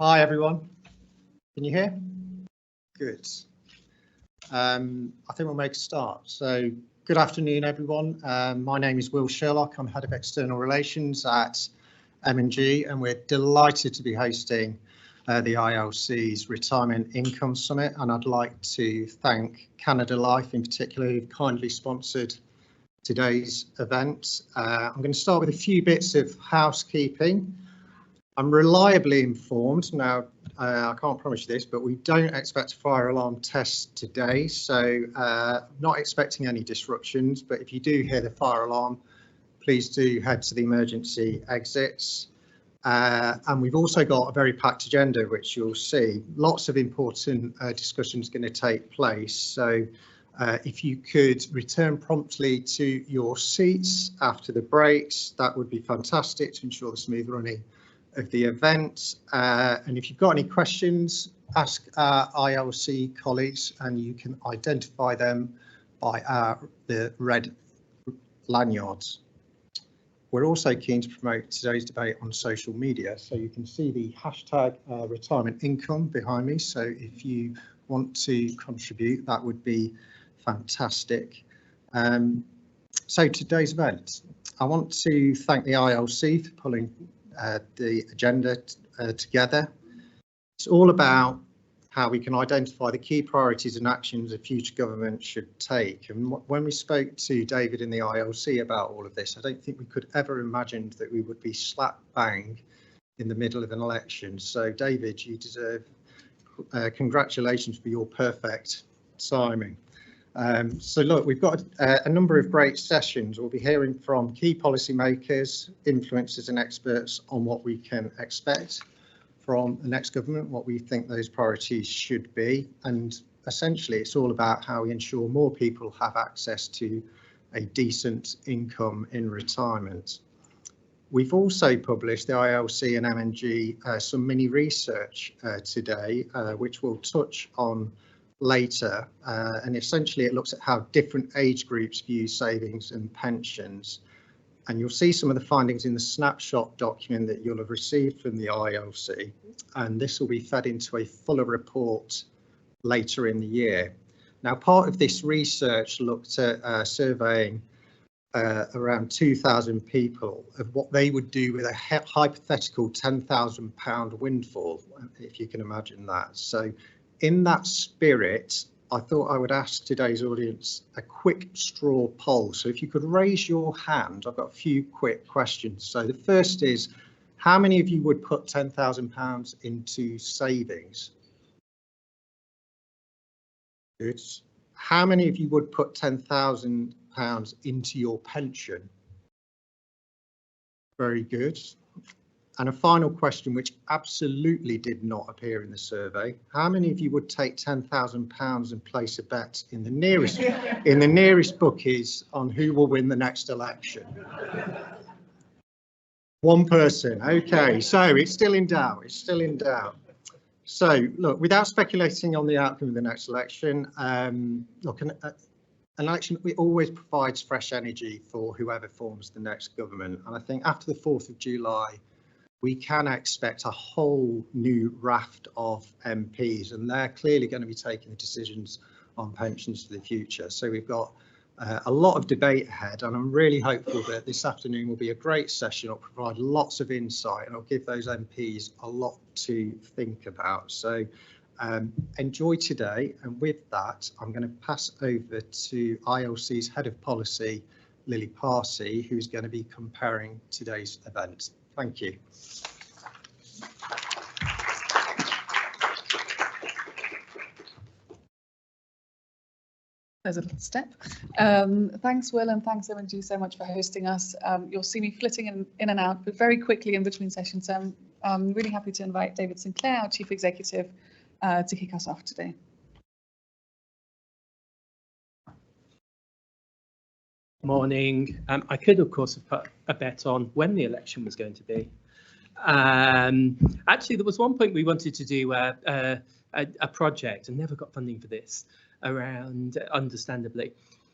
Hi everyone, can you hear? Good. I think we'll make a start. So good afternoon everyone. My name is Will Sherlock. I'm Head of External Relations at M&G and we're delighted to be hosting the ILC's Retirement Income Summit, and I'd like to thank Canada Life in particular who've kindly sponsored today's event. I'm going to start with a few bits of housekeeping. I'm reliably informed, now I can't promise you this, but we don't expect a fire alarm test today, so not expecting any disruptions, but if you do hear the fire alarm, please do head to the emergency exits. And we've also got a very packed agenda, which you'll see. Lots of important discussions going to take place, so if you could return promptly to your seats after the breaks, that would be fantastic to ensure the smooth running of the event. And if you've got any questions, ask our ILC colleagues and you can identify them by the red lanyards. We're also keen to promote today's debate on social media, so you can see the hashtag retirement income behind me, so if you want to contribute that would be fantastic. So today's event, I want to thank the ILC for pulling the agenda together. It's all about how we can identify the key priorities and actions a future government should take. And when we spoke to David in the ILC about all of this, I don't think we could ever imagine that we would be slap bang in the middle of an election. So David, you deserve congratulations for your perfect timing. So look, we've got a number of great sessions. We'll be hearing from key policymakers, influencers and experts on what we can expect from the next government, what we think those priorities should be. And essentially it's all about how we ensure more people have access to a decent income in retirement. We've also published, the ILC and M&G, some mini research today, which we'll touch on later, and essentially it looks at how different age groups view savings and pensions, and you'll see some of the findings in the snapshot document that you'll have received from the ILC, and this will be fed into a fuller report later in the year. Now, part of this research looked at surveying around 2,000 people of what they would do with a hypothetical £10,000 windfall, if you can imagine that. So in that spirit, I thought I would ask today's audience a quick straw poll. So if you could raise your hand, I've got a few quick questions. So the first is, how many of you would put £10,000 into savings? Good. How many of you would put £10,000 into your pension? Very good. And a final question, which absolutely did not appear in the survey. How many of you would take £10,000 and place a bet in the nearest bookies on who will win the next election? One person. OK, so it's still in doubt. It's still in doubt. So look, without speculating on the outcome of the next election, look, an election always provides fresh energy for whoever forms the next government. And I think after the 4th of July, we can expect a whole new raft of MPs, and they're clearly going to be taking the decisions on pensions for the future. So we've got a lot of debate ahead, and I'm really hopeful that this afternoon will be a great session. It'll provide lots of insight and I'll give those MPs a lot to think about. So enjoy today, and with that I'm going to pass over to ILC's Head of Policy, Lily Parsi, who's going to be comparing today's event. Thank you. There's a little step. Thanks, Will, and thanks, M&G, so much for hosting us. You'll see me flitting in and out, but very quickly in between sessions. So I'm really happy to invite David Sinclair, our Chief Executive, to kick us off today. Morning. I could, of course, have put a bet on when the election was going to be. Actually, there was one point we wanted to do a project and never got funding for this around, understandably,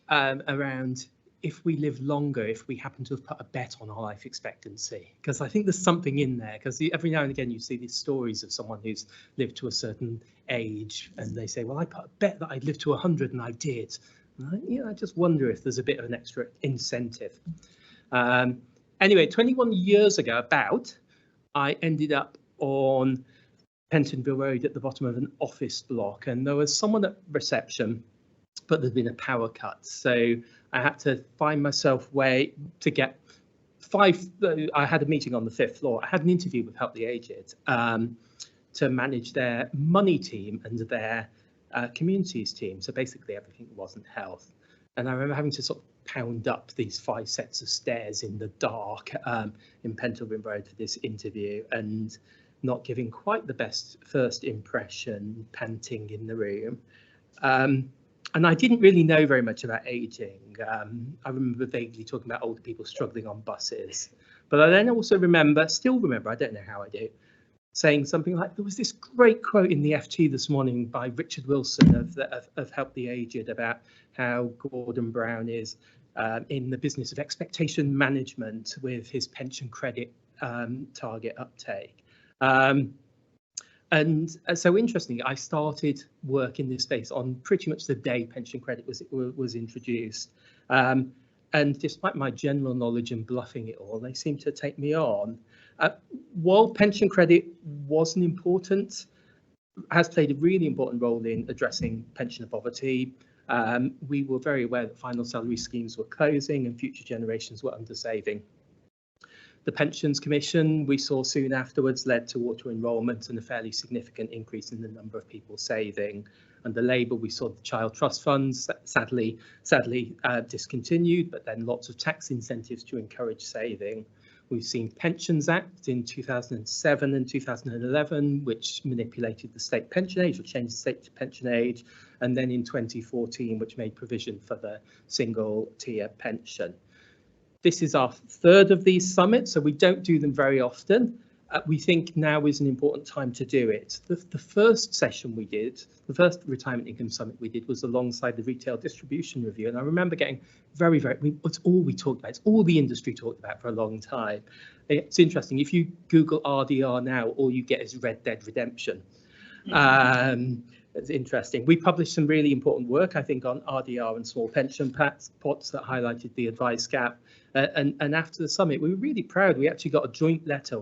around if we live longer, if we happen to have put a bet on our life expectancy, because I think there's something in there, because every now and again you see these stories of someone who's lived to a certain age and they say, well, I put a bet that I'd live to 100 and I did. And I just wonder if there's a bit of an extra incentive. Anyway, 21 years ago, I ended up on Pentonville Road at the bottom of an office block, and there was someone at reception, but there'd been a power cut. So I had to find myself way to get I had a meeting on the 5th floor. I had an interview with Help the Aged to manage their money team and their communities team. So basically everything that wasn't health. And I remember having to sort of pound up these 5 sets of stairs in the dark in Pentonville Road for this interview, and not giving quite the best first impression, panting in the room. And I didn't really know very much about aging. I remember vaguely talking about older people struggling on buses. But I then also still remember, I don't know how I do, saying something like, there was this great quote in the FT this morning by Richard Wilson of Help the Aged about how Gordon Brown is in the business of expectation management with his pension credit target uptake. And so interestingly, I started work in this space on pretty much the day pension credit was introduced. And despite my general knowledge and bluffing it all, they seemed to take me on. While pension credit wasn't important, has played a really important role in addressing pensioner poverty. We were very aware that final salary schemes were closing and future generations were undersaving. The Pensions Commission, we saw soon afterwards, led to auto-enrolment and a fairly significant increase in the number of people saving. Under Labour, we saw the child trust funds sadly discontinued, but then lots of tax incentives to encourage saving. We've seen Pensions Act in 2007 and 2011, which manipulated the state pension age or changed the state pension age, and then in 2014, which made provision for the single tier pension. This is our 3rd of these summits, so we don't do them very often. We think now is an important time to do it. The first session we did, the first retirement income summit we did, was alongside the retail distribution review. And I remember getting it's all we talked about. It's all the industry talked about for a long time. It's interesting. If you Google RDR now, all you get is Red Dead Redemption. It's interesting. We published some really important work, I think, on RDR and small pension pots that highlighted the advice gap. And after the summit, we were really proud. We actually got a joint letter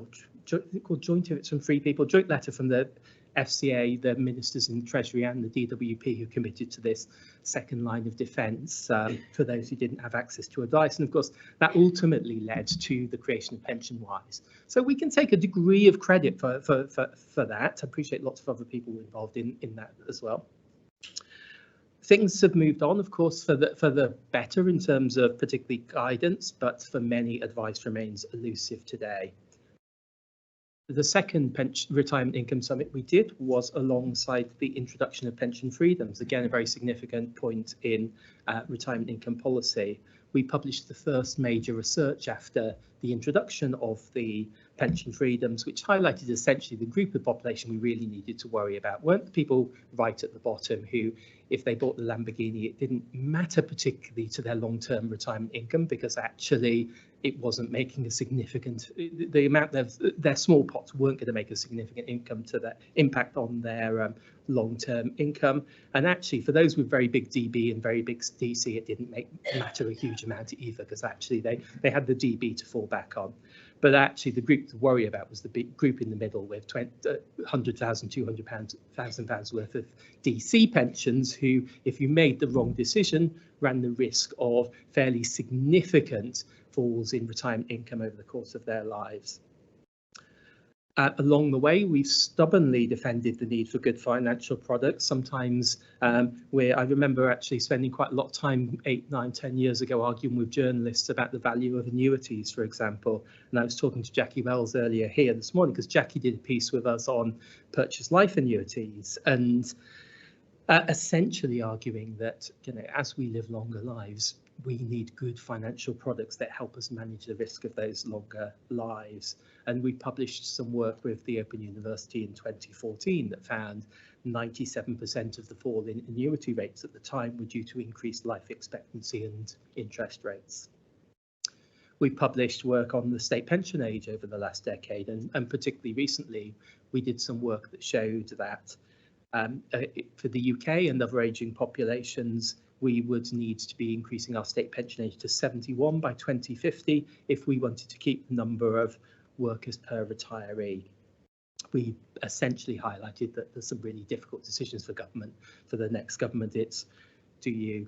called Joint It's from 3 people, joint letter from the FCA, the ministers in the Treasury and the DWP who committed to this second line of defence for those who didn't have access to advice. And of course, that ultimately led to the creation of PensionWise. So we can take a degree of credit for that. I appreciate lots of other people involved in that as well. Things have moved on, of course, for the better in terms of particularly guidance, but for many, advice remains elusive today. The second retirement income summit we did was alongside the introduction of pension freedoms, again, a very significant point in retirement income policy. We published the first major research after the introduction of the pension freedoms, which highlighted essentially the group of population we really needed to worry about weren't the people right at the bottom who, if they bought the Lamborghini, it didn't matter particularly to their long-term retirement income because actually it wasn't making a significant, the amount of their small pots weren't going to make a significant income to their impact on their long-term income. And actually for those with very big DB and very big DC, it didn't matter a huge amount either because actually they had the DB to fall back on. But actually the group to worry about was the big group in the middle with £100,000, £200,000 worth of DC pensions who, if you made the wrong decision, ran the risk of fairly significant falls in retirement income over the course of their lives. Along the way, we've stubbornly defended the need for good financial products. Sometimes I remember actually spending quite a lot of time 8, 9, 10 years ago arguing with journalists about the value of annuities, for example. And I was talking to Jackie Wells earlier here this morning because Jackie did a piece with us on purchase life annuities and essentially arguing that, as we live longer lives, we need good financial products that help us manage the risk of those longer lives. And we published some work with the Open University in 2014 that found 97% of the fall in annuity rates at the time were due to increased life expectancy and interest rates. We published work on the state pension age over the last decade, and particularly recently, we did some work that showed that for the UK and other ageing populations, we would need to be increasing our state pension age to 71 by 2050 if we wanted to keep the number of workers per retiree. We essentially highlighted that there's some really difficult decisions for government. For the next government, it's do you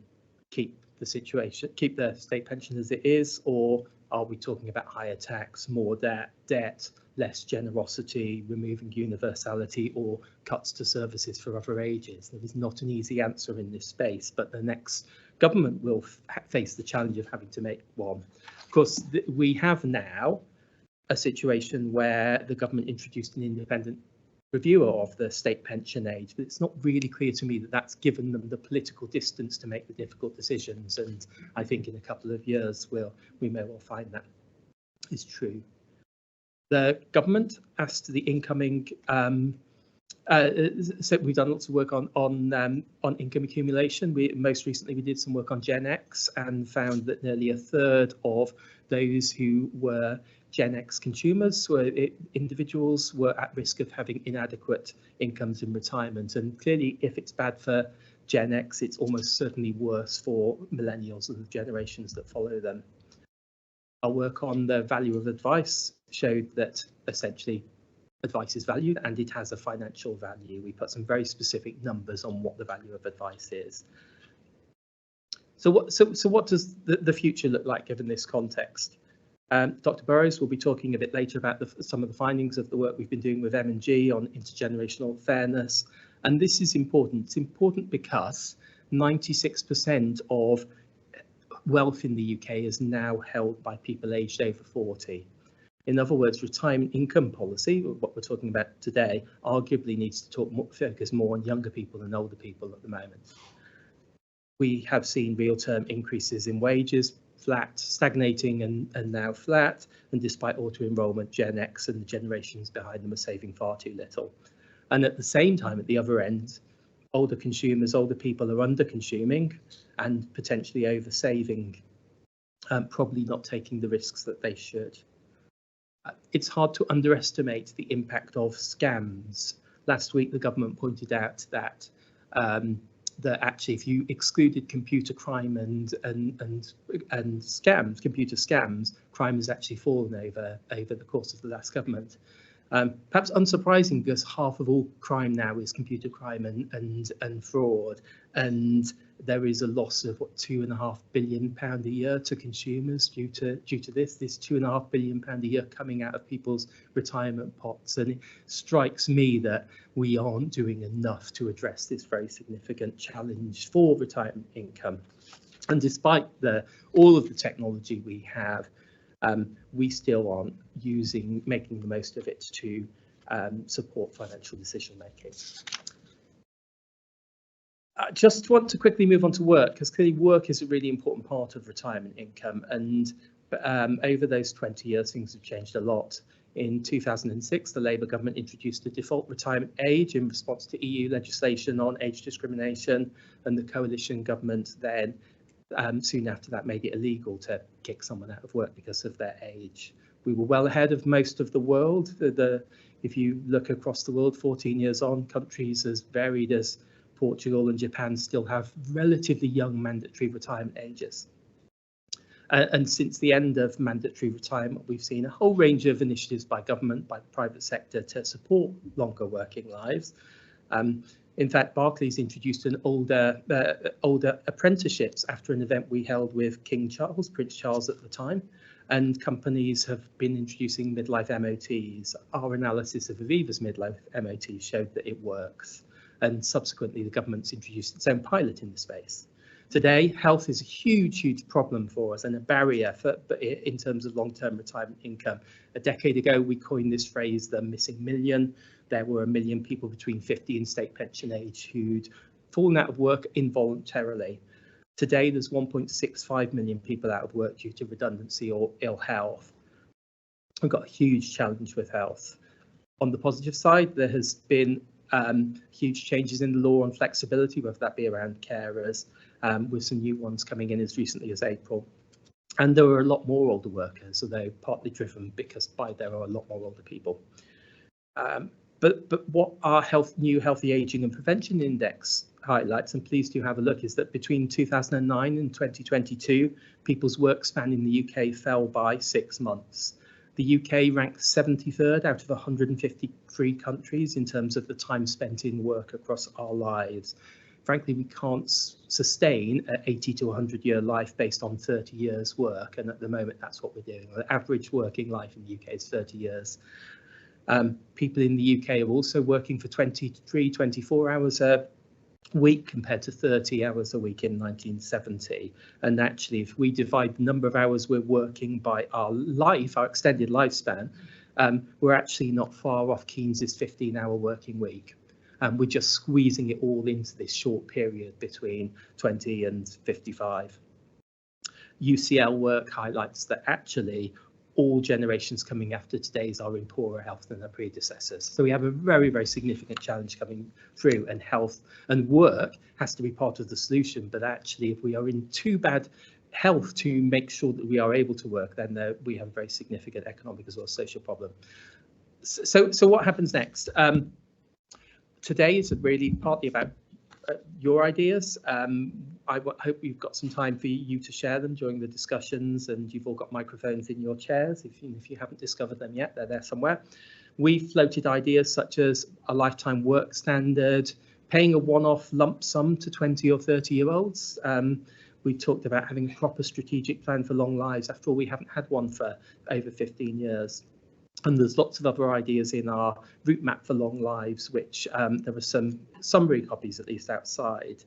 keep the situation, keep the state pension as it is, or are we talking about higher tax, more debt, less generosity, removing universality, or cuts to services for other ages? There is not an easy answer in this space, but the next government will face the challenge of having to make one. Of course, we have now a situation where the government introduced an independent reviewer of the state pension age, but it's not really clear to me that that's given them the political distance to make the difficult decisions. And I think in a couple of years, we may well find that is true. The government asked the incoming, so we've done lots of work on income accumulation. Most recently we did some work on Gen X and found that nearly a third of those who were Gen X consumers, individuals, were at risk of having inadequate incomes in retirement. And clearly, if it's bad for Gen X, it's almost certainly worse for millennials and the generations that follow them. Our work on the value of advice showed that essentially advice is valued and it has a financial value. We put some very specific numbers on what the value of advice is. So what does the future look like given this context? Dr. Burrows will be talking a bit later about some of the findings of the work we've been doing with M&G on intergenerational fairness. And this is important. It's important because 96% of wealth in the UK is now held by people aged over 40. In other words, retirement income policy, what we're talking about today, arguably needs to focus more on younger people than older people at the moment. We have seen real-term increases in wages, flat, stagnating and now flat, and despite auto-enrolment, Gen X and the generations behind them are saving far too little. And at the same time, at the other end, older consumers, older people are under-consuming and potentially over-saving, probably not taking the risks that they should. It's hard to underestimate the impact of scams. Last week, the government pointed out that that actually, if you excluded computer crime and scams, computer scams, crime has actually fallen over the course of the last government. Perhaps unsurprising, because half of all crime now is computer crime and fraud, and there is a loss of what, £2.5 billion a year to consumers due to this £2.5 billion a year coming out of people's retirement pots. And it strikes me that we aren't doing enough to address this very significant challenge for retirement income. And despite all of the technology we have, we still aren't making the most of it to support financial decision making. I just want to quickly move on to work, because clearly work is a really important part of retirement income, and over those 20 years things have changed a lot. In 2006, the Labour government introduced the default retirement age in response to EU legislation on age discrimination, and the coalition government then soon after that made it illegal to kick someone out of work because of their age. We were well ahead of most of the world. If you look across the world, 14 years on, countries as varied as Portugal and Japan still have relatively young mandatory retirement ages. And since the end of mandatory retirement, we've seen a whole range of initiatives by government, by the private sector to support longer working lives. In fact, Barclays introduced an older apprenticeships after an event we held with King Charles, Prince Charles at the time, and companies have been introducing midlife MOTs. Our analysis of Aviva's midlife MOT showed that it works, and subsequently the government's introduced its own pilot in the space. Today, health is a huge problem for us and a barrier in terms of long-term retirement income. A decade ago, we coined this phrase, the missing million. There were 1 million people between 50 and state pension age who'd fallen out of work involuntarily. Today, there's 1.65 million people out of work due to redundancy or ill health. We've got a huge challenge with health. On the positive side, there has been huge changes in the law on flexibility, whether that be around carers, with some new ones coming in as recently as April. And there were a lot more older workers, although partly driven because there are a lot more older people. But what our new Healthy Aging and Prevention Index highlights, and please do have a look, is that between 2009 and 2022, people's work span in the UK fell by 6 months. The UK ranked 73rd out of 153 countries in terms of the time spent in work across our lives. Frankly, we can't sustain an 80 to 100-year life based on 30 years work, and at the moment that's what we're doing. The average working life in the UK is 30 years. People in the UK are also working for 23, 24 hours a week compared to 30 hours a week in 1970. And actually, if we divide the number of hours we're working by our extended lifespan, we're actually not far off Keynes's 15-hour working week. We're just squeezing it all into this short period between 20 and 55. UCL work highlights that actually all generations coming after today's are in poorer health than their predecessors. So we have a very, very significant challenge coming through, and health and work has to be part of the solution. But actually, if we are in too bad health to make sure that we are able to work, then we have a very significant economic as well as social problem. So what happens next? Today is really partly about your ideas. I hope you've got some time for you to share them during the discussions, and you've all got microphones in your chairs. If you haven't discovered them yet, they're there somewhere. We floated ideas such as a lifetime work standard, paying a one-off lump sum to 20 or 30-year-olds. We talked about having a proper strategic plan for long lives. After all, we haven't had one for over 15 years. And there's lots of other ideas in our route map for long lives, which there were some summary copies at least outside.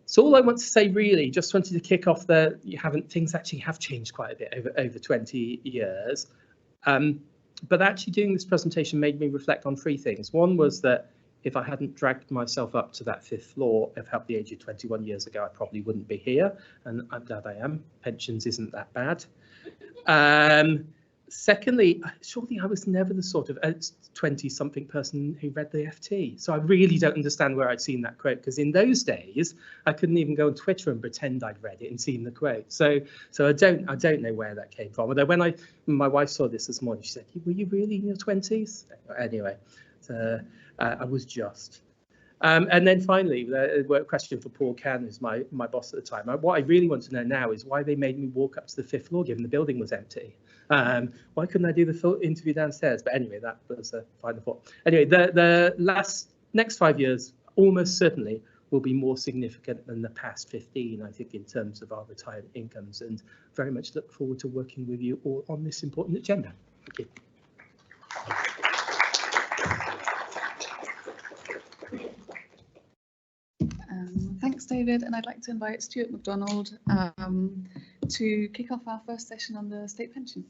So all I want to say really, just wanted to kick off things actually have changed quite a bit over 20 years. But actually doing this presentation made me reflect on 3 things. One was that if I hadn't dragged myself up to that 5th floor of Healthy Aging 21 years ago, I probably wouldn't be here. And I'm glad I am. Pensions isn't that bad. Secondly, surely I was never the sort of 20-something person who read the FT. So I really don't understand where I'd seen that quote, because in those days, I couldn't even go on Twitter and pretend I'd read it and seen the quote. So I don't know where that came from. Although when my wife saw this morning, she said, "Were you really in your 20s?" Anyway, I was just. And then finally, the question for Paul Cann, who's my boss at the time. What I really want to know now is why they made me walk up to the 5th floor, given the building was empty. Why couldn't I do the full interview downstairs? But anyway, that was a final thought. Anyway, the next 5 years almost certainly will be more significant than the past 15, I think, in terms of our retirement incomes, and very much look forward to working with you all on this important agenda. Thank you. Thanks, David, and I'd like to invite Stuart MacDonald to kick off our first session on the state pension.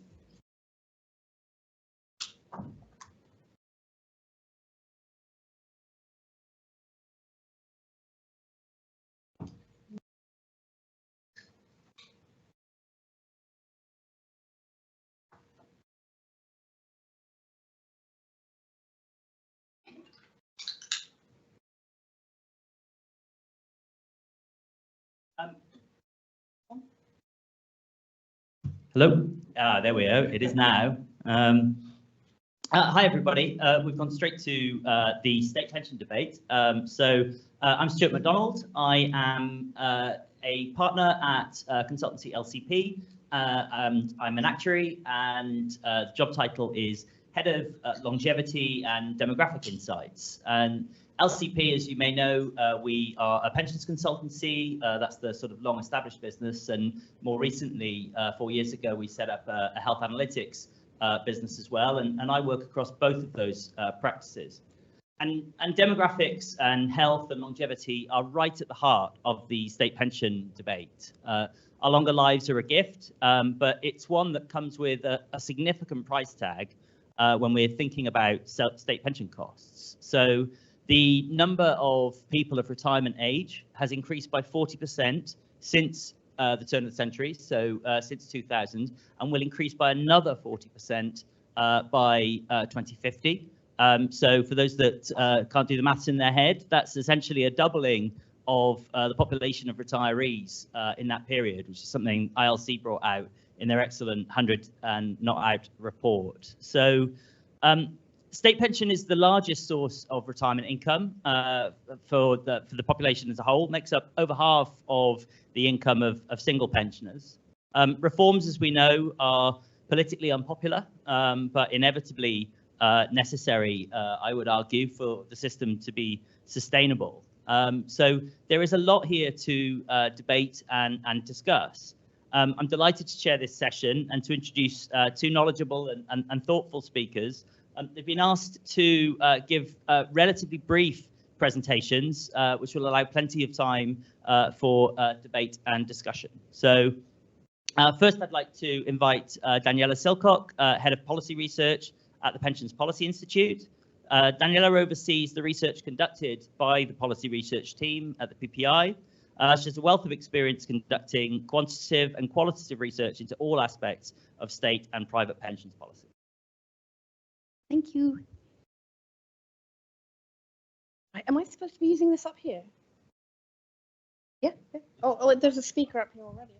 Hello, there we go, it is now. Hi everybody, we've gone straight to the state pension debate. I'm Stuart MacDonald. I am a partner at consultancy LCP. I'm an actuary, and the job title is Head of Longevity and Demographic Insights. And LCP, as you may know, we are a pensions consultancy. That's the sort of long-established business, and more recently, 4 years ago, we set up a health analytics business as well, and I work across both of those practices. And demographics and health and longevity are right at the heart of the state pension debate. Our longer lives are a gift, but it's one that comes with a significant price tag when we're thinking about state pension costs. So the number of people of retirement age has increased by 40% since the turn of the century, so since 2000, and will increase by another 40% by 2050. So for those that can't do the maths in their head, that's essentially a doubling of the population of retirees in that period, which is something ILC brought out in their excellent 100 and Not Out report. So state pension is the largest source of retirement income for the population as a whole, makes up over half of the income of single pensioners. Reforms, as we know, are politically unpopular, but inevitably necessary, I would argue, for the system to be sustainable. So there is a lot here to debate and discuss. I'm delighted to chair this session and to introduce two knowledgeable and thoughtful speakers. They've been asked to give relatively brief presentations, which will allow plenty of time for debate and discussion. So first, I'd like to invite Daniela Silcock, Head of Policy Research at the Pensions Policy Institute. Daniela oversees the research conducted by the policy research team at the PPI. She has a wealth of experience conducting quantitative and qualitative research into all aspects of state and private pensions policy. Thank you. Am I supposed to be using this up here? Yeah. Oh, there's a speaker up here already.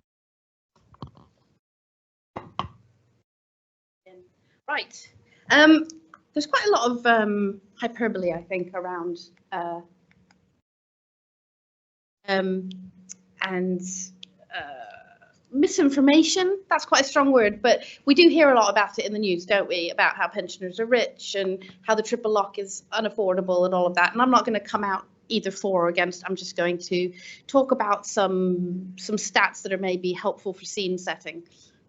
Right. There's quite a lot of hyperbole, I think, around misinformation. That's quite a strong word, but we do hear a lot about it in the news, don't we? About how pensioners are rich and how the triple lock is unaffordable and all of that. And I'm not going to come out either for or against. I'm just going to talk about some stats that are maybe helpful for scene setting.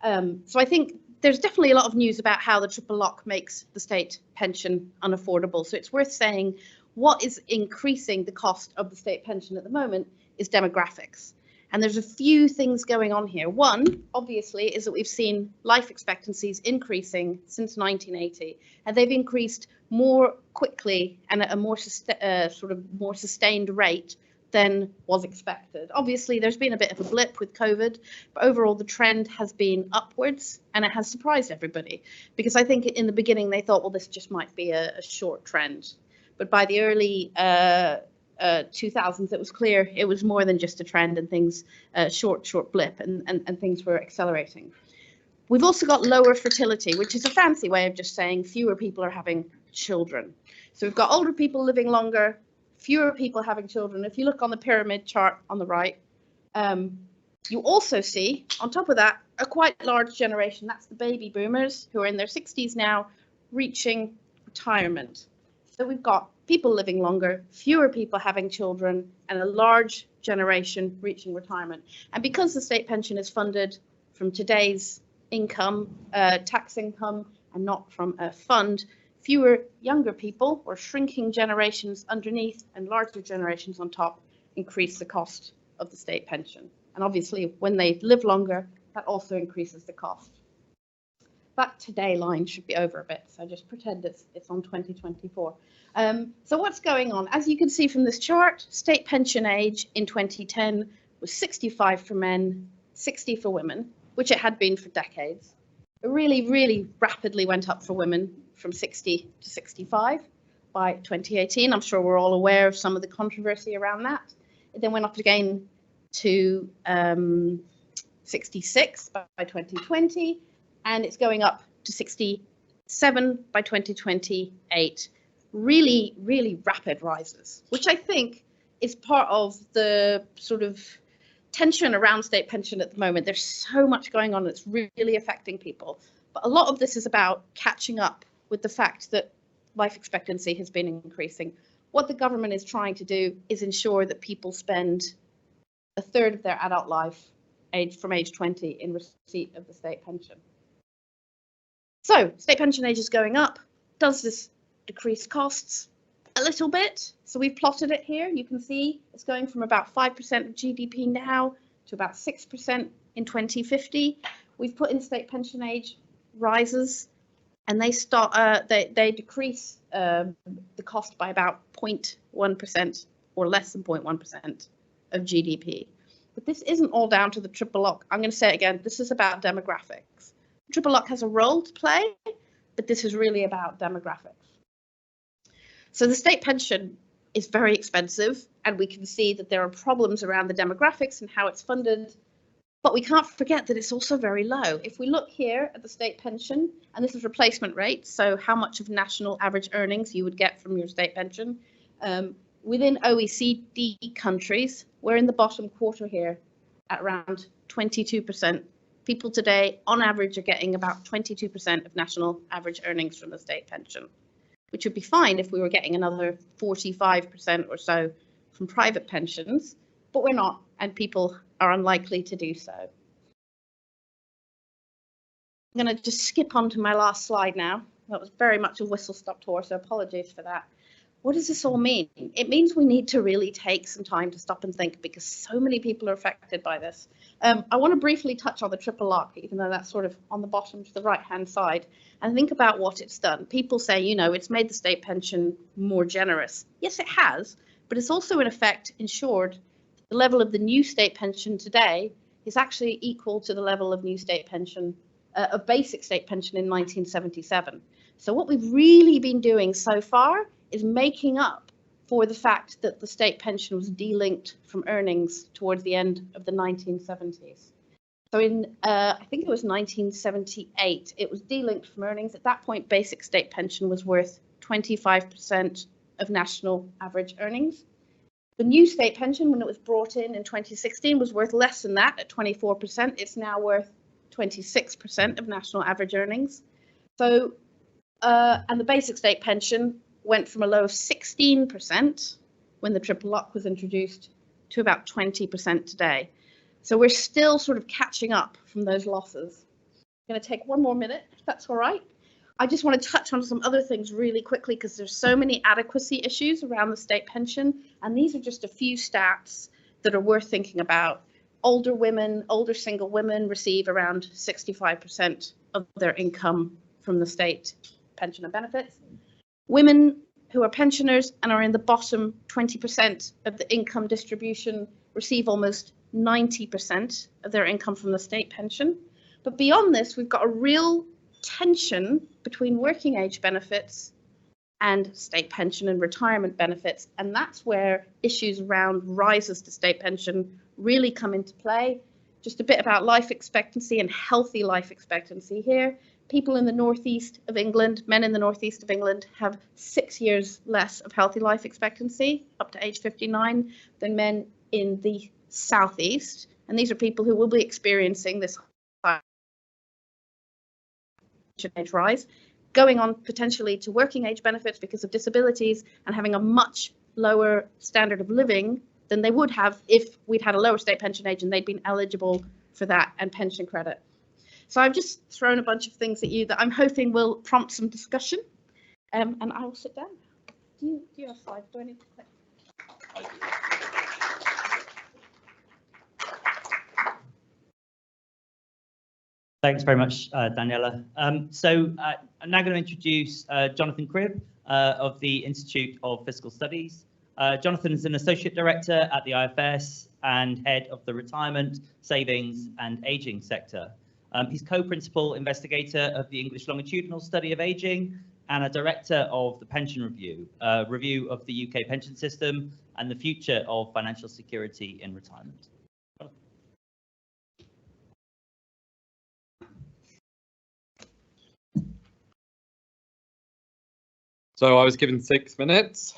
So I think there's definitely a lot of news about how the triple lock makes the state pension unaffordable. So it's worth saying what is increasing the cost of the state pension at the moment is demographics. And there's a few things going on here. One, obviously, is that we've seen life expectancies increasing since 1980, and they've increased more quickly and at a more sustained rate than was expected. Obviously, there's been a bit of a blip with COVID, but overall the trend has been upwards, and it has surprised everybody, because I think in the beginning they thought, well, this just might be a short trend. But by the early 2000s, it was clear it was more than just a trend, and things short blip, and things were accelerating. We've also got lower fertility, which is a fancy way of just saying fewer people are having children. So we've got older people living longer, fewer people having children. If you look on the pyramid chart on the right, you also see on top of that a quite large generation. That's the baby boomers, who are in their 60s now, reaching retirement. So we've got people living longer, fewer people having children, and a large generation reaching retirement. And because the state pension is funded from today's income, tax income, and not from a fund, fewer younger people or shrinking generations underneath and larger generations on top increase the cost of the state pension. And obviously, when they live longer, that also increases the cost. That today line should be over a bit, so just pretend it's on 2024. So what's going on? As you can see from this chart, state pension age in 2010 was 65 for men, 60 for women, which it had been for decades. It really, really rapidly went up for women from 60 to 65 by 2018. I'm sure we're all aware of some of the controversy around that. It then went up again to 66 by 2020, and it's going up to 67 by 2028. Really, really rapid rises, which I think is part of the sort of tension around state pension at the moment. There's so much going on that's really affecting people. But a lot of this is about catching up with the fact that life expectancy has been increasing. What the government is trying to do is ensure that people spend a third of their adult life from age 20 in receipt of the state pension. So state pension age is going up. Does this decrease costs? A little bit. So we've plotted it here. You can see it's going from about 5% of GDP now to about 6% in 2050. We've put in state pension age rises, and they decrease the cost by about 0.1% or less than 0.1% of GDP. But this isn't all down to the triple lock. I'm going to say it again. This is about demographics. Triple lock has a role to play, but this is really about demographics. So the state pension is very expensive, and we can see that there are problems around the demographics and how it's funded. But we can't forget that it's also very low. If we look here at the state pension, and this is replacement rate, so how much of national average earnings you would get from your state pension, within OECD countries, we're in the bottom quarter here at around 22%. People today, on average, are getting about 22% of national average earnings from the state pension, which would be fine if we were getting another 45% or so from private pensions, but we're not, and people are unlikely to do so. I'm going to just skip on to my last slide now. That was very much a whistle-stop tour, so apologies for that. What does this all mean? It means we need to really take some time to stop and think, because so many people are affected by this. I want to briefly touch on the triple lock, even though that's sort of on the bottom to the right-hand side, and think about what it's done. People say, you know, it's made the state pension more generous. Yes, it has, but it's also in effect ensured the level of the new state pension today is actually equal to the level of new state pension, of basic state pension in 1977. So what we've really been doing so far is making up for the fact that the state pension was delinked from earnings towards the end of the 1970s. So in, I think it was 1978, it was delinked from earnings. At that point, basic state pension was worth 25% of national average earnings. The new state pension, when it was brought in 2016, was worth less than that at 24%. It's now worth 26% of national average earnings. So, and the basic state pension went from a low of 16% when the triple lock was introduced to about 20% today. So we're still sort of catching up from those losses. I'm going to take one more minute, if that's all right. I just want to touch on some other things really quickly, because there's so many adequacy issues around the state pension, and these are just a few stats that are worth thinking about. Older women, older single women receive around 65% of their income from the state pension and benefits. Women who are pensioners and are in the bottom 20% of the income distribution receive almost 90% of their income from the state pension. But beyond this, we've got a real tension between working age benefits and state pension and retirement benefits, and that's where issues around rises to state pension really come into play. Just a bit about life expectancy and healthy life expectancy here. People in the northeast of England, men in the northeast of England, have 6 years less of healthy life expectancy up to age 59 than men in the southeast, and these are people who will be experiencing this high age rise, going on potentially to working age benefits because of disabilities, and having a much lower standard of living than they would have if we'd had a lower state pension age and they'd been eligible for that and pension credit. So I've just thrown a bunch of things at you that I'm hoping will prompt some discussion, and I will sit down. Do you have slides? Do I need to click? Thanks very much, Daniela. So I'm now going to introduce Jonathan Cribb of the Institute of Fiscal Studies. Jonathan is an Associate Director at the IFS and Head of the Retirement, Savings and Ageing sector. He's co-principal investigator of the English Longitudinal Study of Ageing and a director of the Pension Review, review of the UK pension system and the future of financial security in retirement. So I was given 6 minutes,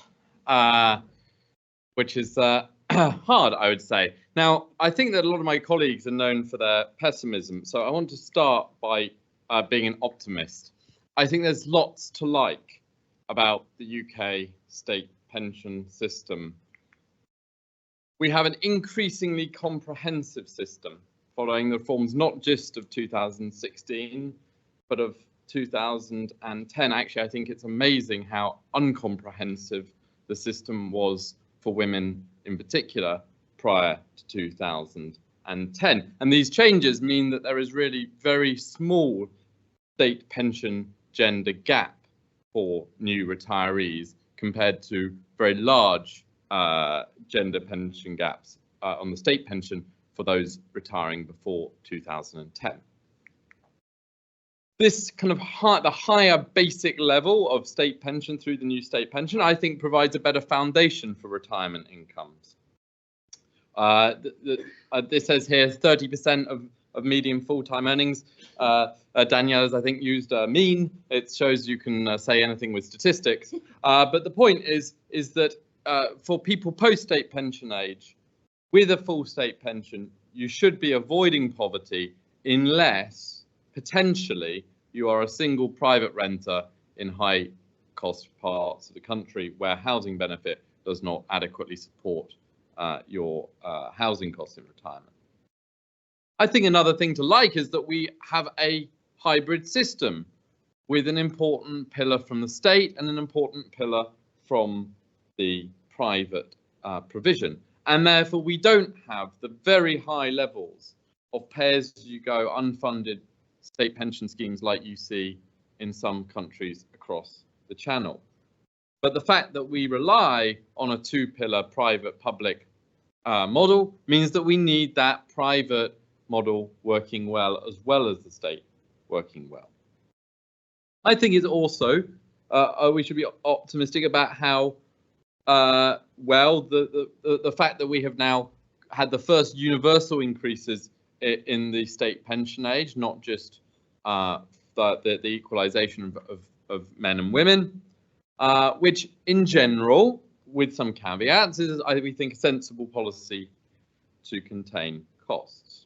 which is hard, I would say. Now, I think that a lot of my colleagues are known for their pessimism, so I want to start by being an optimist. I think there's lots to like about the UK state pension system. We have an increasingly comprehensive system following the reforms not just of 2016, but of 2010. Actually, I think it's amazing how uncomprehensive the system was for women in particular prior to 2010. And these changes mean that there is really very small state pension gender gap for new retirees compared to very large gender pension gaps on the state pension for those retiring before 2010. this kind of the higher basic level of state pension through the new state pension, I think, provides a better foundation for retirement incomes. This says here 30% of median full-time earnings. Danielle has, I think, used a mean. It shows you can say anything with statistics. But the point is that for people post-state pension age, with a full state pension, you should be avoiding poverty unless potentially you are a single private renter in high cost parts of the country where housing benefit does not adequately support your housing costs in retirement. I think another thing to like is that we have a hybrid system with an important pillar from the state and an important pillar from the private provision. And therefore, we don't have the very high levels of pay-as-you-go unfunded state pension schemes like you see in some countries across the Channel. But the fact that we rely on a two-pillar private-public model means that we need that private model working well as the state working well. I think it's also, we should be optimistic about how well the fact that we have now had the first universal increases in the state pension age, not just the equalisation of men and women, which in general, with some caveats, is we think a sensible policy to contain costs.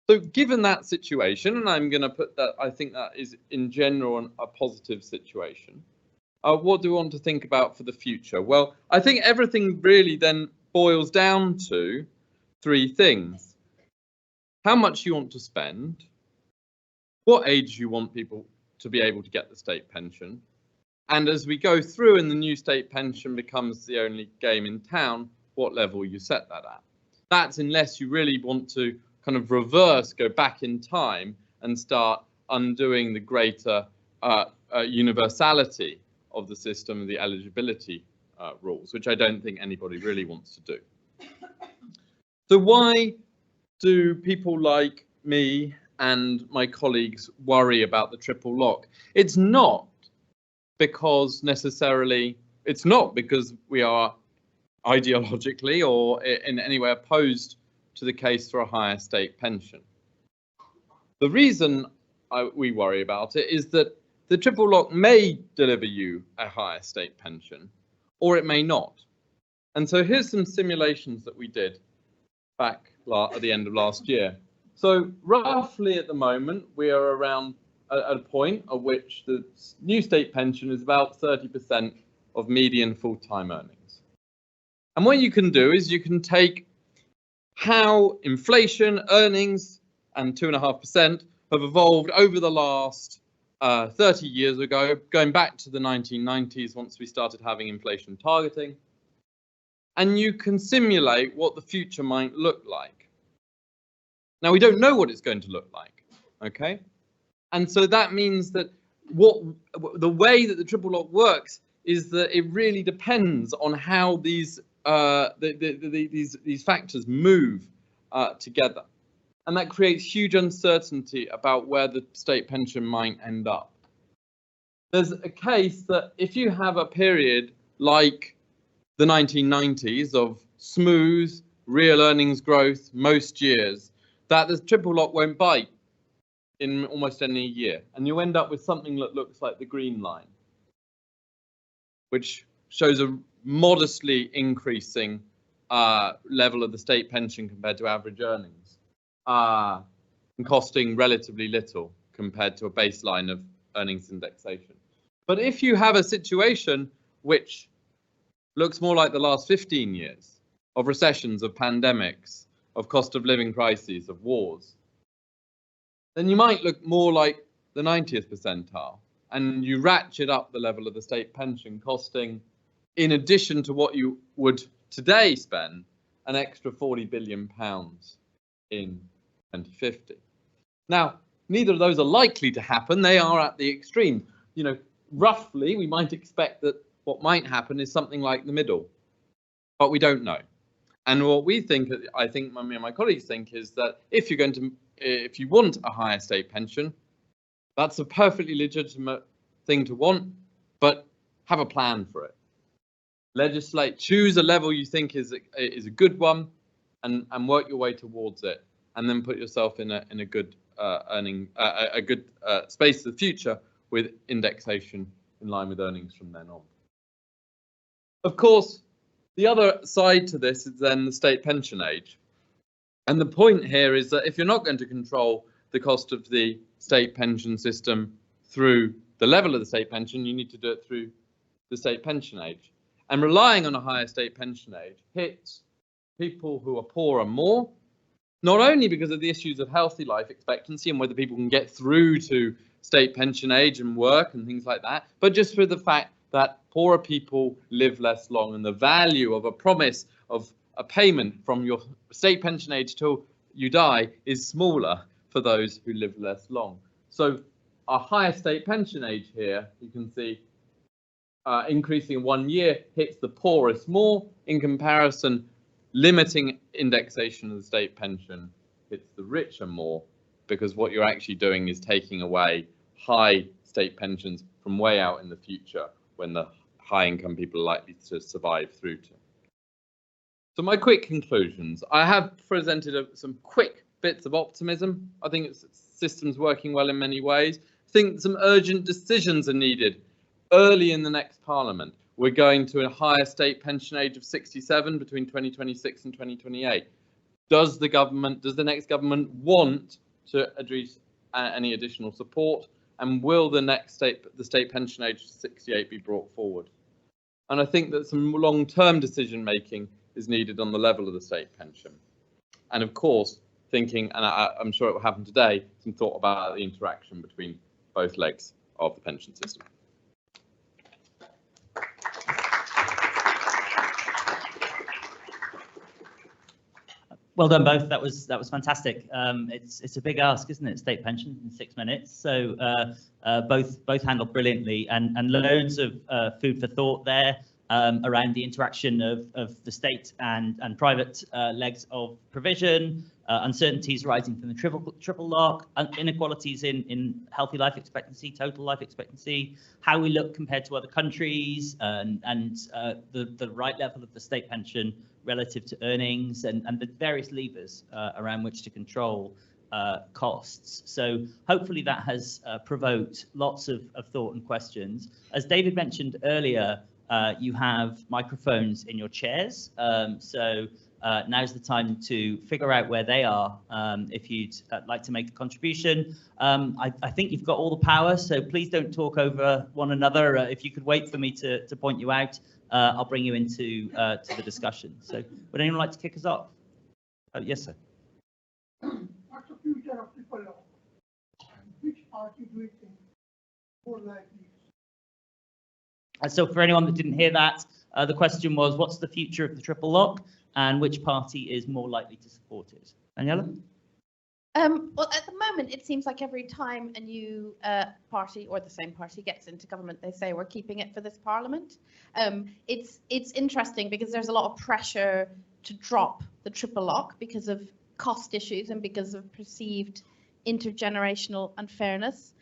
So given that situation, and I'm going to put that, I think that is in general a positive situation. What do we want to think about for the future? Well, I think everything really then boils down to three things. How much you want to spend, what age you want people to be able to get the state pension, and as we go through and the new state pension becomes the only game in town, what level you set that at. That's unless you really want to kind of go back in time and start undoing the greater universality of the system and the eligibility rules, which I don't think anybody really wants to do. So why do people like me and my colleagues worry about the triple lock? It's not because we are ideologically or in any way opposed to the case for a higher state pension. The reason we worry about it is that the triple lock may deliver you a higher state pension, or it may not. And so here's some simulations that we did back at the end of last year. So roughly at the moment, we are around at a point at which the new state pension is about 30% of median full-time earnings. And what you can do is you can take how inflation, earnings, and 2.5% have evolved over the last 30 years ago, going back to the 1990s once we started having inflation targeting. And you can simulate what the future might look like. Now, we don't know what it's going to look like, okay? And so that means that the way that the triple lock works is that it really depends on how these factors move together. And that creates huge uncertainty about where the state pension might end up. There's a case that if you have a period like the 1990s of smooth real earnings growth most years, that the triple lock won't bite in almost any year. And you end up with something that looks like the green line, which shows a modestly increasing level of the state pension compared to average earnings, and costing relatively little compared to a baseline of earnings indexation. But if you have a situation which looks more like the last 15 years of recessions, of pandemics, of cost of living crises, of wars, then you might look more like the 90th percentile, and you ratchet up the level of the state pension costing, in addition to what you would today spend, an extra £40 billion in 2050. Now, neither of those are likely to happen. They are at the extreme. You know, roughly, we might expect that what might happen is something like the middle, but we don't know. And what we think, I think me and my colleagues think, is that if you want a higher state pension, That's a perfectly legitimate thing to want, but have a plan for it. Legislate, choose a level you think is a good one, and work your way towards it, and then put yourself in a good space for the future with indexation in line with earnings from then on. Of course, the other side to this is then the state pension age. And the point here is that if you're not going to control the cost of the state pension system through the level of the state pension, you need to do it through the state pension age. And relying on a higher state pension age hits people who are poorer more, not only because of the issues of healthy life expectancy and whether people can get through to state pension age and work and things like that, but just for the fact that poorer people live less long, and the value of a promise of a payment from your state pension age till you die is smaller for those who live less long. So a higher state pension age here, you can see increasing in 1 year hits the poorest more. In comparison, limiting indexation of the state pension hits the richer more, because what you're actually doing is taking away high state pensions from way out in the future when the high income people are likely to survive through to. So my quick conclusions. I have presented some quick bits of optimism. I think the system's working well in many ways. I think some urgent decisions are needed early in the next Parliament. We're going to a higher state pension age of 67 between 2026 and 2028. Does the next government want to address any additional support? And will the state pension age of 68 be brought forward? And I think that some long-term decision making is needed on the level of the state pension. And of course, thinking, and I'm sure it will happen today, some thought about the interaction between both legs of the pension system. Well done, both. That was fantastic. It's a big ask, isn't it? State pension in 6 minutes. So both handled brilliantly, and loads of food for thought there around the interaction of the state and private legs of provision, uncertainties rising from the triple lock, inequalities in healthy life expectancy, total life expectancy, how we look compared to other countries, and the right level of the state pension relative to earnings, and the various levers around which to control costs. So hopefully that has provoked lots of thought and questions. As David mentioned earlier, you have microphones in your chairs. So now's the time to figure out where they are if you'd like to make a contribution. I think you've got all the power, so please don't talk over one another. If you could wait for me to point you out, I'll bring you into to the discussion. So would anyone like to kick us off? Yes, sir. What's the future of triple law? Which party do you think more likely? So for anyone that didn't hear that, the question was, what's the future of the triple lock, and which party is more likely to support it? Daniela? Well, at the moment, it seems like every time a new party or the same party gets into government, they say we're keeping it for this Parliament. It's interesting because there's a lot of pressure to drop the triple lock because of cost issues and because of perceived intergenerational unfairness.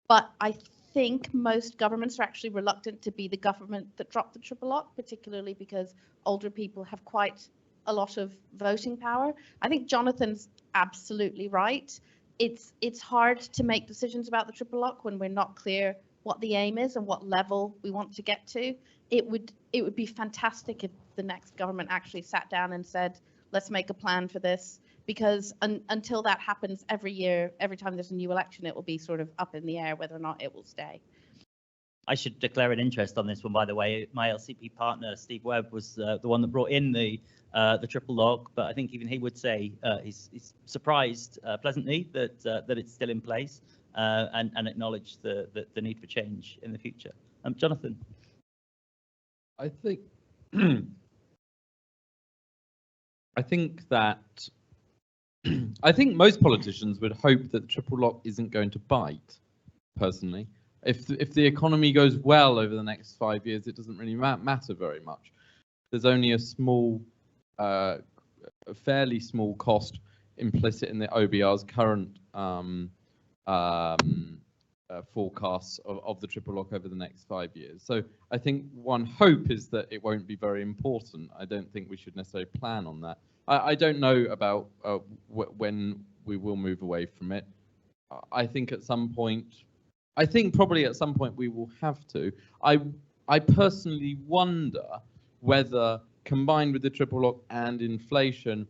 But I think most governments are actually reluctant to be the government that dropped the triple lock, particularly because older people have quite a lot of voting power. I think Jonathan's absolutely right. It's hard to make decisions about the triple lock when we're not clear what the aim is and what level we want to get to. It would be fantastic if the next government actually sat down and said, let's make a plan for this, because until that happens every year, every time there's a new election, it will be sort of up in the air whether or not it will stay. I should declare an interest on this one, by the way. My LCP partner, Steve Webb, was the one that brought in the triple lock, but I think even he would say he's surprised pleasantly that it's still in place, and acknowledge the need for change in the future. Jonathan? I think that I think most politicians would hope that the triple lock isn't going to bite, personally. If the economy goes well over the next 5 years, it doesn't really matter very much. There's only a fairly small cost implicit in the OBR's current forecasts of the triple lock over the next 5 years. So I think one hope is that it won't be very important. I don't think we should necessarily plan on that. I don't know about when we will move away from it. I think at some point, probably at some point we will have to. I personally wonder whether, combined with the triple lock and inflation,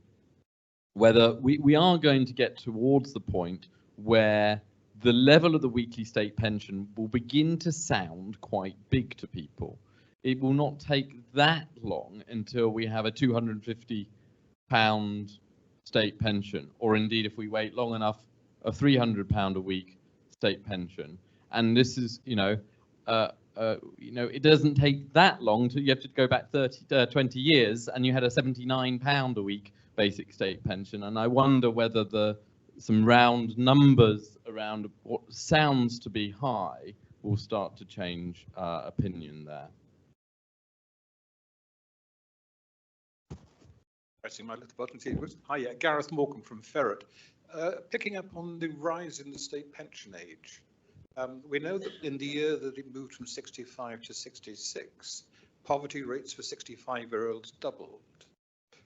whether we are going to get towards the point where the level of the weekly state pension will begin to sound quite big to people. It will not take that long until we have a £250 state pension, or indeed, if we wait long enough, a £300 a week state pension. And this is, it doesn't take that long you have to go back 20 years, and you had a £79 a week basic state pension. And I wonder whether some round numbers around what sounds to be high will start to change opinion there. Pressing my little button. Hi, Gareth Morgan from Ferret. Picking up on the rise in the state pension age. We know that in the year that it moved from 65 to 66, poverty rates for 65-year-olds doubled.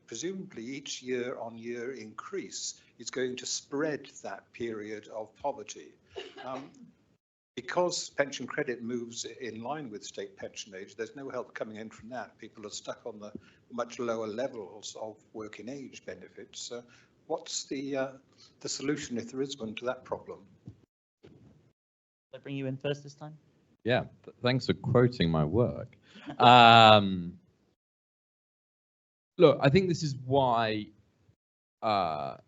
Presumably each year-on-year increase is going to spread that period of poverty. Because pension credit moves in line with state pension age, there's no help coming in from that. People are stuck on the much lower levels of working age benefits. So what's the solution, if there is one, to that problem? I bring you in first this time? Yeah, thanks for quoting my work. Look, I think this is why I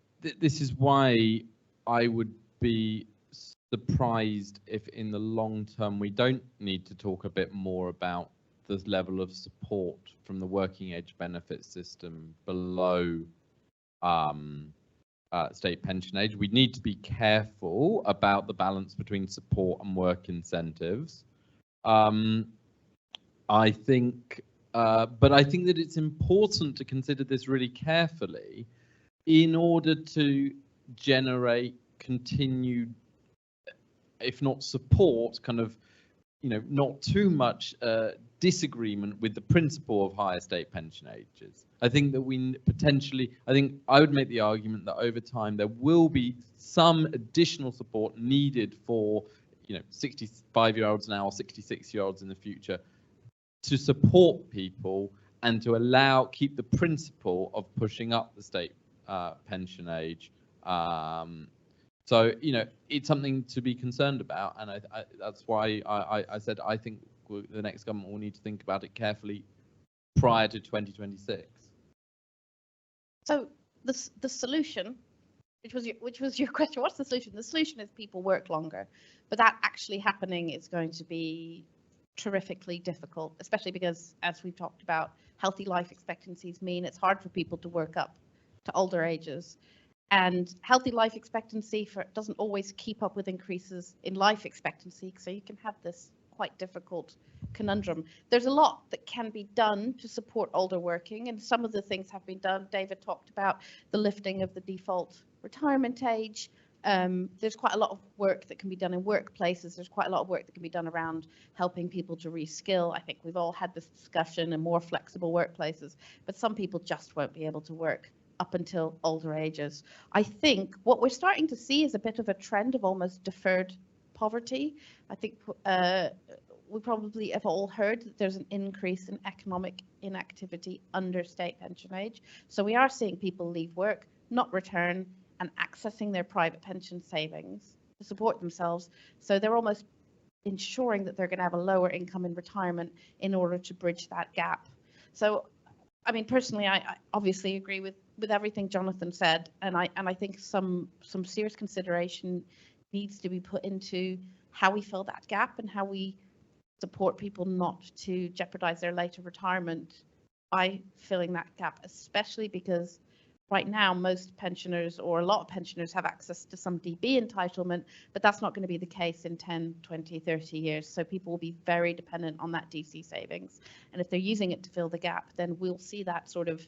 would be surprised if in the long term we don't need to talk a bit more about the level of support from the working age benefit system below state pension age. We need to be careful about the balance between support and work incentives. I think that it's important to consider this really carefully in order to generate continued, if not support, kind of, not too much disagreement with the principle of higher state pension ages. I think that I would make the argument that over time there will be some additional support needed for 65-year-olds now or 66-year-olds in the future to support people and to keep the principle of pushing up the state pension age. So it's something to be concerned about, and that's why I said I think the next government will need to think about it carefully prior to 2026. So the solution, which was your question, what's the solution? The solution is people work longer, but that actually happening is going to be terrifically difficult, especially because, as we've talked about, healthy life expectancies mean it's hard for people to work up to older ages. And healthy life expectancy doesn't always keep up with increases in life expectancy, so you can have this quite difficult conundrum. There's a lot that can be done to support older working, and some of the things have been done. David talked about the lifting of the default retirement age. There's quite a lot of work that can be done in workplaces. There's quite a lot of work that can be done around helping people to reskill. I think we've all had this discussion in more flexible workplaces, but some people just won't be able to work up until older ages. I think what we're starting to see is a bit of a trend of almost deferred poverty. I think we probably have all heard that there's an increase in economic inactivity under state pension age. So we are seeing people leave work, not return, and accessing their private pension savings to support themselves. So they're almost ensuring that they're going to have a lower income in retirement in order to bridge that gap. So, I mean, personally, I obviously agree with everything Jonathan said, and I think some serious consideration needs to be put into how we fill that gap and how we support people not to jeopardize their later retirement by filling that gap, especially because right now most pensioners, or a lot of pensioners, have access to some DB entitlement, but that's not going to be the case in 10, 20, 30 years. So people will be very dependent on that DC savings. And if they're using it to fill the gap, then we'll see that sort of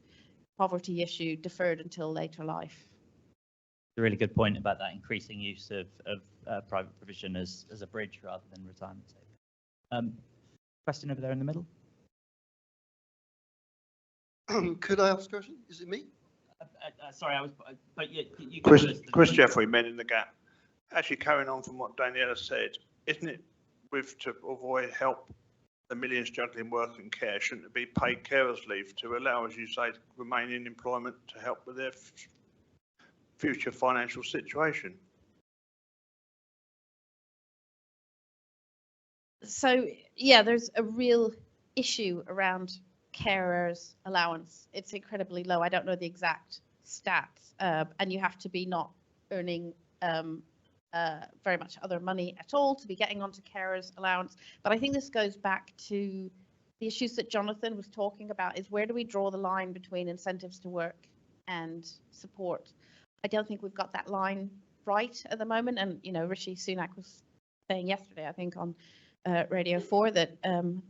poverty issue deferred until later life. a really good point about that increasing use of private provision as a bridge rather than retirement saving. Question over there in the middle. Could I ask a question? Is it me? Sorry, I was. But you Chris Jeffrey, Men in the Gap. Actually, carrying on from what Daniela said, isn't it with to avoid help the millions juggling work and care? Shouldn't it be paid carers leave to allow, as you say, to remain in employment to help with their future financial situation? So yeah, there's a real issue around carers allowance. It's incredibly low. I don't know the exact stats, and you have to be not earning very much other money at all to be getting onto carers allowance. But I think this goes back to the issues that Jonathan was talking about, is where do we draw the line between incentives to work and support? I don't think we've got that line right at the moment. And, you know, Rishi Sunak was saying yesterday, I think on Radio 4, that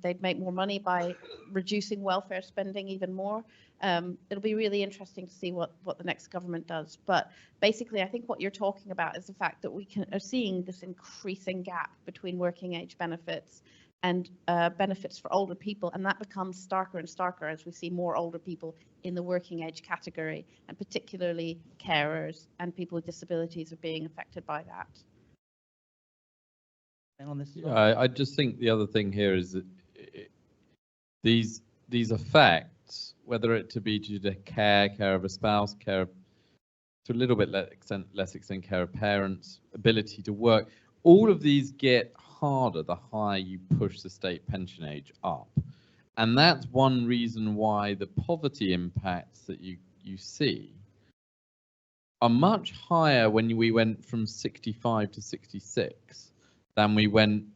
they'd make more money by reducing welfare spending even more. It'll be really interesting to see what the next government does. But basically, I think what you're talking about is the fact that we are seeing this increasing gap between working age benefits and benefits for older people. And that becomes starker and starker as we see more older people in the working age category, and particularly carers and people with disabilities are being affected by that. On this I just think the other thing here is that these effects, whether it to be due to care of a spouse, care to a little bit less extent care of parents, ability to work, all of these get harder the higher you push the state pension age up. And that's one reason why the poverty impacts that you see are much higher when we went from 65 to 66 than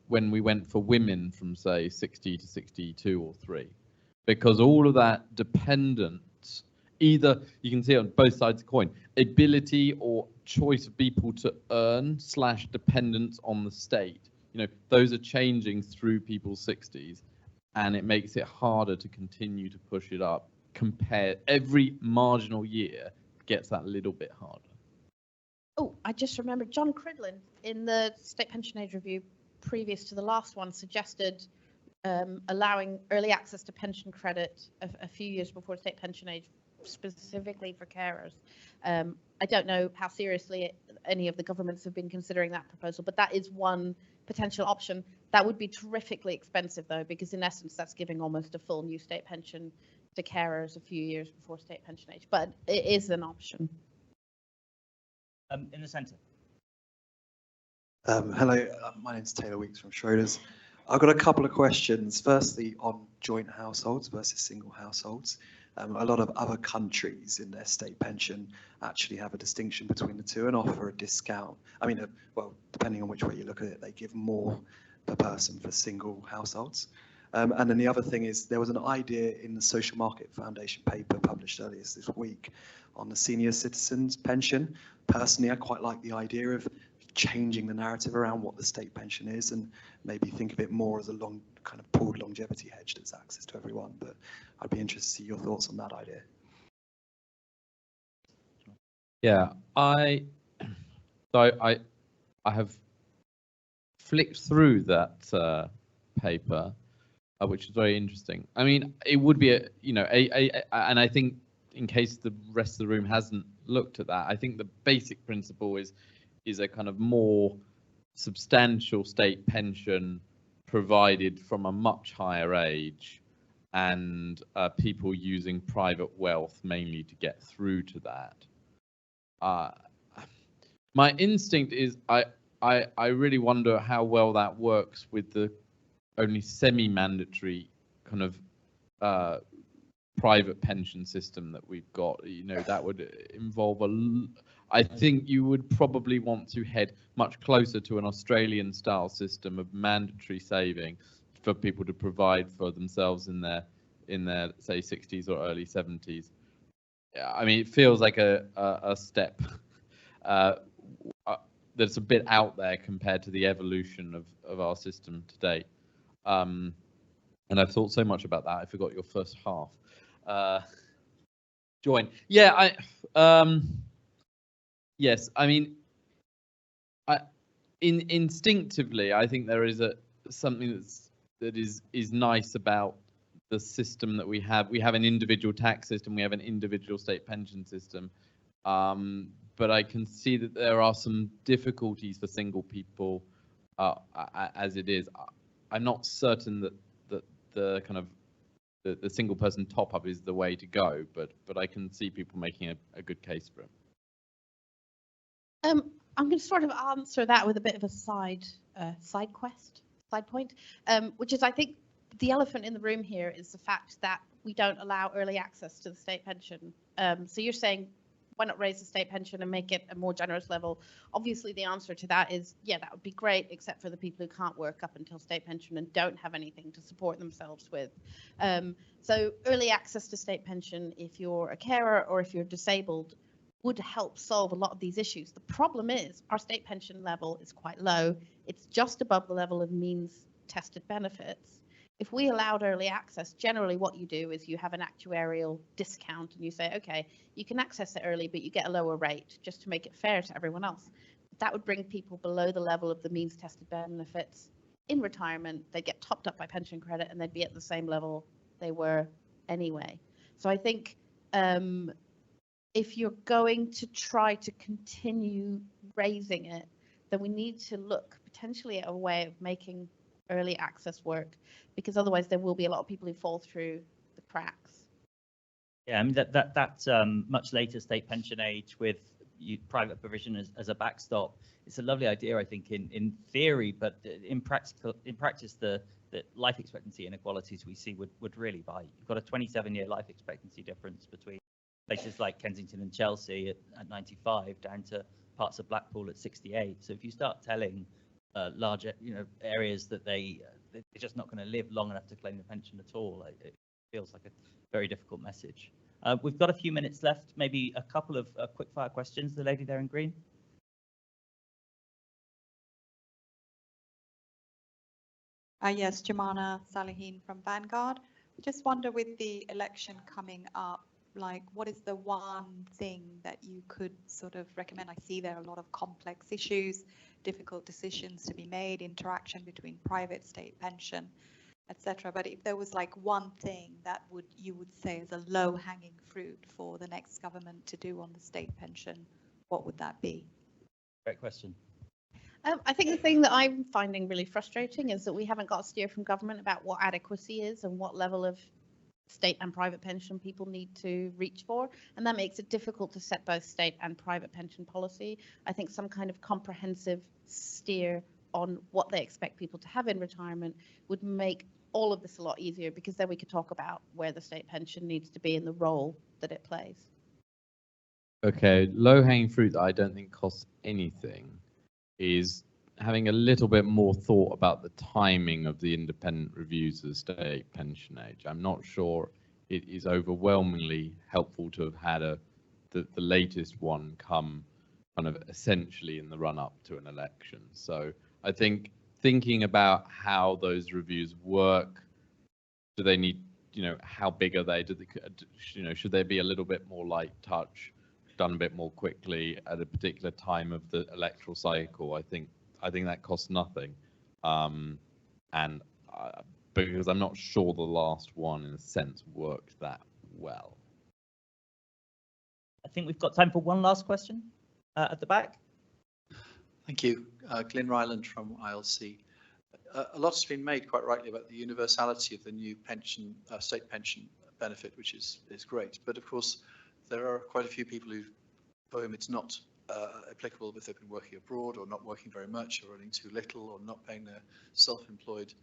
when we went for women from, say, 60 to 62 or 3. Because all of that dependence, either you can see it on both sides of the coin, ability or choice of people to earn / dependence on the state, you know, those are changing through people's 60s, and it makes it harder to continue to push it up. Every marginal year gets that little bit harder. Oh, I just remembered John Cridlin in the State Pension Age Review previous to the last one suggested allowing early access to pension credit a few years before state pension age, specifically for carers. I don't know how seriously any of the governments have been considering that proposal, but that is one potential option. That would be terrifically expensive, though, because in essence, that's giving almost a full new state pension to carers a few years before state pension age. But it is an option. In the centre. Hello, my name's Taylor Weeks from Schroders. I've got a couple of questions. Firstly, on joint households versus single households. A lot of other countries in their state pension actually have a distinction between the two and offer a discount. I mean, well, depending on which way you look at it, they give more per person for single households. And then the other thing is there was an idea in the Social Market Foundation paper published earlier this week on the senior citizens pension. Personally, I quite like the idea of changing the narrative around what the state pension is and maybe think of it more as a long kind of pooled longevity hedge that's access to everyone. But I'd be interested to see your thoughts on that idea. Yeah, I have flicked through that paper, which is very interesting. I mean, it would be and I think in case the rest of the room hasn't looked at that, I think the basic principle is a kind of more substantial state pension provided from a much higher age, and people using private wealth mainly to get through to that. My instinct is I really wonder how well that works with the only semi-mandatory kind of private pension system that we've got. You know, that would involve I think you would probably want to head much closer to an Australian style system of mandatory saving for people to provide for themselves in their say 60s or early 70s. Yeah, I mean, it feels like a step that's a bit out there compared to the evolution of our system to date. And I've thought so much about that, I forgot your first half. Join. Yeah, Yes, I mean, instinctively, I think there is something that is nice about the system that we have. We have an individual tax system, we have an individual state pension system, but I can see that there are some difficulties for single people as it is. I'm not certain that the kind of the single person top up is the way to go, but I can see people making a good case for it. I'm going to sort of answer that with a bit of a side point, which is, I think the elephant in the room here is the fact that we don't allow early access to the state pension. So you're saying, why not raise the state pension and make it a more generous level? Obviously, the answer to that is, yeah, that would be great, except for the people who can't work up until state pension and don't have anything to support themselves with. So early access to state pension, if you're a carer or if you're disabled, would help solve a lot of these issues. The problem is our state pension level is quite low. It's just above the level of means tested benefits. If we allowed early access, generally what you do is you have an actuarial discount and you say, okay, you can access it early, but you get a lower rate just to make it fair to everyone else. That would bring people below the level of the means tested benefits in retirement. They'd get topped up by pension credit and they'd be at the same level they were anyway. So I think if you're going to try to continue raising it, then we need to look potentially at a way of making early access work, because otherwise there will be a lot of people who fall through the cracks. Yeah, I mean that much later state pension age with private provision as a backstop. It's a lovely idea, I think, in theory, but in practice, the life expectancy inequalities we see would really bite. You've got a 27-year life expectancy difference between places like Kensington and Chelsea at 95 down to parts of Blackpool at 68. So if you start telling larger, areas that they're just not going to live long enough to claim the pension at all, it feels like a very difficult message. We've got a few minutes left, maybe a couple of quick fire questions. The lady there in green. Yes, Jumana Salihin from Vanguard. Just wonder, with the election coming up, like, what is the one thing that you could sort of recommend? I see there are a lot of complex issues, difficult decisions to be made, interaction between private, state pension, etc. But if there was like one thing that you would say is a low-hanging fruit for the next government to do on the state pension, what would that be? Great question. I think the thing that I'm finding really frustrating is that we haven't got a steer from government about what adequacy is and what level of state and private pension people need to reach for, and that makes it difficult to set both state and private pension policy. I think some kind of comprehensive steer on what they expect people to have in retirement would make all of this a lot easier, because then we could talk about where the state pension needs to be in the role that it plays. Okay, low-hanging fruit that I don't think costs anything is having a little bit more thought about the timing of the independent reviews of the state pension age. I'm not sure it is overwhelmingly helpful to have had the latest one come kind of essentially in the run-up to an election. So I think thinking about how those reviews work, do they need, how big are they? Should they be a little bit more light touch, done a bit more quickly at a particular time of the electoral cycle? I think that costs nothing, and because I'm not sure the last one, in a sense, worked that well. I think we've got time for one last question at the back. Thank you. Glyn Ryland from ILC. A lot's been made, quite rightly, about the universality of the new pension, state pension benefit, which is great. But of course, there are quite a few people for whom it's not applicable if they've been working abroad or not working very much or earning too little or not paying their self-employed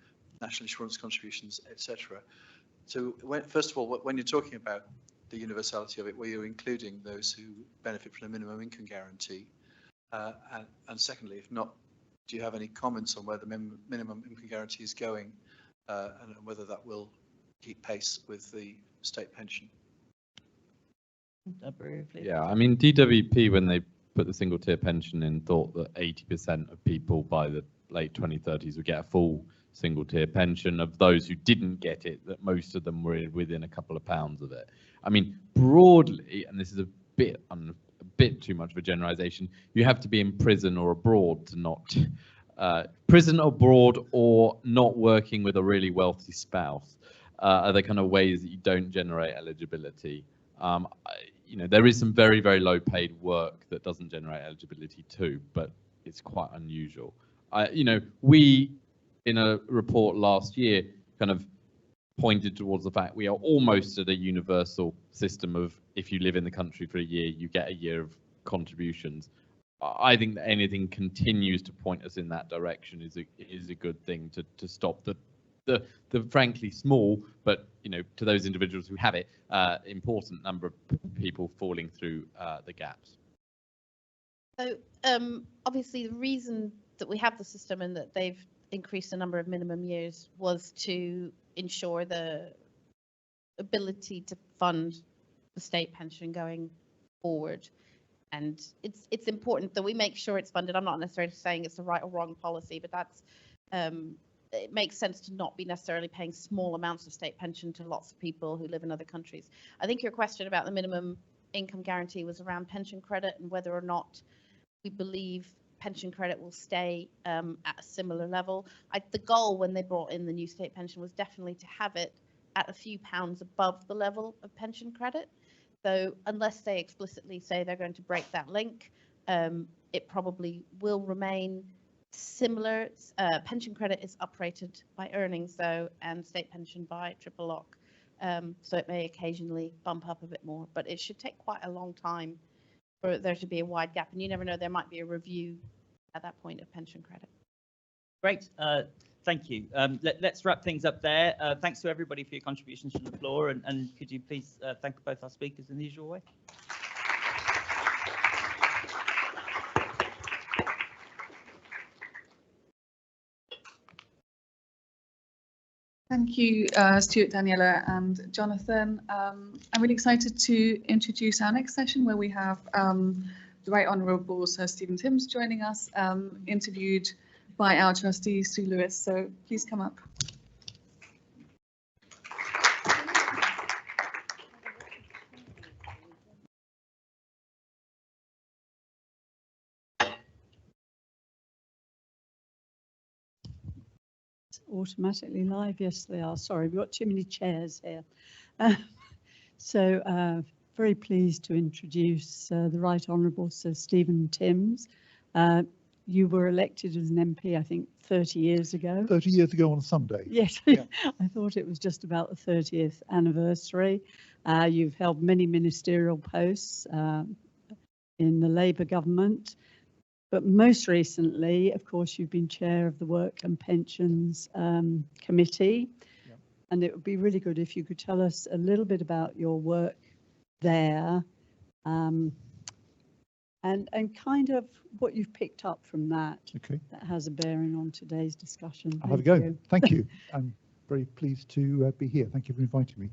national insurance contributions, etc. So first of all, when you're talking about the universality of it, were you including those who benefit from the minimum income guarantee? And secondly, if not, do you have any comments on where the minimum income guarantee is going and whether that will keep pace with the state pension? Yeah, I mean, DWP, when they put the single tier pension in, thought that 80% of people by the late 2030s would get a full single tier pension. Of those who didn't get it, that most of them were within a couple of pounds of it. I mean, broadly, and this is a bit bit too much of a generalization. You have to be in prison or abroad to not prison, abroad, or not working with a really wealthy spouse are the kind of ways that you don't generate eligibility. You know, there is some very, very low paid work that doesn't generate eligibility too, but it's quite unusual. You know, we, in a report last year, kind of pointed towards the fact we are almost at a universal system of if you live in the country for a year, you get a year of contributions. I think that anything continues to point us in that direction is a good thing to stop the frankly small, but you know, to those individuals who have it, important number of people falling through the gaps. So obviously the reason that we have the system and that they've increased the number of minimum years was to ensure the ability to fund the state pension going forward. And it's important that we make sure it's funded. I'm not necessarily saying it's the right or wrong policy, but that's it makes sense to not be necessarily paying small amounts of state pension to lots of people who live in other countries. I think your question about the minimum income guarantee was around pension credit and whether or not we believe pension credit will stay at a similar level. The goal when they brought in the new state pension was definitely to have it at a few pounds above the level of pension credit. So unless they explicitly say they're going to break that link, it probably will remain similar. Pension credit is uprated by earnings though, and state pension by triple lock. So it may occasionally bump up a bit more, but it should take quite a long time for there to be a wide gap. And you never know, there might be a review at that point of pension credit. Great. Thank you. Let's wrap things up there. Thanks to everybody for your contributions from the floor, and could you please thank both our speakers in the usual way? Thank you, Stuart, Daniela, and Jonathan. I'm really excited to introduce our next session where we have the Right Honourable Sir Stephen Timms joining us, interviewed by our trustee, Sue Lewis. So please come up. Automatically live, yes they are. Sorry, we've got too many chairs here. Very pleased to introduce the Right Honourable Sir Stephen Timms. You were elected as an MP, I think, 30 years ago. 30 years ago on Sunday. Yes, yeah. I thought it was just about the 30th anniversary. You've held many ministerial posts in the Labour government. But most recently, of course, you've been chair of the Work and Pensions Committee. Yep. And it would be really good if you could tell us a little bit about your work there and kind of what you've picked up from that. Okay. That has a bearing on today's discussion. I'll have a go. Thank you. I'm very pleased to be here. Thank you for inviting me.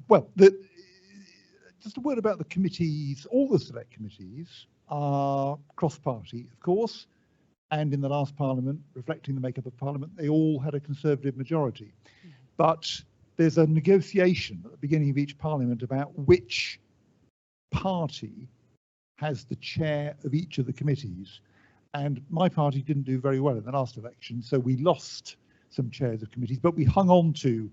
Well, just a word about the committees. All the select committees are cross-party, of course, and in the last Parliament, reflecting the makeup of Parliament, they all had a Conservative majority. But there's a negotiation at the beginning of each Parliament about which party has the chair of each of the committees. And my party didn't do very well in the last election, so we lost some chairs of committees, but we hung on to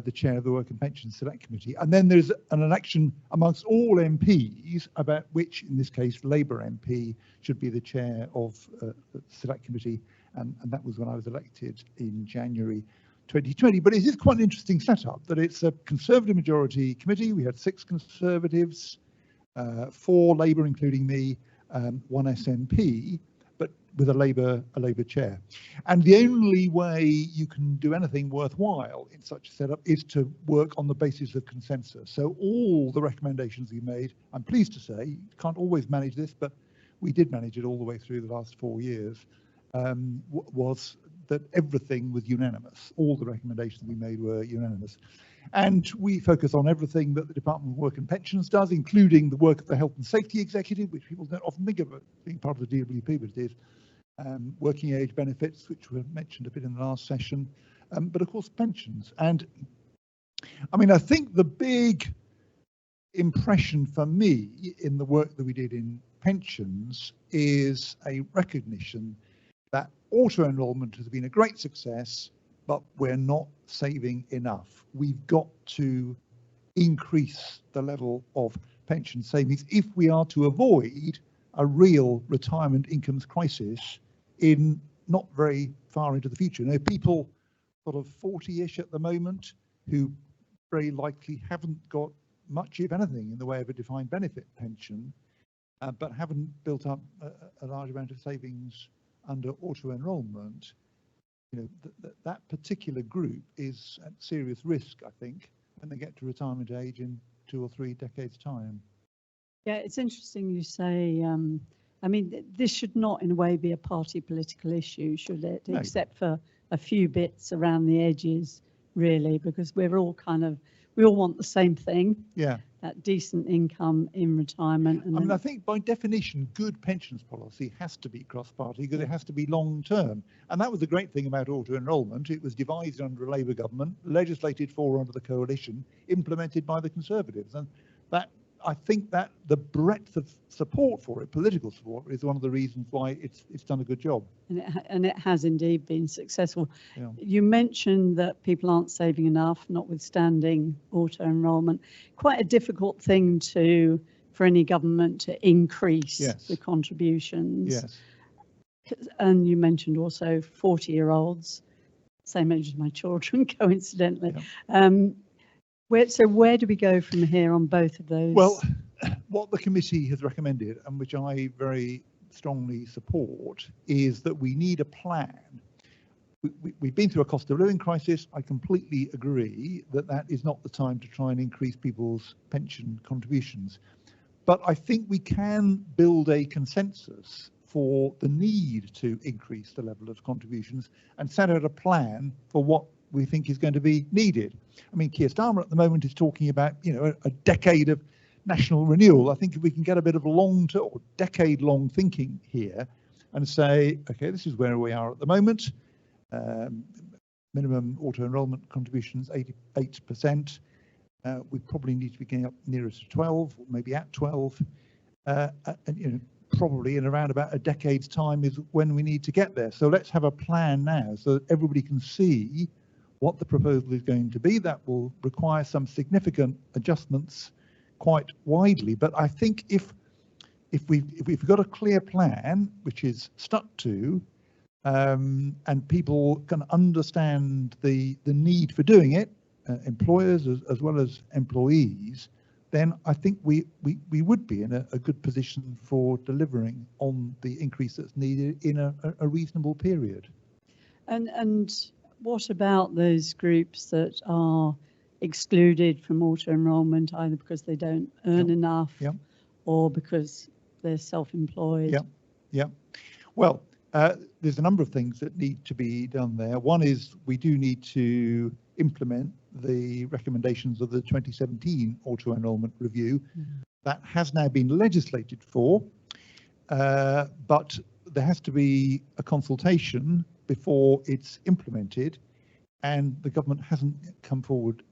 the chair of the Work and Pensions Select Committee. And then there's an election amongst all MPs about which, in this case, Labour MP should be the chair of the Select Committee. And that was when I was elected in January 2020. But it is quite an interesting setup that it's a Conservative majority committee. We had 6 Conservatives, 4 Labour, including me, 1 SNP, but with a Labour chair. And the only way you can do anything worthwhile in such a setup is to work on the basis of consensus. So all the recommendations we made, I'm pleased to say, you can't always manage this, but we did manage it all the way through the last 4 years, was that everything was unanimous. All the recommendations we made were unanimous. And we focus on everything that the Department of Work and Pensions does, including the work of the Health and Safety Executive, which people don't often think of being part of the DWP, but it is. Working age benefits, which were mentioned a bit in the last session, but of course pensions. And I mean, I think the big impression for me in the work that we did in pensions is a recognition that auto-enrolment has been a great success, but we're not saving enough. We've got to increase the level of pension savings if we are to avoid a real retirement incomes crisis in not very far into the future. Now, people sort of 40-ish at the moment who very likely haven't got much, if anything, in the way of a defined benefit pension, but haven't built up a large amount of savings under auto-enrolment. You know, that particular group is at serious risk, I think, when they get to retirement age in 2 or 3 decades' time. Yeah, it's interesting you say, I mean, this should not in a way be a party political issue, should it? No. Except for a few bits around the edges, really, because we're all we all want the same thing. Yeah. That decent income in retirement. And I mean, I think by definition, good pensions policy has to be cross-party because it has to be long-term. And that was the great thing about auto-enrolment. It was devised under a Labour government, legislated for under the coalition, implemented by the Conservatives. And that, I think that the breadth of support for it, political support, is one of the reasons why it's done a good job. And it has indeed been successful. Yeah. You mentioned that people aren't saving enough, notwithstanding auto-enrolment. Quite a difficult thing for any government to increase the contributions. Yes. And you mentioned also 40-year-olds, same age as my children, coincidentally. Yeah. So where do we go from here on both of those? Well, what the committee has recommended, and which I very strongly support, is that we need a plan. We've been through a cost of living crisis. I completely agree that that is not the time to try and increase people's pension contributions. But I think we can build a consensus for the need to increase the level of contributions and set out a plan for what we think is going to be needed. I mean, Keir Starmer at the moment is talking about, you know, a decade of national renewal. I think if we can get a bit of long-term or decade-long thinking here and say, okay, this is where we are at the moment. Minimum auto-enrolment contributions 88%. We probably need to be getting up nearer to 12, or maybe at 12, and you know, probably in around about a decade's time is when we need to get there. So let's have a plan now so that everybody can see what the proposal is going to be. That will require some significant adjustments quite widely. But I think if we've got a clear plan which is stuck to, and people can understand the need for doing it, employers as well as employees, then I think we would be in a good position for delivering on the increase that's needed in a reasonable period. And what about those groups that are excluded from auto-enrolment, either because they don't earn enough or because they're self-employed? Well, there's a number of things that need to be done there. One is we do need to implement the recommendations of the 2017 auto-enrolment review. That has now been legislated for, but there has to be a consultation before it's implemented, and the government hasn't come forward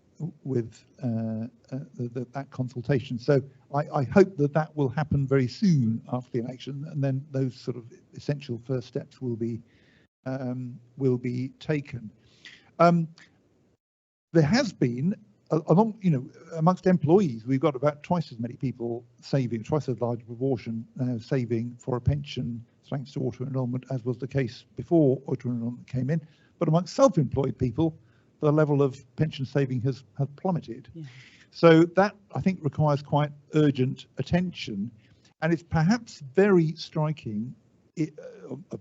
with that consultation. So I hope that will happen very soon after the election, and then those sort of essential first steps will be taken. There has been amongst employees, we've got about twice as many people saving, twice as large a proportion saving for a pension thanks to auto-enrolment as was the case before auto-enrolment came in. But amongst self-employed people, the level of pension saving has plummeted. Yeah. So that, I think, requires quite urgent attention. And it's perhaps very striking,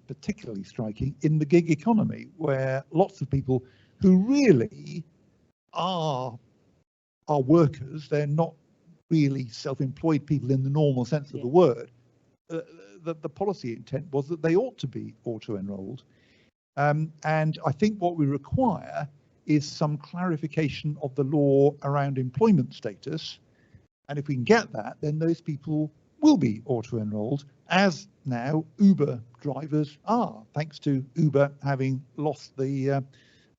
particularly striking, in the gig economy, where lots of people who really are workers, they're not really self-employed people in the normal sense of the word. The policy intent was that they ought to be auto-enrolled. And I think what we require is some clarification of the law around employment status. And if we can get that, then those people will be auto-enrolled, as now Uber drivers are, thanks to Uber having lost the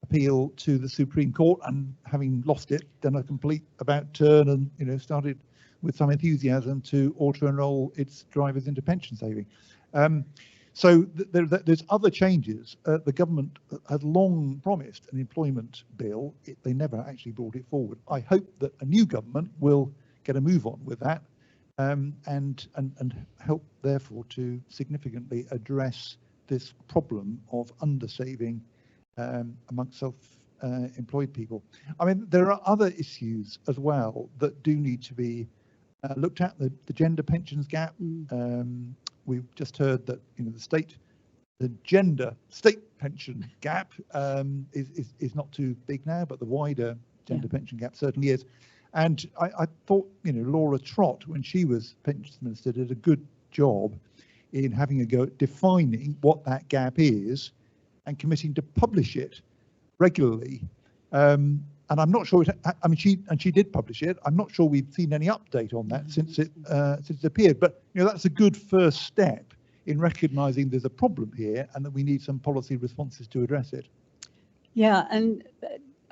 appeal to the Supreme Court and having lost it, done a complete about turn and started with some enthusiasm to auto-enrol its drivers into pension saving. So there's other changes. The government had long promised an employment bill. They never actually brought it forward. I hope that a new government will get a move on with that and help, therefore, to significantly address this problem of undersaving amongst self-employed people. I mean, there are other issues as well that do need to be looked at. The gender pensions gap. We've just heard that the gender state pension gap is not too big now, but the wider gender pension gap certainly is. And I thought, Laura Trott, when she was pensions minister, did a good job in having a go at defining what that gap is and committing to publish it regularly. And I'm not sure. She did publish it. I'm not sure we've seen any update on that since it appeared. But that's a good first step in recognising there's a problem here and that we need some policy responses to address it. Yeah, and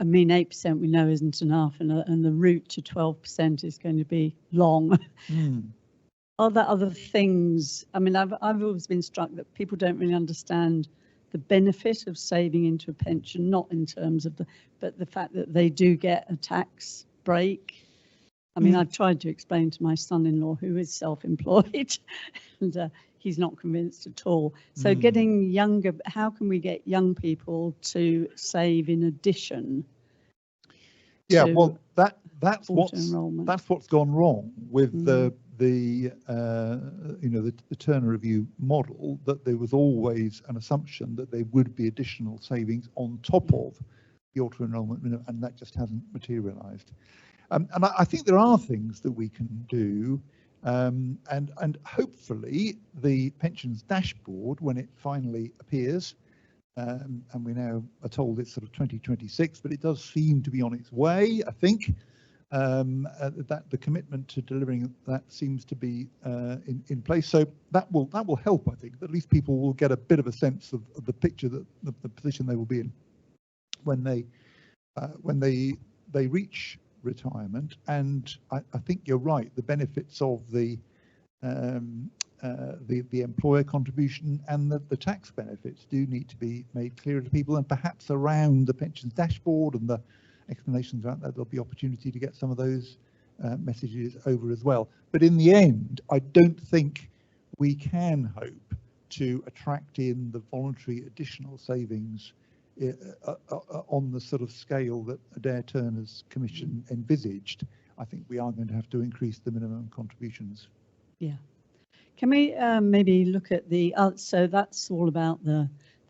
8% we know isn't enough, and the route to 12% is going to be long. Are there other things? I've always been struck that people don't really understand the benefit of saving into a pension, not in terms of but the fact that they do get a tax break. I've tried to explain to my son-in-law, who is self-employed, and he's not convinced at all. So getting younger, how can we get young people to save in addition? Yeah, well, that's what's gone wrong with the Turner Review model, that there was always an assumption that there would be additional savings on top of the auto-enrolment, and that just hasn't materialised. And I think there are things that we can do, and hopefully the pensions dashboard, when it finally appears, and we now are told it's sort of 2026, but it does seem to be on its way, I think. That the commitment to delivering that seems to be in place, so that will help. I think at least people will get a bit of a sense of the picture, that the position they will be in when they reach retirement. And I think you're right. The benefits of the employer contribution and the tax benefits do need to be made clearer to people, and perhaps around the pensions dashboard and the explanations about that, there'll be opportunity to get some of those messages over as well. But in the end, I don't think we can hope to attract in the voluntary additional savings on the sort of scale that Adair Turner's commission envisaged. I think we are going to have to increase the minimum contributions. Yeah. Can we maybe look at so that's all about the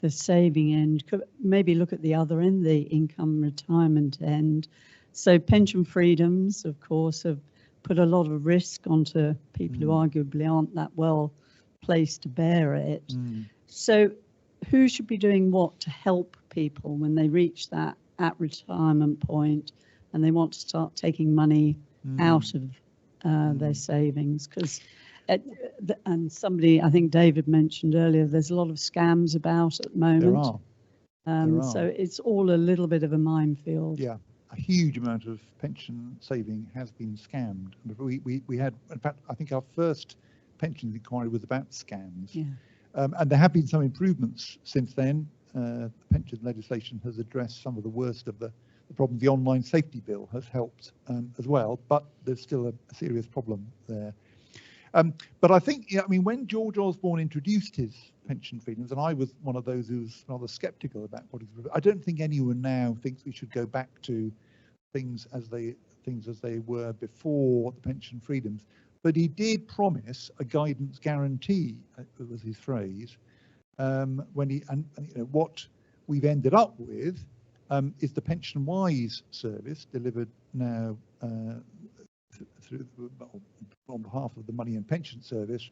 saving end. Could maybe look at the other end, the income retirement end. So pension freedoms, of course, have put a lot of risk onto people who arguably aren't that well placed to bear it. So who should be doing what to help people when they reach that at retirement point and they want to start taking money out of their savings? Because and somebody, I think David mentioned earlier, there's a lot of scams about at the moment. There are. So it's all a little bit of a minefield. Yeah, a huge amount of pension saving has been scammed. We had, in fact, I think our first pensions inquiry was about scams. Yeah. And there have been some improvements since then. The pension legislation has addressed some of the worst of the problems. The online safety bill has helped as well, but there's still a serious problem there. But I think, when George Osborne introduced his pension freedoms, and I was one of those who was rather sceptical about what he's, I don't think anyone now thinks we should go back to things as they were before the pension freedoms. But he did promise a guidance guarantee, was his phrase. What we've ended up with is the Pension Wise service delivered now on behalf of the Money and Pension Service,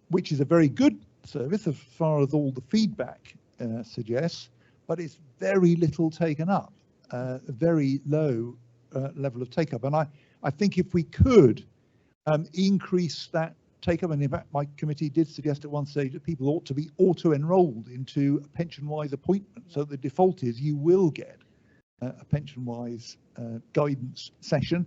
which is a very good service as far as all the feedback suggests, but it's very little taken up, a very low level of take up. And I think if we could increase that take up, and in fact my committee did suggest at one stage that people ought to be auto-enrolled into a pension-wise appointment, so the default is you will get a pension-wise guidance session.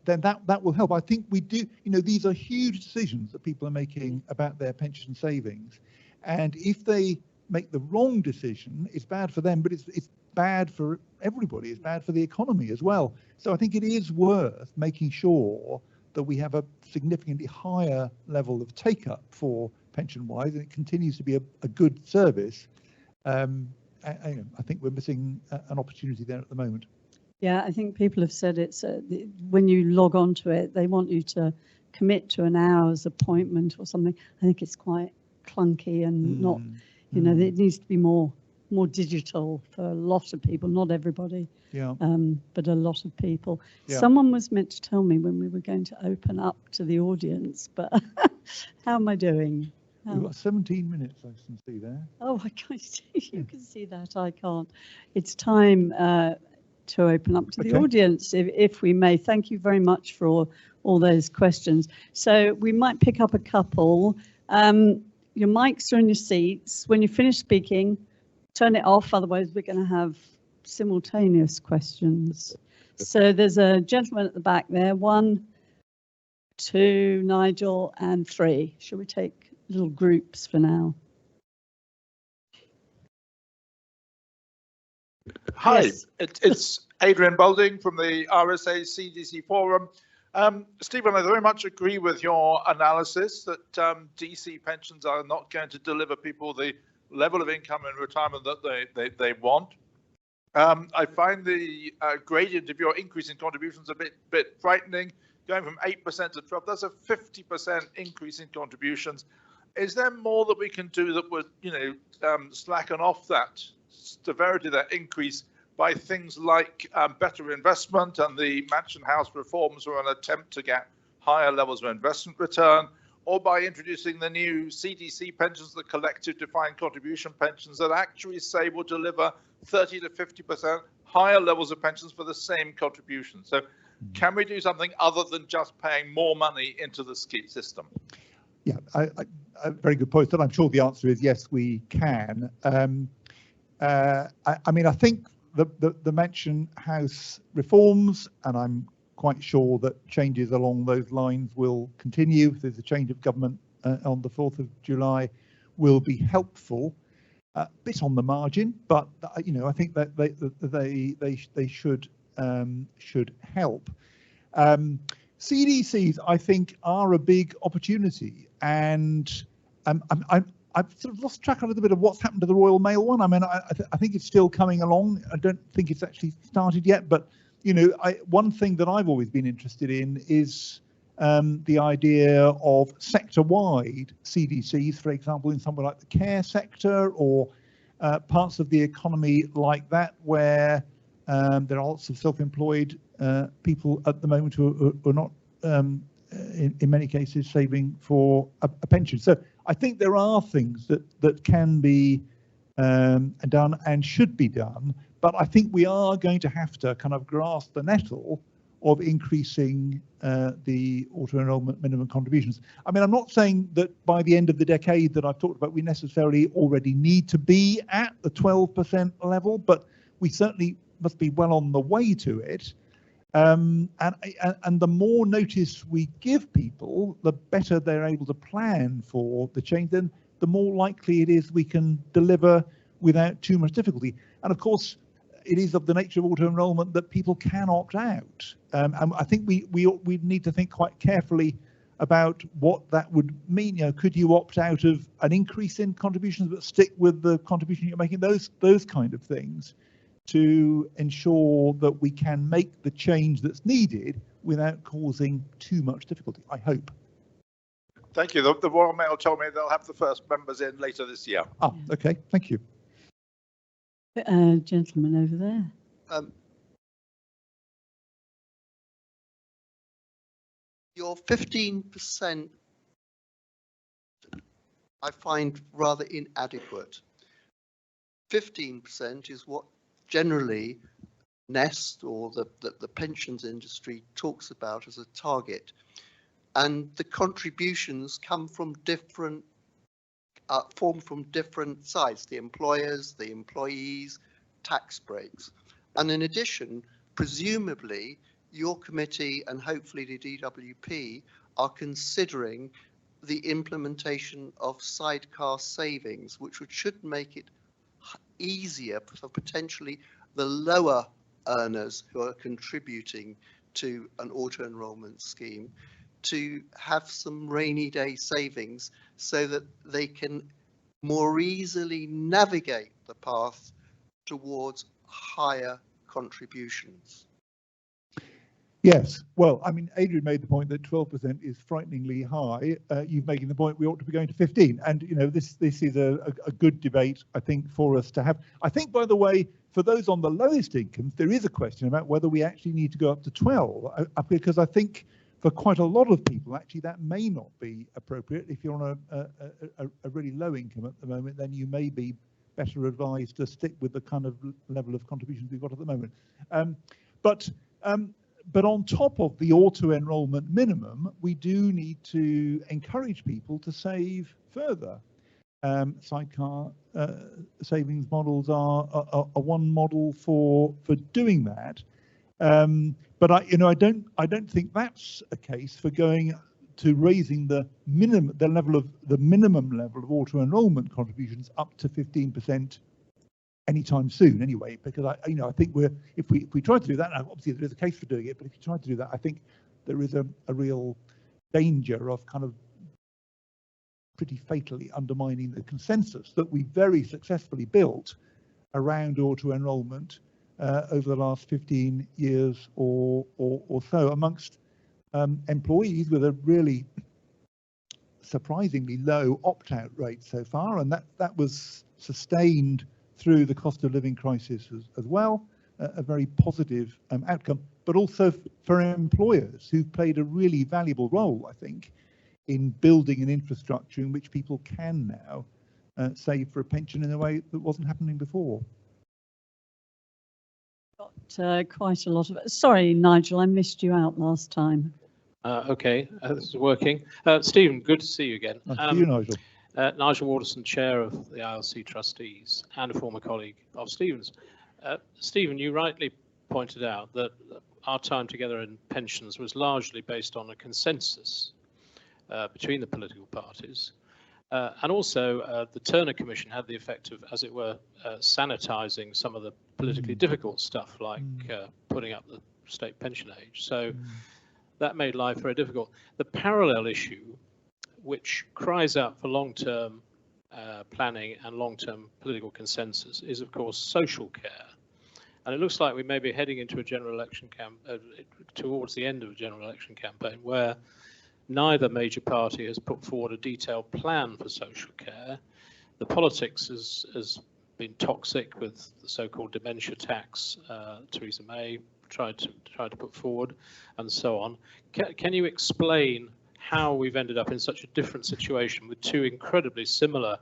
then that will help. I think we do, these are huge decisions that people are making about their pension savings. And if they make the wrong decision, it's bad for them, but it's bad for everybody. It's bad for the economy as well. So I think it is worth making sure that we have a significantly higher level of take-up for pension-wise, and it continues to be a good service. I think we're missing an opportunity there at the moment. Yeah, I think people have said it's when you log on to it, they want you to commit to an hour's appointment or something. I think it's quite clunky and not, it needs to be more digital for a lot of people, not everybody, but a lot of people. Yeah. Someone was meant to tell me when we were going to open up to the audience, but how am I doing? We've got 17 minutes, I can see there. Oh, I can't see. You can see that. I can't. It's time to open up to the audience, if we may. Thank you very much for all those questions. So we might pick up a couple. Your mics are in your seats. When you finish speaking, turn it off. Otherwise, we're going to have simultaneous questions. So there's a gentleman at the back there. 1, 2, Nigel, and 3. Shall we take little groups for now? Hi, yes. It's Adrian Boulding from the RSA CDC Forum. Stephen, I very much agree with your analysis that DC pensions are not going to deliver people the level of income in retirement that they want. I find the gradient of your increase in contributions a bit frightening, going from 8% to 12%. That's a 50% increase in contributions. Is there more that we can do that would, slacken off that severity, that increase, by things like better investment, and the Mansion House reforms were an attempt to get higher levels of investment return, or by introducing the new CDC pensions, the collective defined contribution pensions, that actually say will deliver 30 to 50% higher levels of pensions for the same contribution? So can we do something other than just paying more money into the system? Yeah, a very good point. And I'm sure the answer is yes, we can. I think the Mansion House reforms, and I'm quite sure that changes along those lines will continue. There's a change of government on the 4th of July, will be helpful, a bit on the margin, but I think that they should help. CDCs, I think, are a big opportunity, and I've sort of lost track a little bit of what's happened to the Royal Mail one. I mean, I think it's still coming along. I don't think it's actually started yet, but one thing that I've always been interested in is the idea of sector-wide CDCs, for example, in somewhere like the care sector or parts of the economy like that, where there are lots of self-employed people at the moment who are not, in many cases, saving for a pension. So I think there are things that can be done and should be done, but I think we are going to have to kind of grasp the nettle of increasing the auto-enrollment minimum contributions. I mean, I'm not saying that by the end of the decade that I've talked about, we necessarily already need to be at the 12% level, but we certainly must be well on the way to it. And the more notice we give people, the better they're able to plan for the change, then the more likely it is we can deliver without too much difficulty. And of course, it is of the nature of auto-enrollment that people can opt out. And I think we need to think quite carefully about what that would mean. Could you opt out of an increase in contributions but stick with the contribution you're making? Those kind of things, to ensure that we can make the change that's needed without causing too much difficulty, I hope. Thank you. The Royal Mail told me they'll have the first members in later this year. Ah, okay, thank you. Gentleman over there. Your 15% I find rather inadequate. 15% is what generally Nest or the pensions industry talks about as a target, and the contributions come from different formed from different sides, the employers, the employees, tax breaks, and in addition, presumably your committee and hopefully the DWP are considering the implementation of sidecar savings, which should make it easier for potentially the lower earners who are contributing to an auto-enrolment scheme to have some rainy day savings so that they can more easily navigate the path towards higher contributions. Yes, well, I mean, Adrian made the point that 12% is frighteningly high. You've making the point we ought to be going to 15, and you know this is a good debate, I think, for us to have. I think, by the way, for those on the lowest incomes, there is a question about whether we actually need to go up to 12, because I think for quite a lot of people, actually, that may not be appropriate. If you're on a really low income at the moment, then you may be better advised to stick with the kind of level of contributions we've got at the moment. But on top of the auto-enrolment minimum, we do need to encourage people to save further. Sidecar savings models are one model for doing that. But I don't think that's a case for going to raising the minimum level of auto-enrolment contributions up to 15%. Anytime soon, anyway, because I think if we try to do that, now obviously there is a case for doing it, but if you try to do that, I think there is a real danger of kind of pretty fatally undermining the consensus that we very successfully built around auto-enrolment over the last 15 years or so amongst employees with a really surprisingly low opt-out rate so far, and that was sustained through the cost of living crisis as well, a very positive outcome, but also for employers who've played a really valuable role, I think, in building an infrastructure in which people can now save for a pension in a way that wasn't happening before. Got quite a lot of it. Sorry, Nigel, I missed you out last time. Okay, this is working. Stephen, good to see you again. Nice to see you, Nigel. Nigel Waterson, Chair of the ILC Trustees and a former colleague of Stephen's. Stephen, you rightly pointed out that our time together in pensions was largely based on a consensus between the political parties. And also the Turner Commission had the effect of, as it were, sanitizing some of the politically difficult stuff like putting up the state pension age. So that made life very difficult. The parallel issue, which cries out for long-term planning and long-term political consensus, is of course social care. And it looks like we may be heading into a general election towards the end of a general election campaign where neither major party has put forward a detailed plan for social care. The politics has been toxic with the so-called dementia tax Theresa May tried to put forward, and so on. Can you explain how we've ended up in such a different situation with two incredibly similar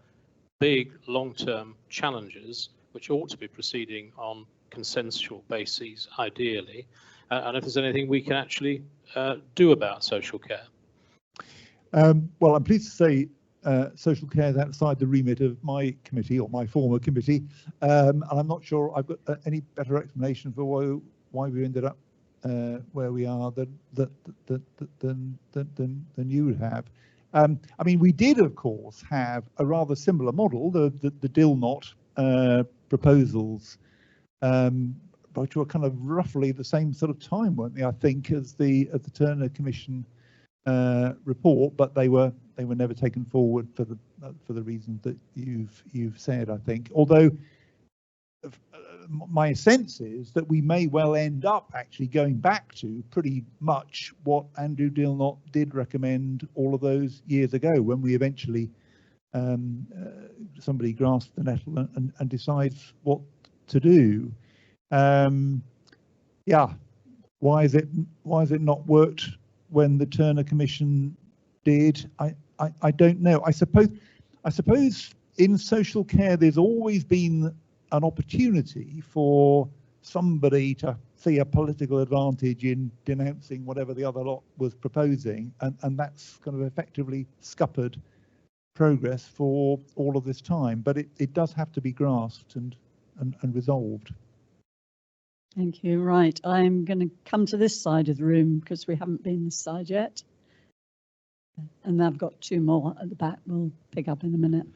big long-term challenges, which ought to be proceeding on consensual bases, ideally, and if there's anything we can actually do about social care? Well, I'm pleased to say social care is outside the remit of my committee or my former committee, and I'm not sure I've got any better explanation for why we ended up where we are than you would have. I mean, we did, of course, have a rather similar model, the Dilnot proposals, which were kind of roughly the same sort of time, weren't they? I think as the Turner Commission report, but they were never taken forward for the reasons that you've said, I think. Although my sense is that we may well end up actually going back to pretty much what Andrew Dilnot did recommend all of those years ago, when we eventually somebody grasps the nettle and decides what to do. Yeah, why is it not worked when the Turner Commission did? I don't know. I suppose in social care there's always been an opportunity for somebody to see a political advantage in denouncing whatever the other lot was proposing, and that's kind of effectively scuppered progress for all of this time. But it does have to be grasped and resolved. Thank you. Right, I'm going to come to this side of the room because we haven't been this side yet. And I've got two more at the back we'll pick up in a minute.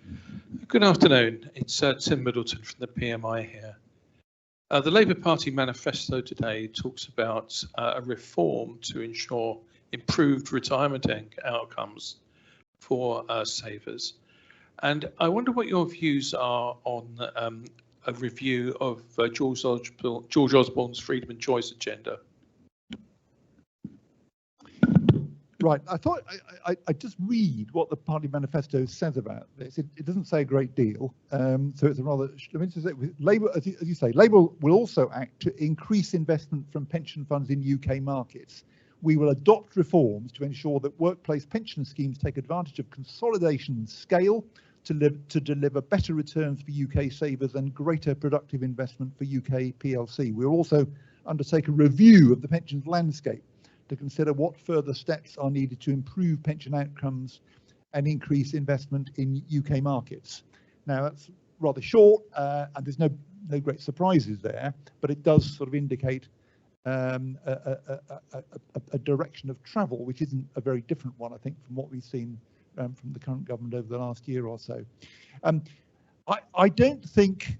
Good afternoon. It's Tim Middleton from the PMI here. The Labour Party manifesto today talks about a reform to ensure improved retirement outcomes for savers. And I wonder what your views are on a review of George Osborne's freedom and choice agenda. Right, I thought I just read what the party manifesto says about this. It doesn't say a great deal, so it's a rather. I mean, Labour, as you say, Labour will also act to increase investment from pension funds in UK markets. We will adopt reforms to ensure that workplace pension schemes take advantage of consolidation and scale to deliver better returns for UK savers and greater productive investment for UK PLC. We'll also undertake a review of the pensions landscape to consider what further steps are needed to improve pension outcomes and increase investment in UK markets. Now that's rather short and there's no great surprises there, but it does sort of indicate a direction of travel, which isn't a very different one, I think, from what we've seen from the current government over the last year or so. I don't think,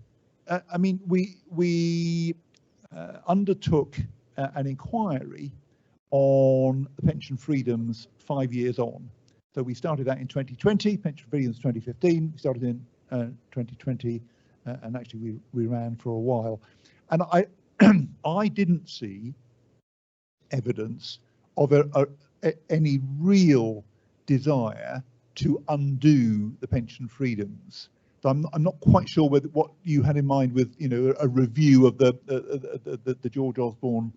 I mean, we undertook an inquiry on the pension freedoms 5 years on. So we started that in 2020, pension freedoms 2015, we started in 2020, and actually we ran for a while. And I didn't see evidence of any real desire to undo the pension freedoms. So I'm not quite sure whether what you had in mind with, you know, a review of the George Osborne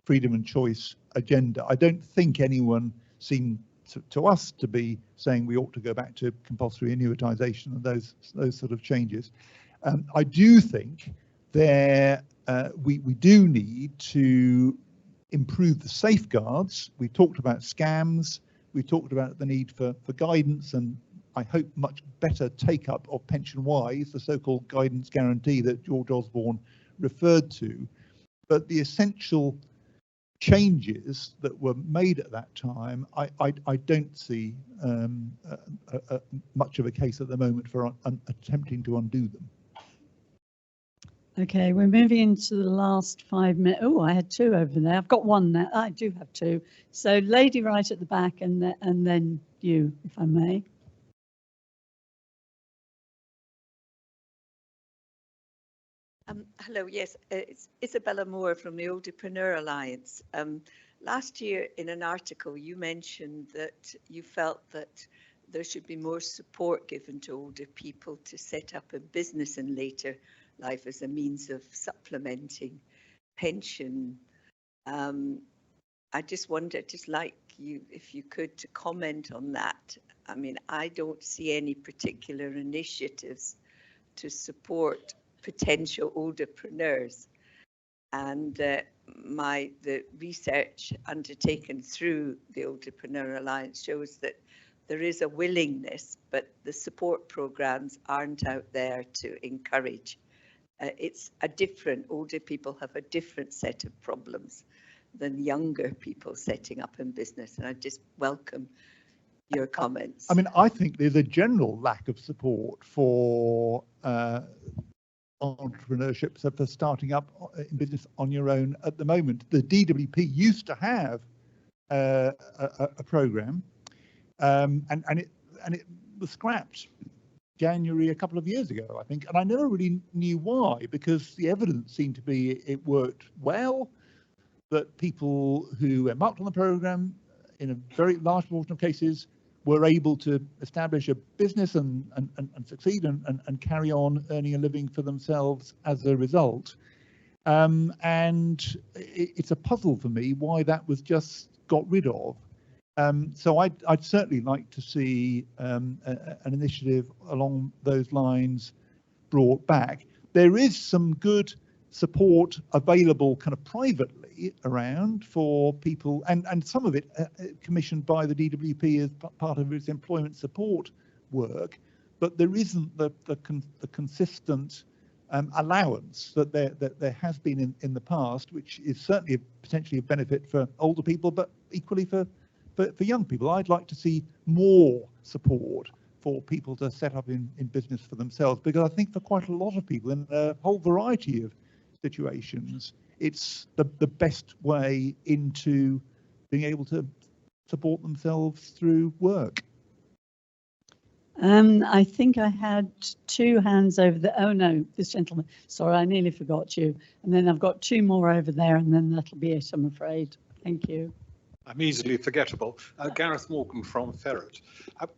freedom and choice agenda. I don't think anyone seemed to us to be saying we ought to go back to compulsory annuitisation and those sort of changes. I do think we do need to improve the safeguards. We talked about scams. We talked about the need for guidance and I hope much better take up of Pension Wise, the so-called guidance guarantee that George Osborne referred to. But the essential changes that were made at that time, I don't see much of a case at the moment for attempting to undo them. Okay, we're moving into the last 5 minutes. Oh, I had two over there. I've got one now. I do have two. So lady right at the back and then you, if I may. Hello, yes, it's Isabella Moore from the Olderpreneur Alliance. Last year in an article you mentioned that you felt that there should be more support given to older people to set up a business in later life as a means of supplementing pension. I just wondered, just like you, if you could to comment on that. I mean, I don't see any particular initiatives to support potential olderpreneurs, and the research undertaken through the Olderpreneur Alliance shows that there is a willingness, but the support programs aren't out there to encourage. It's a different, older people have a different set of problems than younger people setting up in business, and I just welcome your comments. I mean, I think there's a general lack of support for entrepreneurship, so for starting up in business on your own at the moment. The DWP used to have a program, and it was scrapped January a couple of years ago, I think, and I never really knew why, because the evidence seemed to be it worked well, that people who embarked on the program in a very large proportion of cases were able to establish a business and succeed and carry on earning a living for themselves as a result. And it's a puzzle for me why that was just got rid of. So I'd certainly like to see an initiative along those lines brought back. There is some good support available kind of privately around for people, and some of it commissioned by the DWP as part of its employment support work, but there isn't the consistent allowance that there has been in the past, which is certainly potentially a benefit for older people, but equally for young people. I'd like to see more support for people to set up in business for themselves, because I think for quite a lot of people in a whole variety of situations, it's the best way into being able to support themselves through work. I think I had two hands over there. Oh no, this gentleman. Sorry, I nearly forgot you. And then I've got two more over there, and then that'll be it, I'm afraid. Thank you. I'm easily forgettable. Gareth Morgan from Ferret.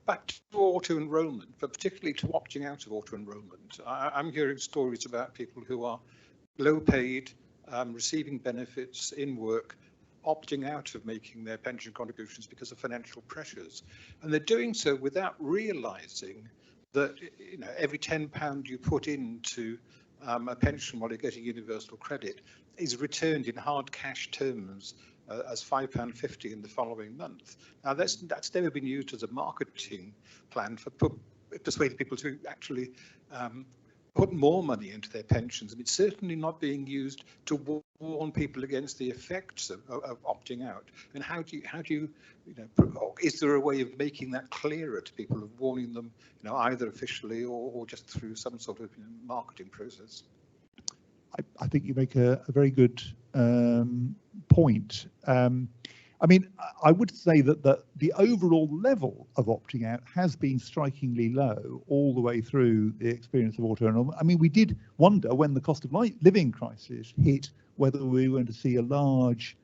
Back to auto-enrolment, but particularly to opting out of auto-enrolment. I'm hearing stories about people who are low paid, receiving benefits in work, opting out of making their pension contributions because of financial pressures. And they're doing so without realizing that, you know, every £10 you put into a pension while you're getting universal credit is returned in hard cash terms as £5.50 in the following month. Now that's never been used as a marketing plan for persuading people to actually put more money into their pensions, and it's certainly not being used to warn people against the effects of opting out. And how do you know, is there a way of making that clearer to people, of warning them, you know, either officially or just through some sort of, you know, marketing process? I think you make a very good point. I mean, I would say that the overall level of opting out has been strikingly low all the way through the experience of auto-enrolment. I mean, we did wonder when the cost of living crisis hit whether we were going to see a large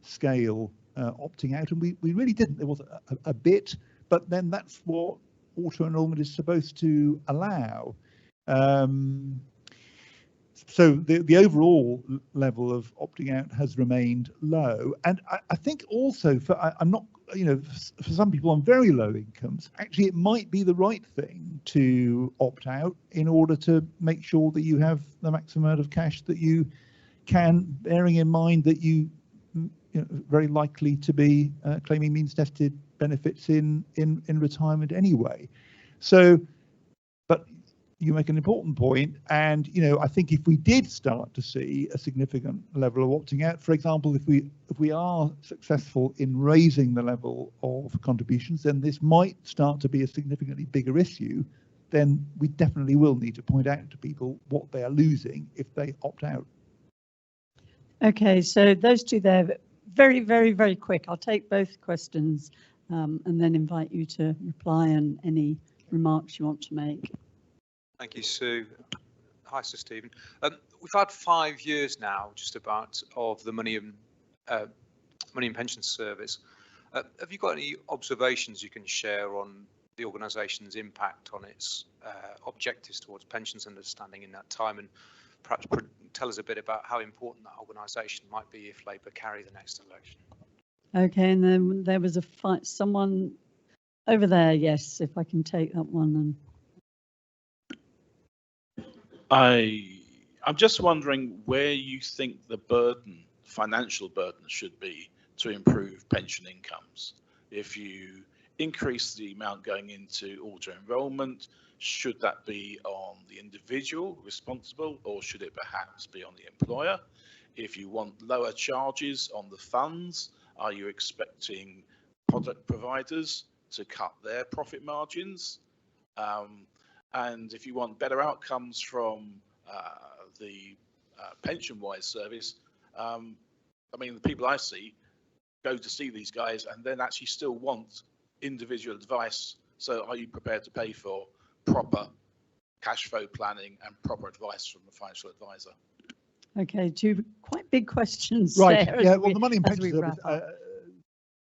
scale opting out, and we really didn't. There was a bit, but then that's what auto-enrolment is supposed to allow. So the overall level of opting out has remained low, and I think also I'm not, you know, for some people on very low incomes, actually it might be the right thing to opt out in order to make sure that you have the maximum amount of cash that you can, bearing in mind that you know, very likely to be claiming means tested benefits in retirement anyway. So, but you make an important point, and you know, I think if we did start to see a significant level of opting out, for example, if we are successful in raising the level of contributions, then this might start to be a significantly bigger issue. Then we definitely will need to point out to people what they are losing if they opt out. Okay, so those two there, very, very, very quick. I'll take both questions and then invite you to reply and any remarks you want to make. Thank you, Sue. Hi, Sir Stephen. We've had 5 years now, just about, of the Money and Pension Service. Have you got any observations you can share on the organisation's impact on its objectives towards pensions understanding in that time, and perhaps tell us a bit about how important that organisation might be if Labour carry the next election? Okay, and then there was someone over there. Yes, if I can take that one. And I'm just wondering where you think the financial burden should be to improve pension incomes. If you increase the amount going into auto-enrolment, should that be on the individual responsible, or should it perhaps be on the employer? If you want lower charges on the funds, are you expecting product providers to cut their profit margins? And if you want better outcomes from the pension-wise service, I mean, the people I see go to see these guys and then actually still want individual advice. So are you prepared to pay for proper cash flow planning and proper advice from a financial advisor? Okay, two quite big questions. Right, there yeah, well, the Money and Pension Service,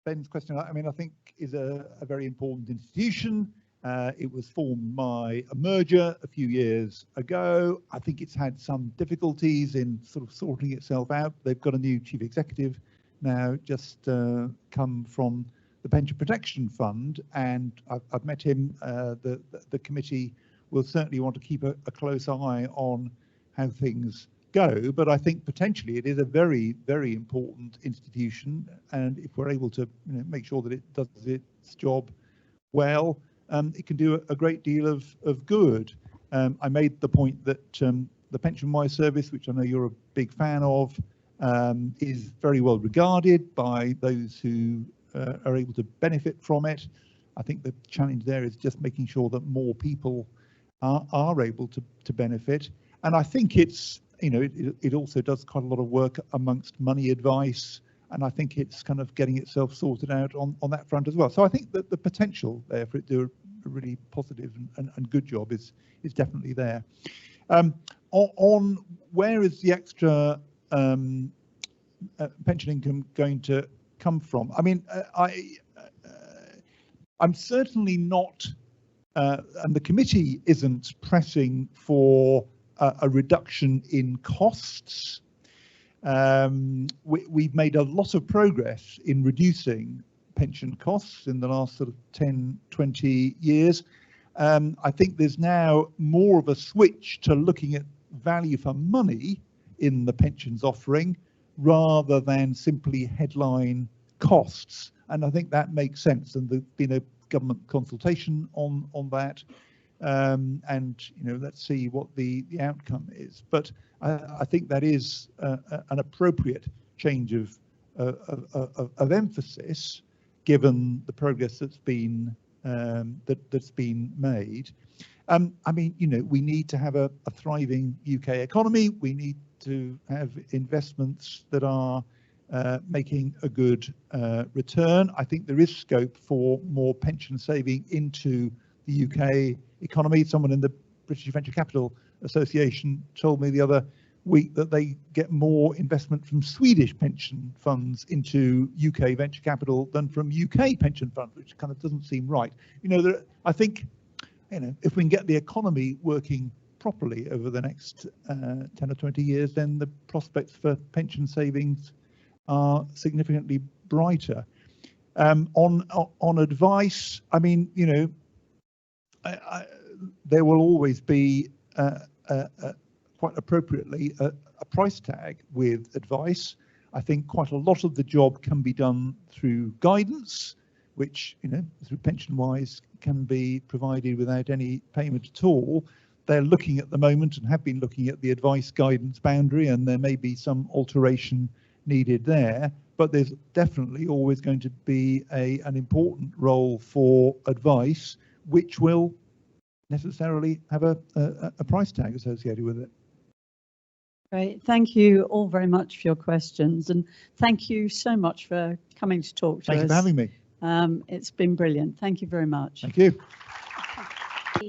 Ben's question, I mean, I think is a very important institution. It was formed by a merger a few years ago. I think it's had some difficulties in sort of sorting itself out. They've got a new chief executive now, just come from the Pension Protection Fund, and I've met him. The committee will certainly want to keep a close eye on how things go, but I think potentially it is a very, very important institution, and if we're able to make sure that it does its job well, it can do a great deal of good. I made the point that the pension-wise service, which I know you're a big fan of, is very well regarded by those who are able to benefit from it. I think the challenge there is just making sure that more people are able to benefit. And I think it's, you know, it also does quite a lot of work amongst money advice, and I think it's kind of getting itself sorted out on that front as well. So I think that the potential there for it to do a really positive and good job is definitely there. On where is the extra pension income going to come from? I mean, I'm certainly not, and the committee isn't pressing for a reduction in costs. We've made a lot of progress in reducing pension costs in the last sort of 10, 20 years. I think there's now more of a switch to looking at value for money in the pensions offering rather than simply headline costs. And I think that makes sense. And there's been a government consultation on that. And, you know, let's see what the outcome is. But I think that is an appropriate change of emphasis, given the progress that's been that's been made. I mean, you know, we need to have a thriving UK economy. We need to have investments that are making a good return. I think there is scope for more pension saving into the UK economy. Someone in the British Venture Capital Association told me the other week that they get more investment from Swedish pension funds into UK venture capital than from UK pension funds, which kind of doesn't seem right. You know, I think, you know, if we can get the economy working properly over the next 10 or 20 years, then the prospects for pension savings are significantly brighter. On advice, I mean, you know, there will always be quite appropriately a price tag with advice. I think quite a lot of the job can be done through guidance, which, you know, through pension-wise can be provided without any payment at all. They're looking at the moment and have been looking at the advice guidance boundary, and there may be some alteration needed there, but there's definitely always going to be an important role for advice, which will necessarily have a price tag associated with it. Great, thank you all very much for your questions, and thank you so much for coming to talk to us. Thank you for having me. It's been brilliant. Thank you very much. Thank you.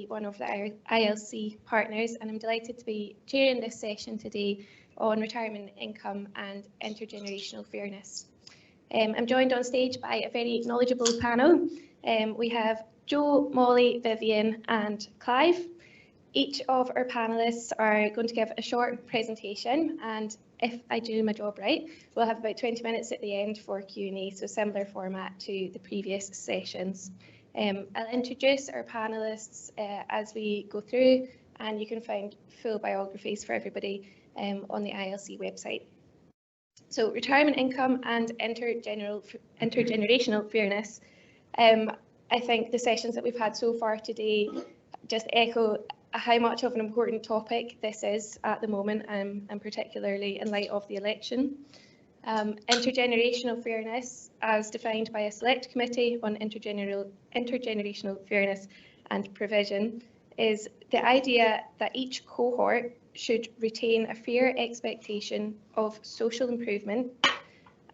One of the ILC partners, and I'm delighted to be chairing this session today on retirement income and intergenerational fairness. I'm joined on stage by a very knowledgeable panel. We have Jo, Molly, Vivian and Clive. Each of our panellists are going to give a short presentation, and if I do my job right, we'll have about 20 minutes at the end for Q&A, so similar format to the previous sessions. I'll introduce our panellists as we go through, and you can find full biographies for everybody on the ILC website. So retirement income and intergenerational fairness. I think the sessions that we've had so far today just echo how much of an important topic this is at the moment, and particularly in light of the election. Intergenerational fairness, as defined by a select committee on intergenerational fairness and provision, is the idea that each cohort should retain a fair expectation of social improvement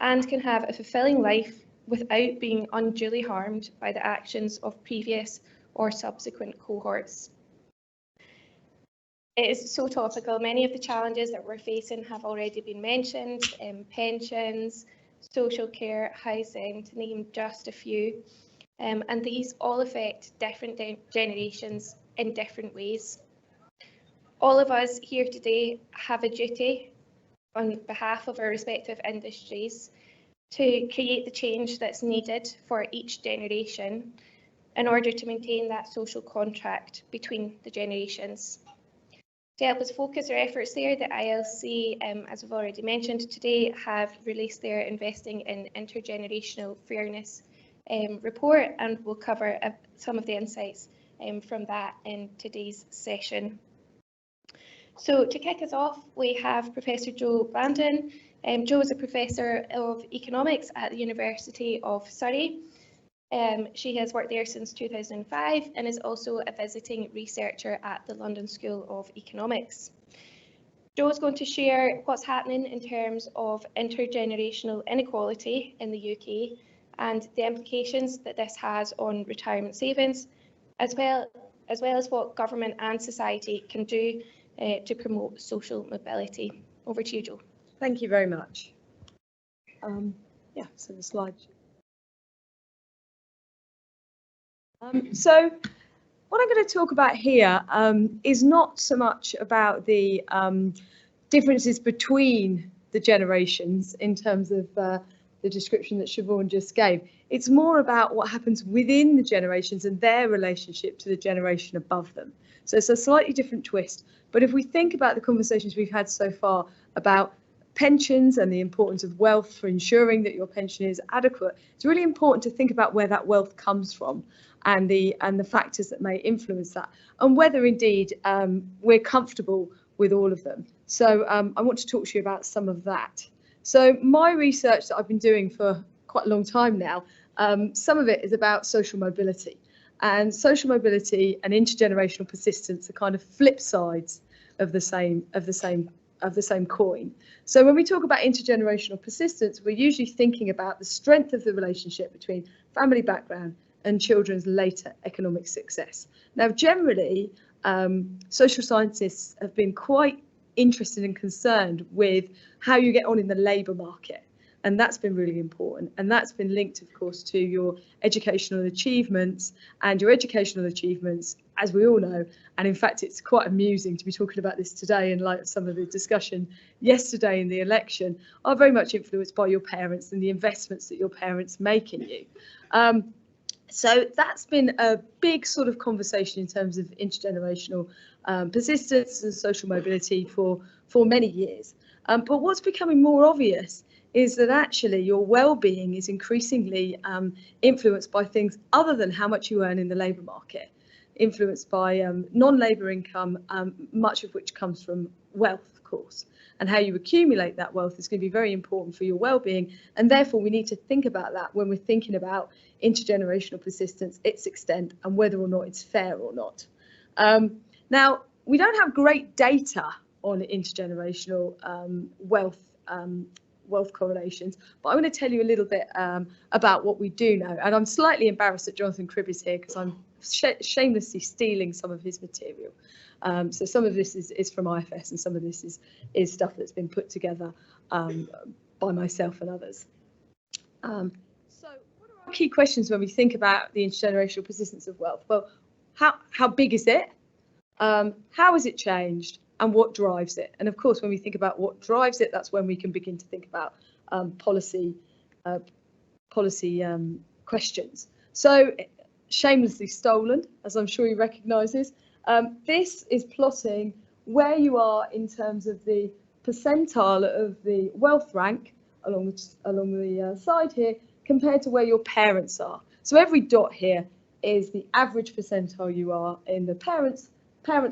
and can have a fulfilling life without being unduly harmed by the actions of previous or subsequent cohorts. It is so topical. Many of the challenges that we're facing have already been mentioned: pensions, social care, housing, to name just a few. And these all affect different generations in different ways. All of us here today have a duty on behalf of our respective industries to create the change that's needed for each generation in order to maintain that social contract between the generations. To help us focus our efforts there, the ILC, as we've already mentioned today, have released their Investing in Intergenerational Fairness report, and we'll cover some of the insights from that in today's session. So to kick us off, we have Professor Jo Brandon. Jo is a Professor of Economics at the University of Surrey. She has worked there since 2005 and is also a visiting researcher at the London School of Economics. Jo is going to share what's happening in terms of intergenerational inequality in the UK and the implications that this has on retirement savings, as well as what government and society can do to promote social mobility. Over to you, Jo. Thank you very much. Yeah, so the slide. So what I'm going to talk about here is not so much about the differences between the generations in terms of the description that Siobhan just gave. It's more about what happens within the generations and their relationship to the generation above them. So it's a slightly different twist. But if we think about the conversations we've had so far about pensions and the importance of wealth for ensuring that your pension is adequate, it's really important to think about where that wealth comes from and the factors that may influence that, and whether indeed we're comfortable with all of them. So I want to talk to you about some of that. So my research that I've been doing for quite a long time now, some of it is about social mobility, and social mobility and intergenerational persistence are kind of flip sides of the same coin. So when we talk about intergenerational persistence, we're usually thinking about the strength of the relationship between family background and children's later economic success. Now, generally, social scientists have been quite interested and concerned with how you get on in the labour market. And that's been really important. And that's been linked, of course, to your educational achievements, and your educational achievements, as we all know. And in fact, it's quite amusing to be talking about this today in light of some of the discussion yesterday in the election, are very much influenced by your parents and the investments that your parents make in you. So that's been a big sort of conversation in terms of intergenerational persistence and social mobility for many years. But what's becoming more obvious is that actually your well-being is increasingly influenced by things other than how much you earn in the labour market, influenced by non-labour income, much of which comes from wealth, of course. And how you accumulate that wealth is going to be very important for your well-being. And therefore, we need to think about that when we're thinking about intergenerational persistence, its extent, and whether or not it's fair or not. Now, we don't have great data on intergenerational wealth correlations, but I'm going to tell you a little bit about what we do know. And I'm slightly embarrassed that Jonathan Cribb is here because I'm shamelessly stealing some of his material. So some of this is from IFS, and some of this is stuff that's been put together by myself and others. So what are our key questions when we think about the intergenerational persistence of wealth? Well, how big is it? How has it changed? And what drives it? And of course, when we think about what drives it, that's when we can begin to think about policy questions. So shamelessly stolen, as I'm sure you recognise this. This is plotting where you are in terms of the percentile of the wealth rank along the side here compared to where your parents are. So every dot here is the average percentile you are in the parents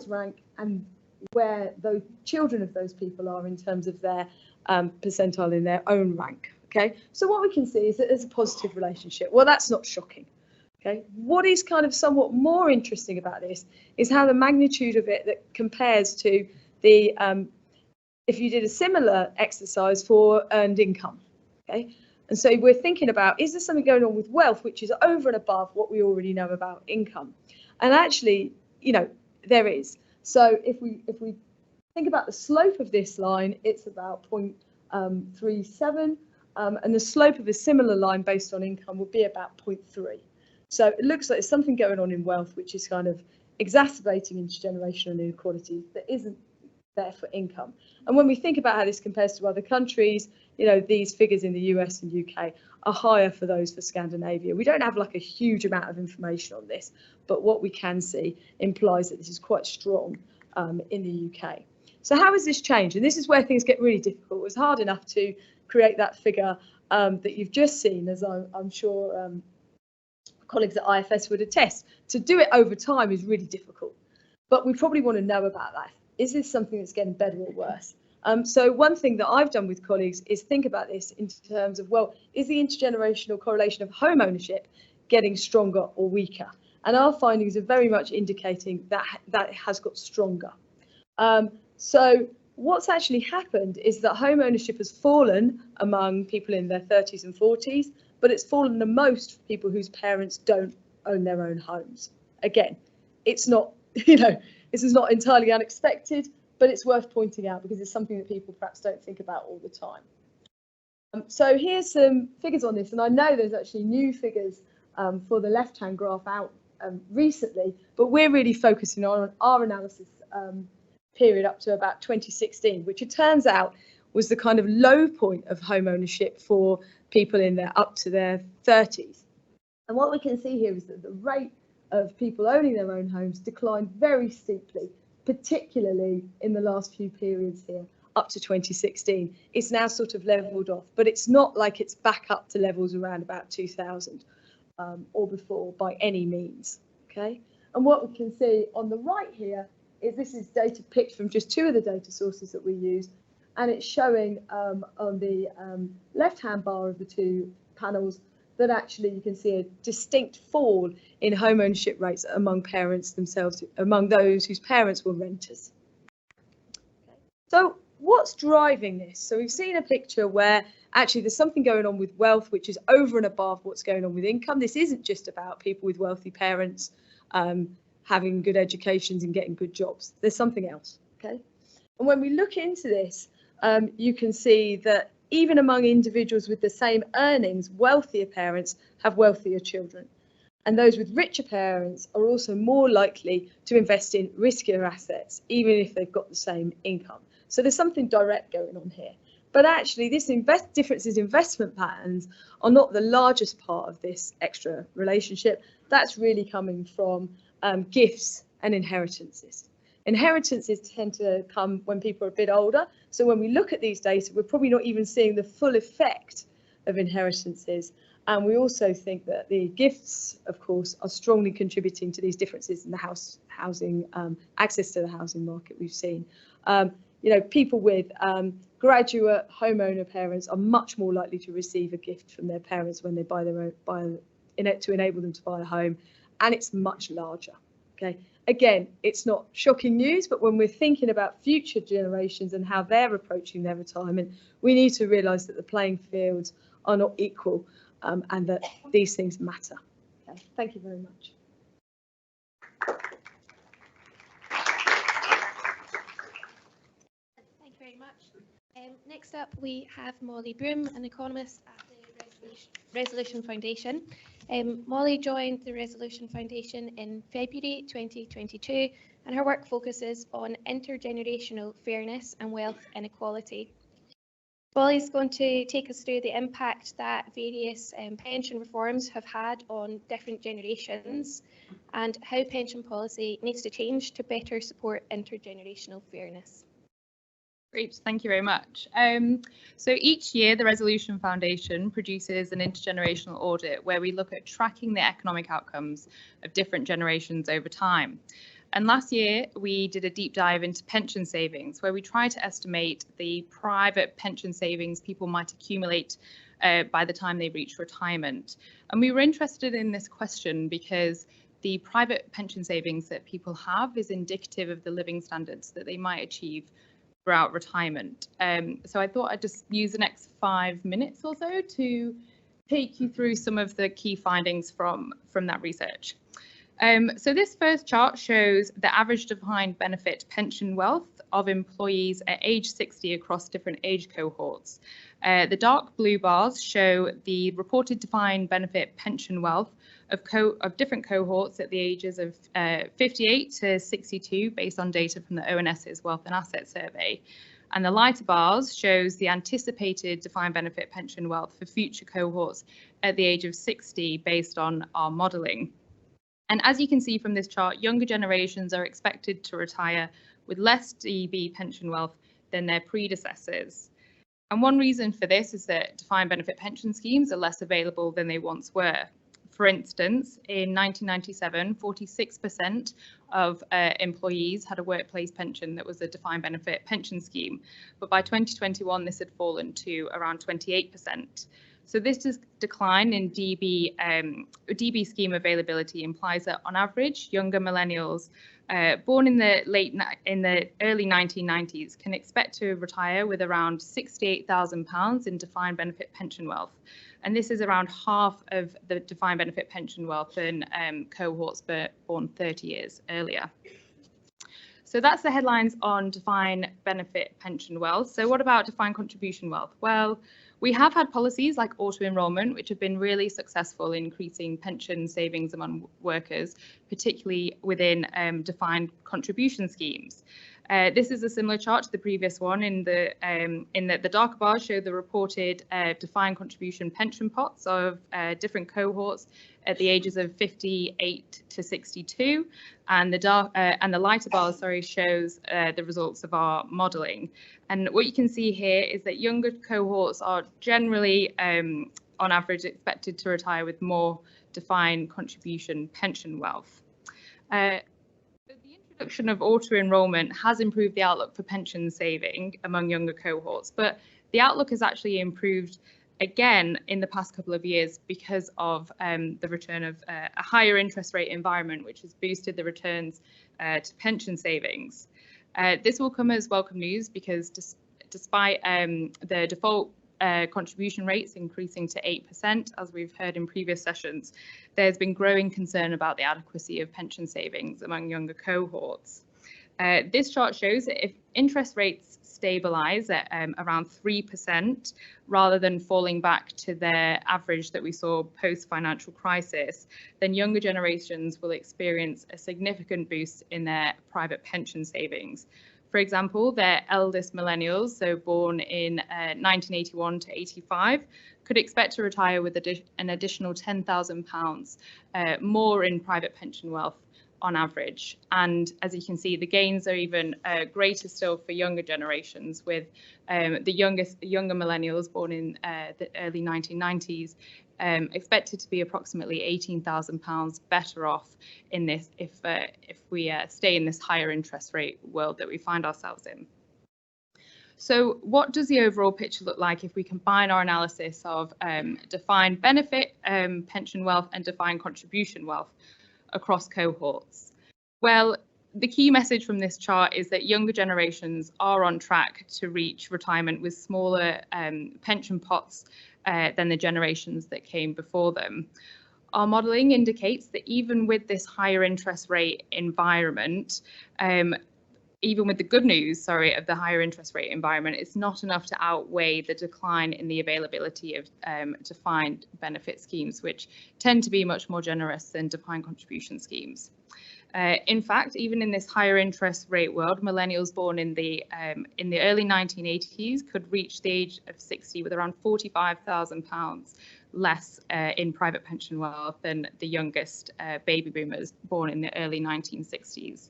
rank, and where the children of those people are in terms of their percentile in their own rank. Okay, so what we can see is that there's a positive relationship. Well, that's not shocking. Okay, what is kind of somewhat more interesting about this is how the magnitude of it that compares to the if you did a similar exercise for earned income. Okay, and so we're thinking about, is there something going on with wealth which is over and above what we already know about income? And actually, you know, there is. So if we think about the slope of this line, it's about 0.37, and the slope of a similar line based on income would be about 0.3. So it looks like there's something going on in wealth which is kind of exacerbating intergenerational inequality that isn't there for income. And when we think about how this compares to other countries, you know, these figures in the US and UK are higher for those for Scandinavia. We don't have like a huge amount of information on this, but what we can see implies that this is quite strong in the UK. So how has this changed? And this is where things get really difficult. It was hard enough to create that figure that you've just seen, as I'm sure colleagues at IFS would attest. To do it over time is really difficult, but we probably want to know about that is this something that's getting better or worse? So one thing that I've done with colleagues is think about this in terms of, well, is the intergenerational correlation of home ownership getting stronger or weaker? And our findings are very much indicating that it has got stronger. So what's actually happened is that home ownership has fallen among people in their 30s and 40s, but it's fallen the most for people whose parents don't own their own homes. Again, it's not, this is not entirely unexpected, but it's worth pointing out because it's something that people perhaps don't think about all the time. So here's some figures on this, and I know there's actually new figures for the left-hand graph out recently, but we're really focusing on our analysis period up to about 2016, which it turns out was the kind of low point of home ownership for people in their up to their 30s. And what we can see here is that the rate of people owning their own homes declined very steeply, particularly in the last few periods here up to 2016. It's now sort of leveled off, but it's not like it's back up to levels around about 2000 or before by any means. Okay, and what we can see on the right here is this is data picked from just two of the data sources that we use, and it's showing on the left-hand bar of the two panels that actually you can see a distinct fall in home ownership rates among parents themselves, among those whose parents were renters. So what's driving this? So we've seen a picture where actually there's something going on with wealth, which is over and above what's going on with income. This isn't just about people with wealthy parents having good educations and getting good jobs. There's something else, okay? And when we look into this, you can see that even among individuals with the same earnings, wealthier parents have wealthier children. And those with richer parents are also more likely to invest in riskier assets, even if they've got the same income. So there's something direct going on here. But actually, this differences in investment patterns are not the largest part of this extra relationship. That's really coming from gifts and inheritances. Inheritances tend to come when people are a bit older. So when we look at these data, we're probably not even seeing the full effect of inheritances. And we also think that the gifts, of course, are strongly contributing to these differences in the housing access to the housing market we've seen. People with graduate homeowner parents are much more likely to receive a gift from their parents when they buy their own, to enable them to buy a home, and it's much larger. Okay. Again, it's not shocking news, but when we're thinking about future generations and how they're approaching their retirement, we need to realise that the playing fields are not equal and that these things matter. Okay. Thank you very much. Thank you very much. Next up, we have Molly Broom, an economist at the Resolution Foundation. Molly joined the Resolution Foundation in February 2022, and her work focuses on intergenerational fairness and wealth inequality. Molly's going to take us through the impact that various pension reforms have had on different generations and how pension policy needs to change to better support intergenerational fairness. Great, thank you very much. So each year the Resolution Foundation produces an intergenerational audit where we look at tracking the economic outcomes of different generations over time. And last year we did a deep dive into pension savings where we try to estimate the private pension savings people might accumulate by the time they reach retirement. And we were interested in this question because the private pension savings that people have is indicative of the living standards that they might achieve throughout retirement. So I thought I'd just use the next 5 minutes or so to take you through some of the key findings from that research. So this first chart shows the average defined benefit pension wealth of employees at age 60 across different age cohorts. The dark blue bars show the reported defined benefit pension wealth of different cohorts at the ages of 58 to 62 based on data from the ONS's Wealth and Asset Survey. And the lighter bars shows the anticipated defined benefit pension wealth for future cohorts at the age of 60 based on our modelling. And as you can see from this chart, younger generations are expected to retire with less DB pension wealth than their predecessors. And one reason for this is that defined benefit pension schemes are less available than they once were. For instance, in 1997, 46% of employees had a workplace pension that was a defined benefit pension scheme, but by 2021 this had fallen to around 28%. So this decline in DB scheme availability implies that on average, younger millennials born in the early 1990s can expect to retire with around £68,000 in defined benefit pension wealth. And this is around half of the defined benefit pension wealth in cohorts born 30 years earlier. So that's the headlines on defined benefit pension wealth. So what about defined contribution wealth? Well, we have had policies like auto-enrolment, which have been really successful in increasing pension savings among workers, particularly within defined contribution schemes. This is a similar chart to the previous one. In the darker bars show the reported defined contribution pension pots of different cohorts at the ages of 58 to 62, and the lighter bars, shows the results of our modelling. And what you can see here is that younger cohorts are generally, on average, expected to retire with more defined contribution pension wealth. The introduction of auto-enrolment has improved the outlook for pension saving among younger cohorts, but the outlook has actually improved again in the past couple of years because of the return of a higher interest rate environment, which has boosted the returns to pension savings. This will come as welcome news because despite the default contribution rates increasing to 8%, as we've heard in previous sessions, there's been growing concern about the adequacy of pension savings among younger cohorts. This chart shows that if interest rates stabilise at around 3%, rather than falling back to their average that we saw post-financial crisis, then younger generations will experience a significant boost in their private pension savings. For example, their eldest millennials, so born in 1981 to 85, could expect to retire with an additional £10,000 more in private pension wealth on average. And as you can see, the gains are even greater still for younger generations, with the younger millennials born in the early 1990s expected to be approximately £18,000 better off in this if we stay in this higher interest rate world that we find ourselves in. So what does the overall picture look like if we combine our analysis of defined benefit pension wealth and defined contribution wealth across cohorts? Well, the key message from this chart is that younger generations are on track to reach retirement with smaller pension pots than the generations that came before them. Our modelling indicates that even with this higher interest rate environment, even with the good news, of the higher interest rate environment, it's not enough to outweigh the decline in the availability of defined benefit schemes, which tend to be much more generous than defined contribution schemes. In fact, even in this higher interest rate world, millennials born in the early 1980s could reach the age of 60 with around £45,000 less in private pension wealth than the youngest baby boomers born in the early 1960s.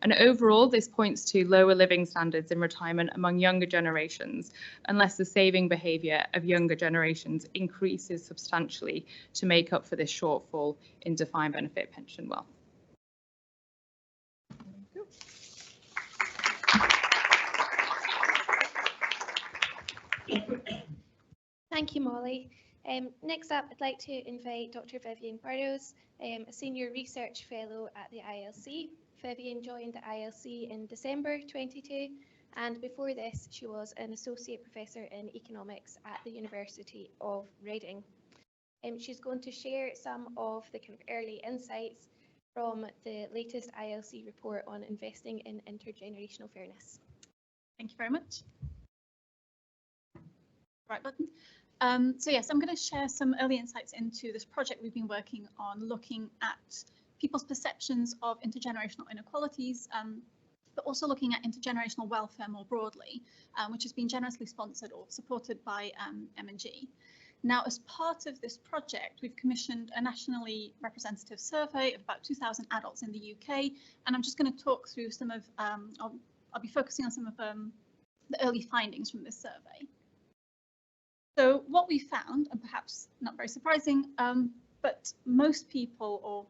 And overall, this points to lower living standards in retirement among younger generations, unless the saving behaviour of younger generations increases substantially to make up for this shortfall in defined benefit pension wealth. Thank you, Molly. Next up, I'd like to invite Dr. Vivian Burrows, a Senior Research Fellow at the ILC. Vivian joined the ILC in December 22, and before this, she was an Associate Professor in Economics at the University of Reading. She's going to share some of the kind of early insights from the latest ILC report on investing in intergenerational fairness. Thank you very much. Right button. So yes, I'm going to share some early insights into this project we've been working on, looking at people's perceptions of intergenerational inequalities, but also looking at intergenerational welfare more broadly, which has been generously sponsored or supported by M&G. Now, as part of this project, we've commissioned a nationally representative survey of about 2,000 adults in the UK, and I'm just going to talk through some of, I'll be focusing on some of the early findings from this survey. So what we found, and perhaps not very surprising, but most people, or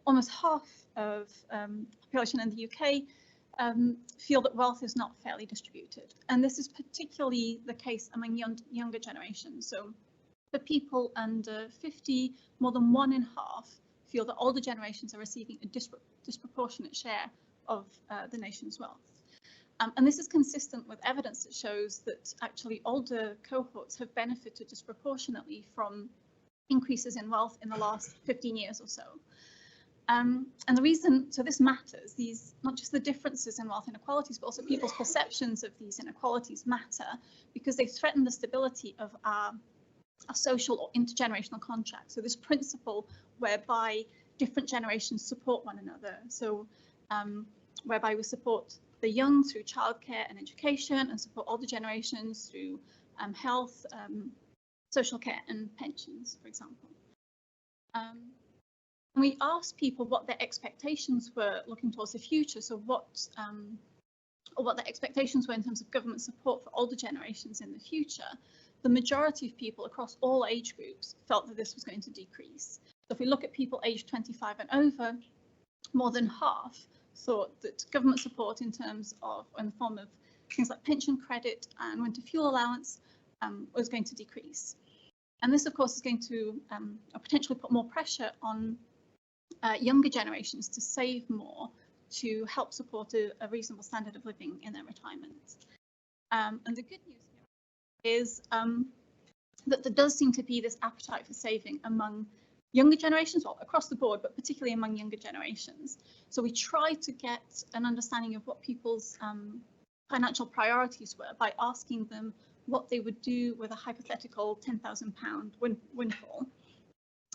almost half of population in the UK, feel that wealth is not fairly distributed. And this is particularly the case among younger generations. So for people under 50, more than 1 in half feel that older generations are receiving a disproportionate share of the nation's wealth. And this is consistent with evidence that shows that actually older cohorts have benefited disproportionately from increases in wealth in the last 15 years or so. And the reason, so this matters, these, not just the differences in wealth inequalities, but also people's perceptions of these inequalities matter, because they threaten the stability of our social or intergenerational contract. So this principle whereby different generations support one another. So whereby we support the young through childcare and education, and support older generations through health, social care and pensions, for example. And we asked people what their expectations were looking towards the future. So what their expectations were in terms of government support for older generations in the future. The majority of people across all age groups felt that this was going to decrease. So if we look at people aged 25 and over, more than half thought that government support in terms of, in the form of things like pension credit and winter fuel allowance, was going to decrease. And this, of course, is going to potentially put more pressure on younger generations to save more to help support a reasonable standard of living in their retirement. And the good news here is that there does seem to be this appetite for saving among younger generations, well, across the board, but particularly among younger generations. So we tried to get an understanding of what people's financial priorities were by asking them what they would do with a hypothetical £10,000 windfall.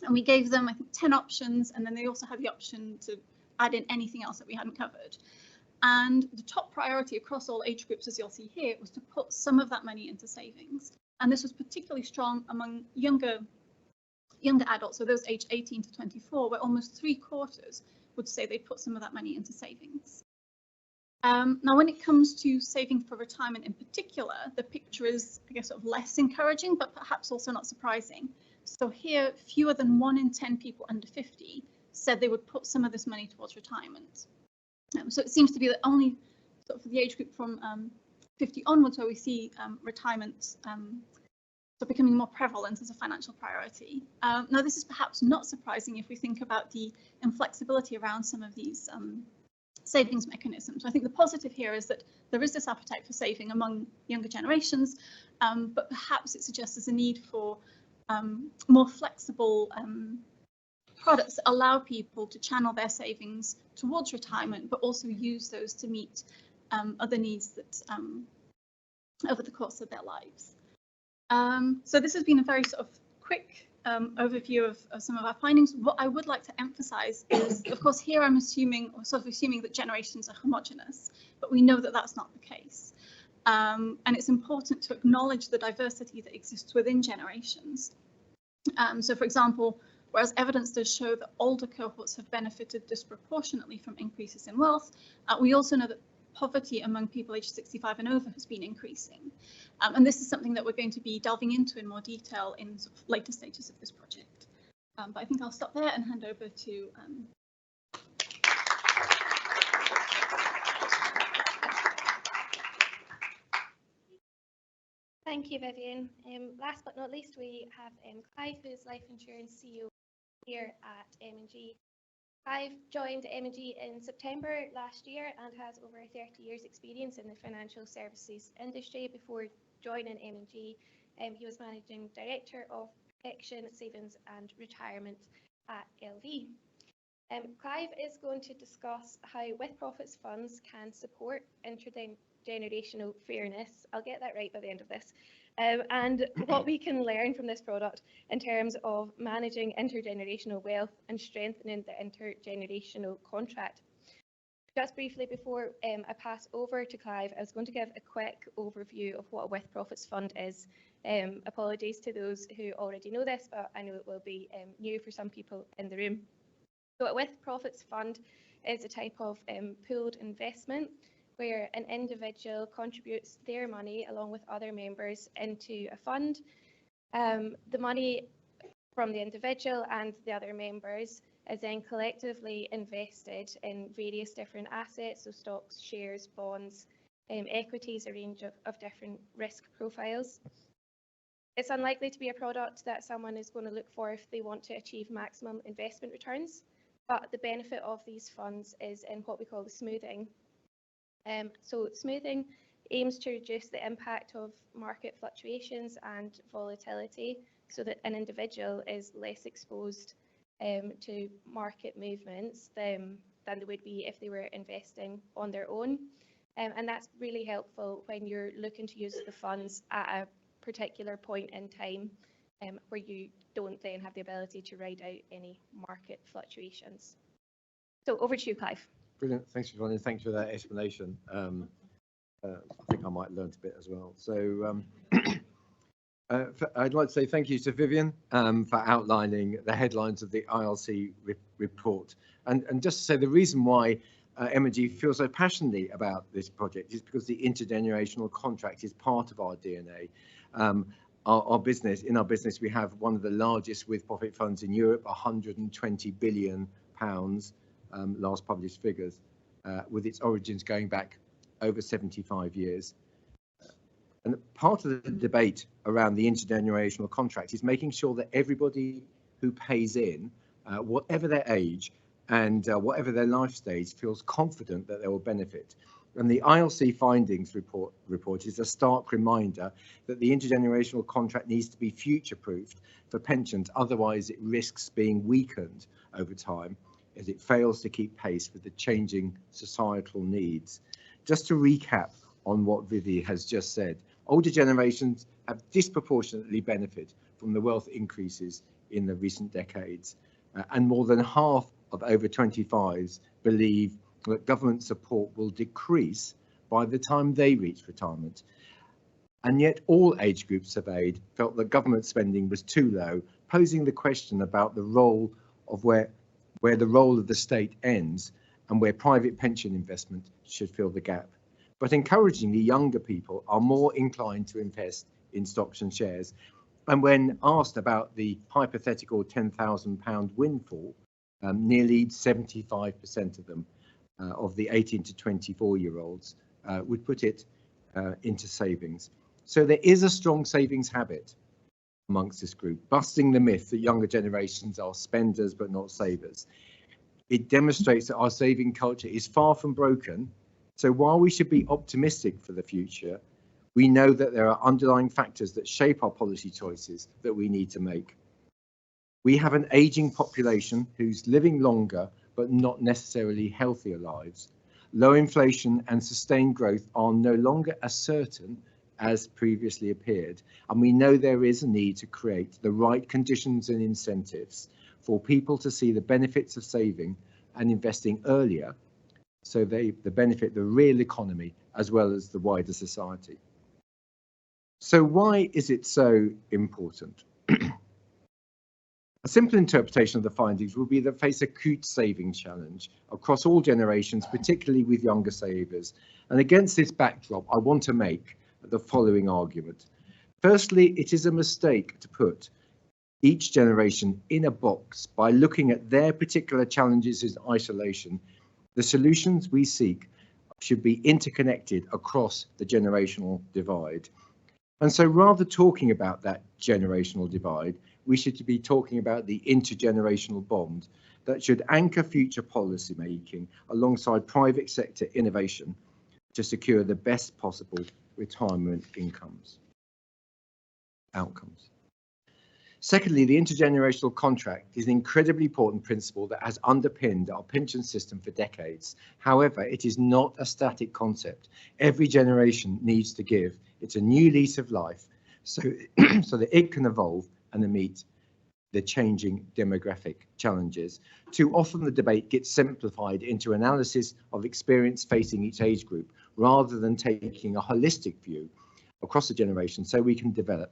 And we gave them, I think, 10 options, and then they also had the option to add in anything else that we hadn't covered. And the top priority across all age groups, as you'll see here, was to put some of that money into savings. And this was particularly strong among younger adults, so those aged 18 to 24, where almost 3/4 would say they'd put some of that money into savings. Now, when it comes to saving for retirement in particular, the picture is, I guess, sort of less encouraging, but perhaps also not surprising. So here, fewer than 1 in 10 people under 50 said they would put some of this money towards retirement. So it seems to be that only sort of for the age group from 50 onwards where we see retirement so becoming more prevalent as a financial priority. Now, this is perhaps not surprising if we think about the inflexibility around some of these savings mechanisms. So I think the positive here is that there is this appetite for saving among younger generations, but perhaps it suggests there's a need for more flexible products that allow people to channel their savings towards retirement, but also use those to meet other needs that over the course of their lives. So this has been a very sort of quick overview of some of our findings. What I would like to emphasize is, of course, here I'm assuming, or sort of assuming, that generations are homogenous, but we know that that's not the case. And it's important to acknowledge the diversity that exists within generations. So, for example, whereas evidence does show that older cohorts have benefited disproportionately from increases in wealth, we also know that poverty among people aged 65 and over has been increasing. And this is something that we're going to be delving into in more detail in sort of later stages of this project. But I think I'll stop there and hand over to Thank you, Vivian. Last but not least, we have Clive, who's Life Insurance CEO here at M&G. Clive joined M&G in September last year and has over 30 years experience in the financial services industry. Before joining M&G, he was Managing Director of Protection, Savings and Retirement at LV. Clive is going to discuss how with-profits funds can support intergenerational fairness. I'll get that right by the end of this. And what we can learn from this product in terms of managing intergenerational wealth and strengthening the intergenerational contract. Just briefly before I pass over to Clive, I was going to give a quick overview of what a with-profits fund is. Apologies to those who already know this, but I know it will be new for some people in the room. So a with-profits fund is a type of pooled investment where an individual contributes their money along with other members into a fund. The money from the individual and the other members is then collectively invested in various different assets, so stocks, shares, bonds, equities, a range of different risk profiles. It's unlikely to be a product that someone is going to look for if they want to achieve maximum investment returns, but the benefit of these funds is in what we call the smoothing. So smoothing aims to reduce the impact of market fluctuations and volatility so that an individual is less exposed to market movements than they would be if they were investing on their own. And that's really helpful when you're looking to use the funds at a particular point in time where you don't then have the ability to ride out any market fluctuations. So over to you, Clive. Brilliant. Thanks, Yvonne. Thanks for that explanation. I think I might have learned a bit as well. So I'd like to say thank you to Vivian for outlining the headlines of the ILC report. And just to say the reason why M&G feels so passionately about this project is because the intergenerational contract is part of our DNA. Our business, in our business, we have one of the largest with-profit funds in Europe, 120 billion pounds, last published figures, with its origins going back over 75 years. And part of the debate around the intergenerational contract is making sure that everybody who pays in, whatever their age and whatever their life stage, feels confident that they will benefit. And the ILC findings report is a stark reminder that the intergenerational contract needs to be future-proofed for pensions, otherwise it risks being weakened over time as it fails to keep pace with the changing societal needs. Just to recap on what Vivi has just said, older generations have disproportionately benefited from the wealth increases in the recent decades, and more than half of over 25s believe that government support will decrease by the time they reach retirement. And yet all age groups surveyed felt that government spending was too low, posing the question about the role of where the role of the state ends and where private pension investment should fill the gap. But encouragingly, younger people are more inclined to invest in stocks and shares. And when asked about the hypothetical £10,000 windfall, nearly 75% of them, of the 18 to 24-year-olds, would put it into savings. So there is a strong savings habit amongst this group, busting the myth that younger generations are spenders but not savers. It demonstrates that our saving culture is far from broken. So while we should be optimistic for the future, we know that there are underlying factors that shape our policy choices that we need to make. We have an aging population who's living longer but not necessarily healthier lives. Low inflation and sustained growth are no longer as certain as previously appeared, and we know there is a need to create the right conditions and incentives for people to see the benefits of saving and investing earlier, so they benefit the real economy as well as the wider society. So why is it so important? A simple interpretation of the findings will be that face acute savings challenge across all generations, particularly with younger savers. And against this backdrop, I want to make the following argument. Firstly, it is a mistake to put each generation in a box by looking at their particular challenges in isolation. The solutions we seek should be interconnected across the generational divide. And so rather talking about that generational divide, we should be talking about the intergenerational bond that should anchor future policy making alongside private sector innovation to secure the best possible retirement outcomes. Secondly, the intergenerational contract is an incredibly important principle that has underpinned our pension system for decades. However, it is not a static concept. Every generation needs to give it a new lease of life so that it can evolve and meet the changing demographic challenges. Too often the debate gets simplified into analysis of experience facing each age group rather than taking a holistic view across the generation so we can develop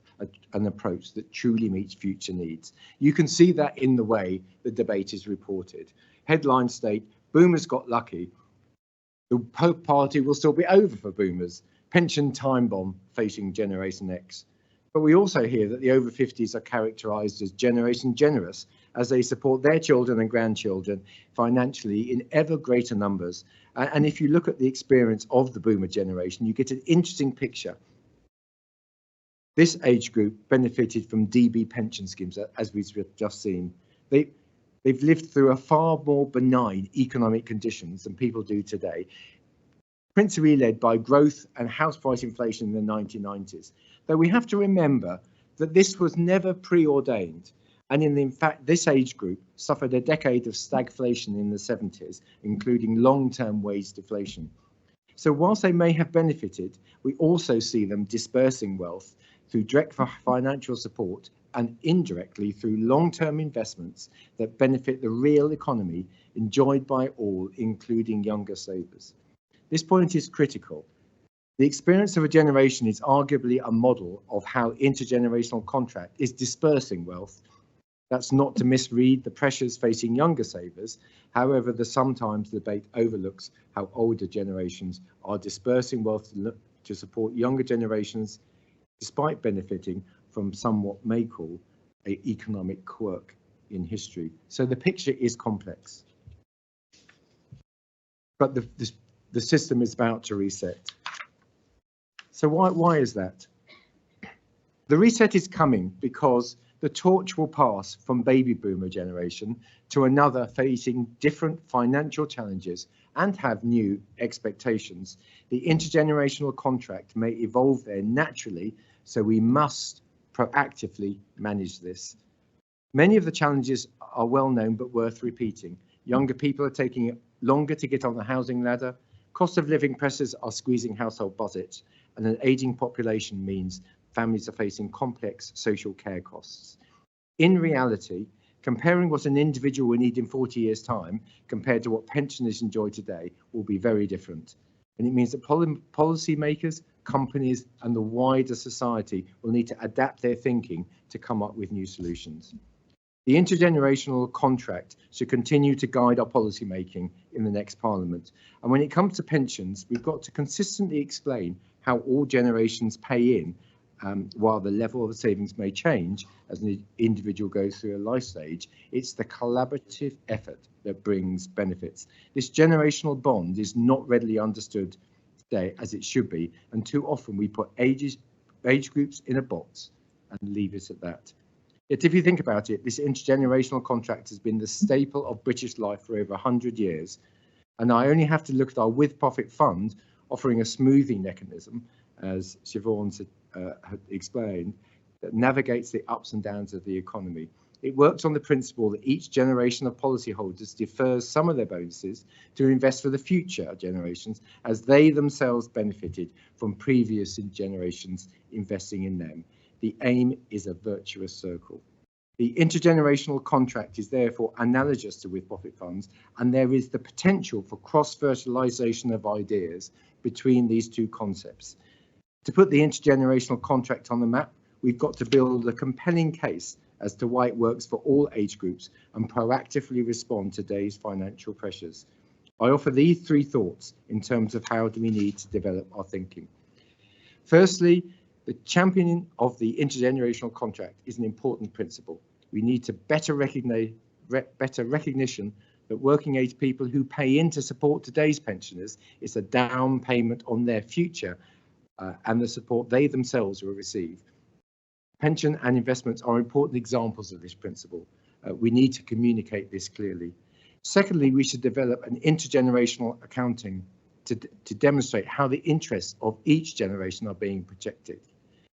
an approach that truly meets future needs. You can see that in the way the debate is reported. Headlines state, boomers got lucky. The party will still be over for boomers. Pension time bomb facing Generation X. But we also hear that the over 50s are characterised as generation generous, as they support their children and grandchildren financially in ever greater numbers. And if you look at the experience of the boomer generation, you get an interesting picture. This age group benefited from DB pension schemes, as we've just seen. They've lived through a far more benign economic conditions than people do today, principally led by growth and house price inflation in the 1990s. Though we have to remember that this was never preordained, and in fact this age group suffered a decade of stagflation in the 70s, including long-term wage deflation. So whilst they may have benefited, we also see them dispersing wealth through direct financial support and indirectly through long-term investments that benefit the real economy enjoyed by all, including younger savers. This point is critical. The experience of a generation is arguably a model of how intergenerational contract is dispersing wealth. That's not to misread the pressures facing younger savers. However, sometimes the debate overlooks how older generations are dispersing wealth to support younger generations, despite benefiting from somewhat may call an economic quirk in history. So the picture is complex. But the system is about to reset. So why is that? The reset is coming because the torch will pass from baby boomer generation to another facing different financial challenges and have new expectations. The intergenerational contract may evolve there naturally, so we must proactively manage this. Many of the challenges are well known but worth repeating. Younger people are taking longer to get on the housing ladder. Cost of living pressures are squeezing household budgets, and an aging population means families are facing complex social care costs. In reality, comparing what an individual will need in 40 years' time compared to what pensioners enjoy today will be very different. And it means that policymakers, companies, and the wider society will need to adapt their thinking to come up with new solutions. The intergenerational contract should continue to guide our policy making in the next Parliament. And when it comes to pensions, we've got to consistently explain how all generations pay in, while the level of the savings may change as an individual goes through a life stage. It's the collaborative effort that brings benefits. This generational bond is not readily understood today as it should be, and too often we put age groups in a box and leave it at that. Yet if you think about it, this intergenerational contract has been the staple of British life for over 100 years. And I only have to look at our with-profit fund offering a smoothing mechanism, as Siobhan had explained, that navigates the ups and downs of the economy. It works on the principle that each generation of policyholders defers some of their bonuses to invest for the future generations, as they themselves benefited from previous generations investing in them. The aim is a virtuous circle. The intergenerational contract is therefore analogous to with-profit funds, and there is the potential for cross-fertilisation of ideas between these two concepts. To put the intergenerational contract on the map, we've got to build a compelling case as to why it works for all age groups and proactively respond to today's financial pressures. I offer these three thoughts in terms of how do we need to develop our thinking. Firstly, the championing of the intergenerational contract is an important principle. We need to better recognition that working age people who pay in to support today's pensioners is a down payment on their future and the support they themselves will receive. Pension and investments are important examples of this principle. We need to communicate this clearly. Secondly, we should develop an intergenerational accounting to demonstrate how the interests of each generation are being protected.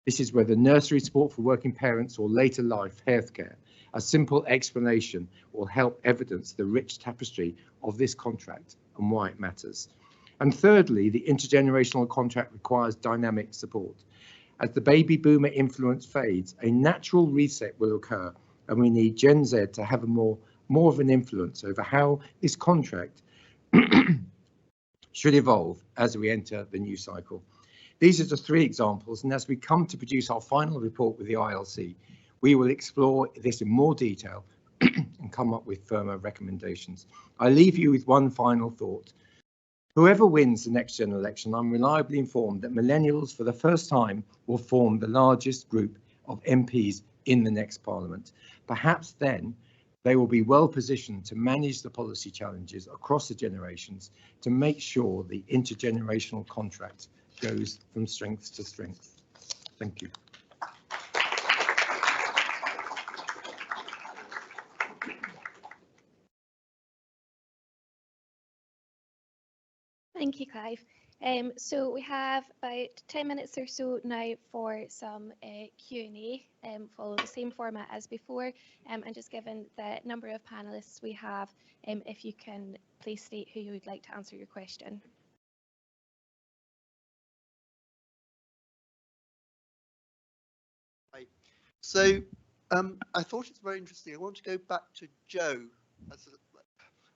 This is whether nursery support for working parents or later life healthcare. A simple explanation will help evidence the rich tapestry of this contract and why it matters. And thirdly, the intergenerational contract requires dynamic support. As the baby boomer influence fades, a natural reset will occur, and we need Gen Z to have more of an influence over how this contract should evolve as we enter the new cycle. These are just three examples, and as we come to produce our final report with the ILC, we will explore this in more detail and come up with firmer recommendations. I leave you with one final thought. Whoever wins the next general election, I'm reliably informed that millennials for the first time will form the largest group of MPs in the next Parliament. Perhaps then they will be well positioned to manage the policy challenges across the generations to make sure the intergenerational contract goes from strength to strength. Thank you. Thank you, Clive. So we have about 10 minutes or so now for some Q&A, follow the same format as before, and just given the number of panelists we have, if you can please state who you would like to answer your question. Right. So I thought it's very interesting. I want to go back to Jo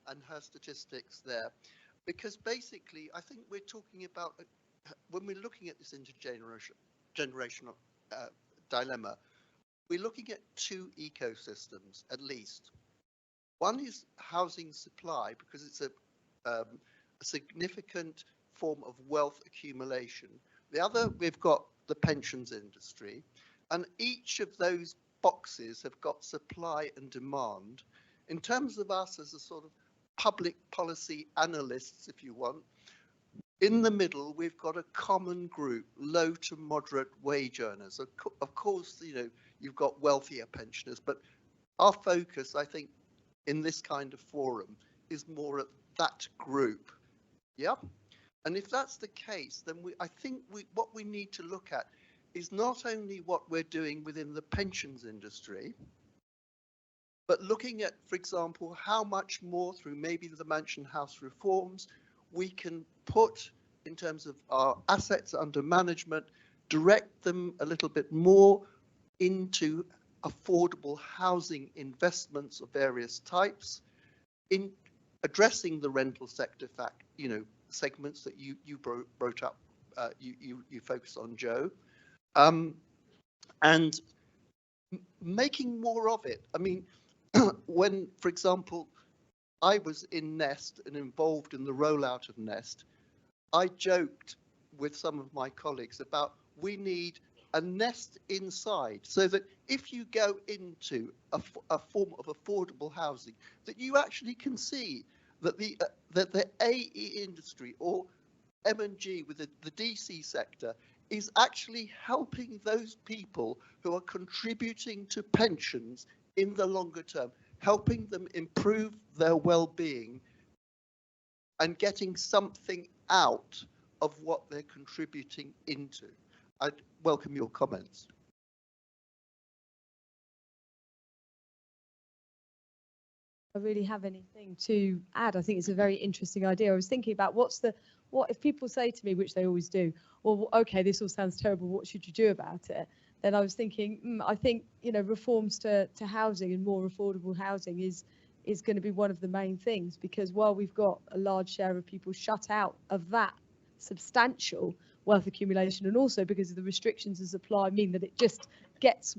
and her statistics there, because basically I think we're talking about, when we're looking at this intergenerational dilemma, we're looking at two ecosystems at least. One is housing supply, because it's a significant form of wealth accumulation. The other, we've got the pensions industry, and each of those boxes have got supply and demand. In terms of us as a sort of public policy analysts, if you want, in the middle, we've got a common group, low to moderate wage earners. Of course, you know, you've got wealthier pensioners, but our focus, I think, in this kind of forum is more at that group. Yeah. And if that's the case, then I think what we need to look at is not only what we're doing within the pensions industry, but looking at, for example, how much more through maybe the Mansion House reforms we can put in terms of our assets under management, direct them a little bit more into affordable housing investments of various types, in addressing the rental sector segments that you brought up, you focus on, Jo, and making more of it. I mean, when, for example, I was in Nest and involved in the rollout of Nest, I joked with some of my colleagues about we need a Nest inside, so that if you go into a form of affordable housing, that you actually can see that the AE industry or M&G with the DC sector is actually helping those people who are contributing to pensions in the longer term, helping them improve their well-being and getting something out of what they're contributing into. I'd welcome your comments. I really have anything to add. I think it's a very interesting idea. I was thinking about what if people say to me, which they always do, well, okay, this all sounds terrible, what should you do about it? Then I was thinking, I think, you know, reforms to housing and more affordable housing is going to be one of the main things, because while we've got a large share of people shut out of that substantial wealth accumulation, and also because of the restrictions of supply mean that it just gets,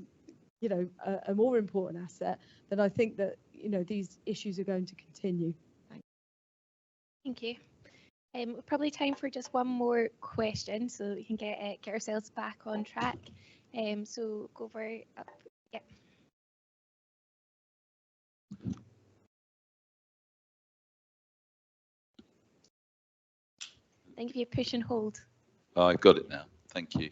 you know, a more important asset, then I think that, you know, these issues are going to continue. Thank you. Probably time for just one more question, so we can get ourselves back on track. So go over up. Yeah. Thank you. Push and hold. I got it now. Thank you.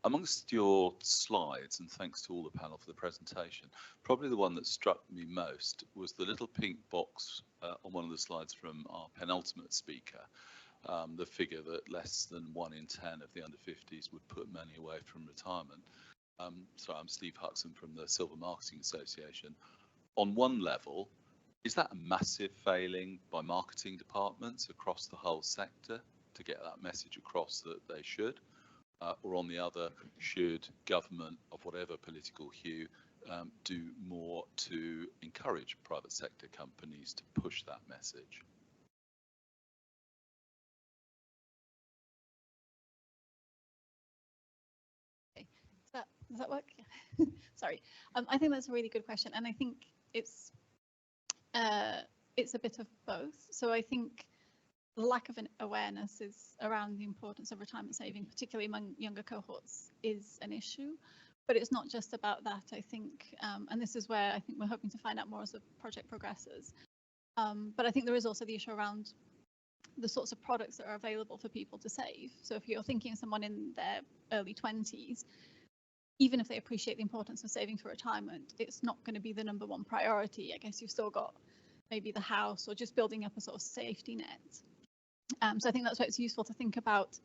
Amongst your slides, and thanks to all the panel for the presentation, probably the one that struck me most was the little pink box on one of the slides from our penultimate speaker, the figure that less than 1 in 10 of the under 50s would put money away from retirement. So I'm Steve Huxon from the Silver Marketing Association. On one level, is that a massive failing by marketing departments across the whole sector to get that message across that they should? Or on the other, should government of whatever political hue do more to encourage private sector companies to push that message? Does that work? Sorry. I think that's a really good question, and I think it's a bit of both. So I think the lack of an awareness is around the importance of retirement saving, particularly among younger cohorts, is an issue. But it's not just about that, I think, and this is where I think we're hoping to find out more as the project progresses. But I think there is also the issue around the sorts of products that are available for people to save. So if you're thinking of someone in their early 20s, even if they appreciate the importance of saving for retirement, it's not going to be the #1 priority. I guess you've still got maybe the house or just building up a sort of safety net. So I think that's why it's useful to think about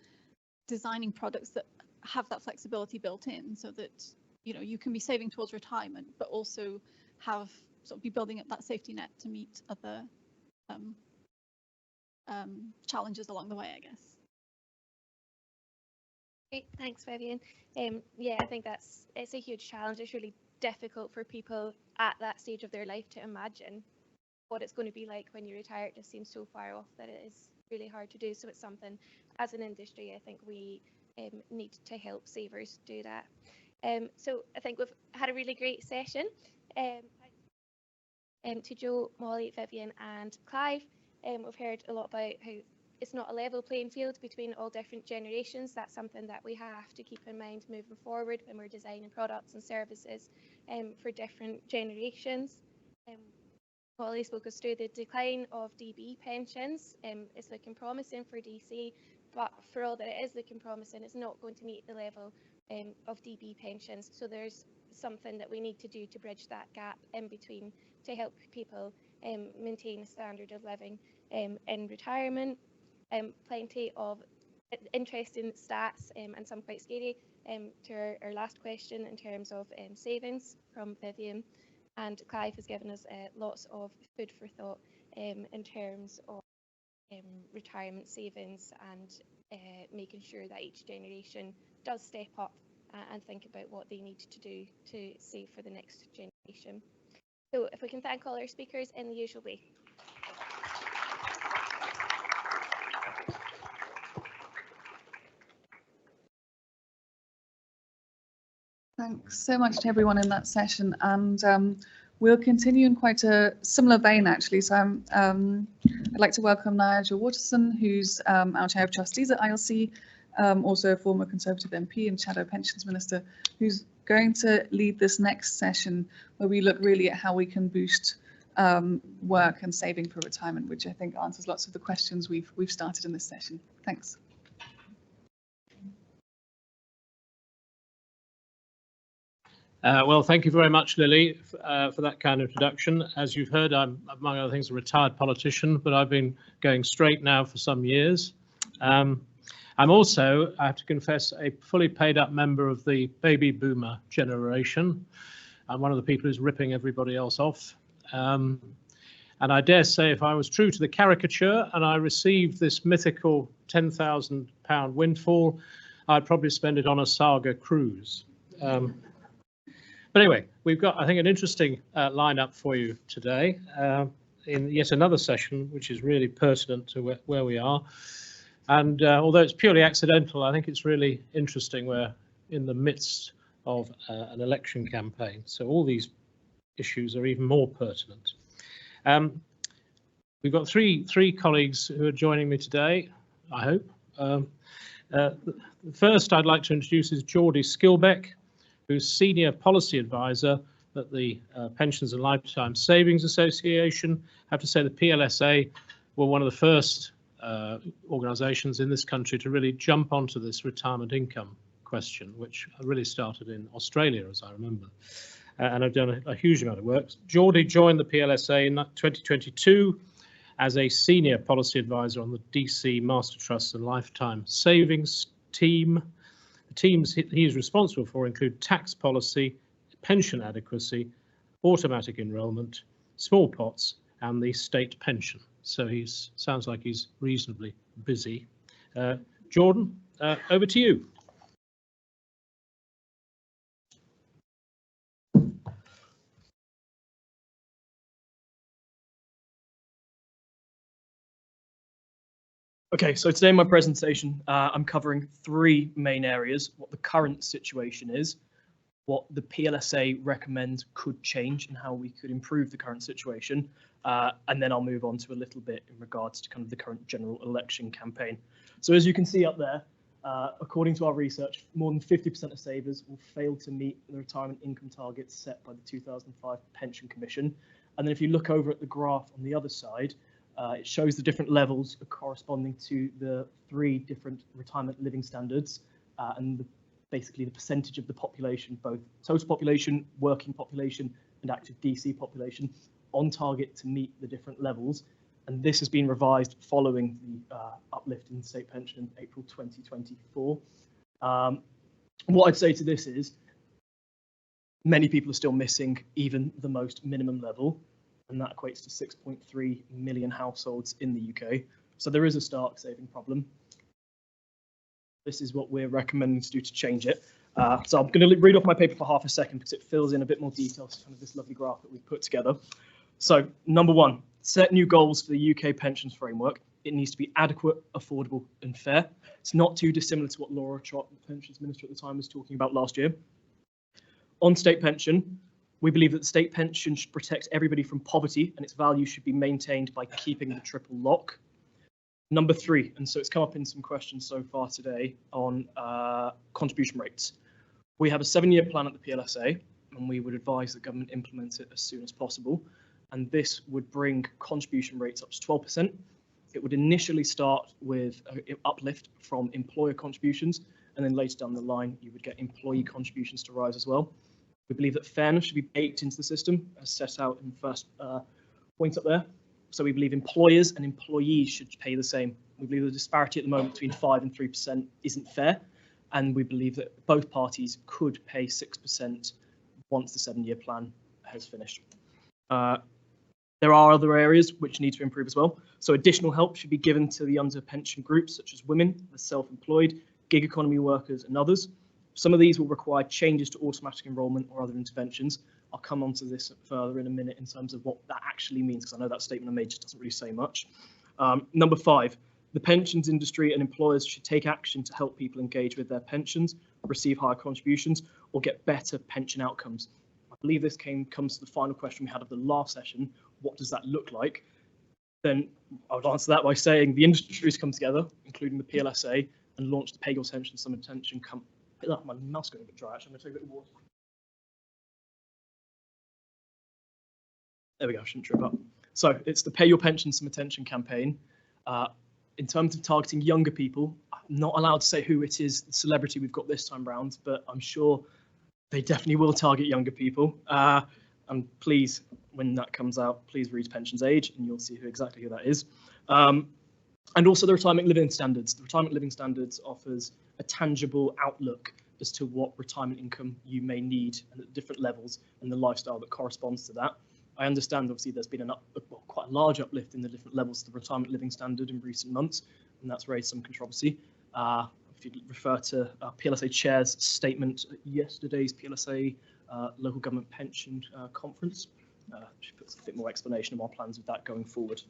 designing products that have that flexibility built in, so that you can be saving towards retirement, but also have sort of be building up that safety net to meet other challenges along the way, I guess. Great, thanks, Vivian. Yeah, I think it's a huge challenge. It's really difficult for people at that stage of their life to imagine what it's going to be like when you retire. It just seems so far off that it is really hard to do. So it's something, as an industry, I think we need to help savers do that. So I think we've had a really great session. To Joe, Molly, Vivian and Clive. We've heard a lot about how it's not a level playing field between all different generations. That's something that we have to keep in mind moving forward when we're designing products and services for different generations. Molly spoke us through the decline of DB pensions. It's looking promising for DC, but for all that it is looking promising, it's not going to meet the level of DB pensions. So there's something that we need to do to bridge that gap in between to help people maintain a standard of living in retirement. Plenty of interesting stats and some quite scary to our last question in terms of savings from Vivian, and Clive has given us lots of food for thought in terms of retirement savings and making sure that each generation does step up and think about what they need to do to save for the next generation. So if we can thank all our speakers in the usual way. Thanks so much to everyone in that session, and we'll continue in quite a similar vein, actually. So I'd like to welcome Nigel Waterson, who's our Chair of Trustees at ILC, also a former Conservative MP and Shadow Pensions Minister, who's going to lead this next session where we look really at how we can boost work and saving for retirement, which I think answers lots of the questions we've started in this session. Thanks. Well, thank you very much, Lily, for that kind of introduction. As you've heard, I'm, among other things, a retired politician, but I've been going straight now for some years. I'm also, I have to confess, a fully paid up member of the baby boomer generation. I'm one of the people who's ripping everybody else off. And I dare say if I was true to the caricature and I received this mythical £10,000 windfall, I'd probably spend it on a Saga cruise. But anyway, we've got, I think, an interesting lineup for you today in yet another session, which is really pertinent to where we are. And although it's purely accidental, I think it's really interesting. We're in the midst of an election campaign, so all these issues are even more pertinent. We've got three colleagues who are joining me today, I hope. The first I'd like to introduce is Geordie Skilbeck, who's Senior Policy Advisor at the Pensions and Lifetime Savings Association. I have to say the PLSA were one of the first organisations in this country to really jump onto this retirement income question, which really started in Australia, as I remember, and I've done a huge amount of work. Geordie joined the PLSA in 2022 as a Senior Policy Advisor on the DC Master Trust and Lifetime Savings team. The teams he is responsible for include tax policy, pension adequacy, automatic enrolment, small pots, and the state pension. So he sounds like he's reasonably busy. Jordan, over to you. Okay, so today in my presentation, I'm covering three main areas: what the current situation is, what the PLSA recommends could change and how we could improve the current situation, and then I'll move on to a little bit in regards to kind of the current general election campaign. So as you can see up there, according to our research, more than 50% of savers will fail to meet the retirement income targets set by the 2005 Pension Commission. And then if you look over at the graph on the other side, it shows the different levels corresponding to the 3 different retirement living standards and basically the percentage of the population, both total population, working population, and active DC population, on target to meet the different levels. And this has been revised following the uplift in state pension in April 2024. What I'd say to this is many people are still missing even the most minimum level, and that equates to 6.3 million households in the UK. So there is a stark saving problem. This is what we're recommending to do to change it. So I'm going to read off my paper for half a second because it fills in a bit more detail to kind of this lovely graph that we've put together. So number 1, set new goals for the UK pensions framework. It needs to be adequate, affordable and fair. It's not too dissimilar to what Laura Trott, the Pensions Minister at the time, was talking about last year. On state pension, we believe that the state pension should protect everybody from poverty and its value should be maintained by keeping the triple lock. Number 3, and so it's come up in some questions so far today on contribution rates. We have a 7-year plan at the PLSA and we would advise the government implement it as soon as possible. And this would bring contribution rates up to 12%. It would initially start with an uplift from employer contributions, and then later down the line, you would get employee contributions to rise as well. We believe that fairness should be baked into the system, as set out in the first point up there. So we believe employers and employees should pay the same. We believe the disparity at the moment between 5 and 3% isn't fair, and we believe that both parties could pay 6% once the 7-year plan has finished. There are other areas which need to improve as well. So additional help should be given to the under-pension groups, such as women, the self-employed, gig economy workers and others. Some of these will require changes to automatic enrolment or other interventions. I'll come on to this further in a minute in terms of what that actually means, because I know that statement I made just doesn't really say much. Number 5, the pensions industry and employers should take action to help people engage with their pensions, receive higher contributions, or get better pension outcomes. I believe this comes to the final question we had of the last session. What does that look like? Then I would answer that by saying the industries come together, including the PLSA, and launch the Pay Your Pension Some Attention campaign. Oh, my mouth's going a bit dry, actually. I'm going to take a bit of water. There we go, I shouldn't trip up. So it's the Pay Your Pension Some Attention campaign. In terms of targeting younger people, I'm not allowed to say who it is, the celebrity we've got this time round, but I'm sure they definitely will target younger people. And please, when that comes out, please read Pensions Age and you'll see exactly who that is. And also the Retirement Living Standards. The Retirement Living Standards offers a tangible outlook as to what retirement income you may need and at different levels and the lifestyle that corresponds to that. I understand, obviously, there's been quite a large uplift in the different levels of the Retirement Living Standard in recent months, and that's raised some controversy. If you refer to PLSA Chair's statement at yesterday's PLSA Local Government Pension Conference, she puts a bit more explanation of our plans with that going forward.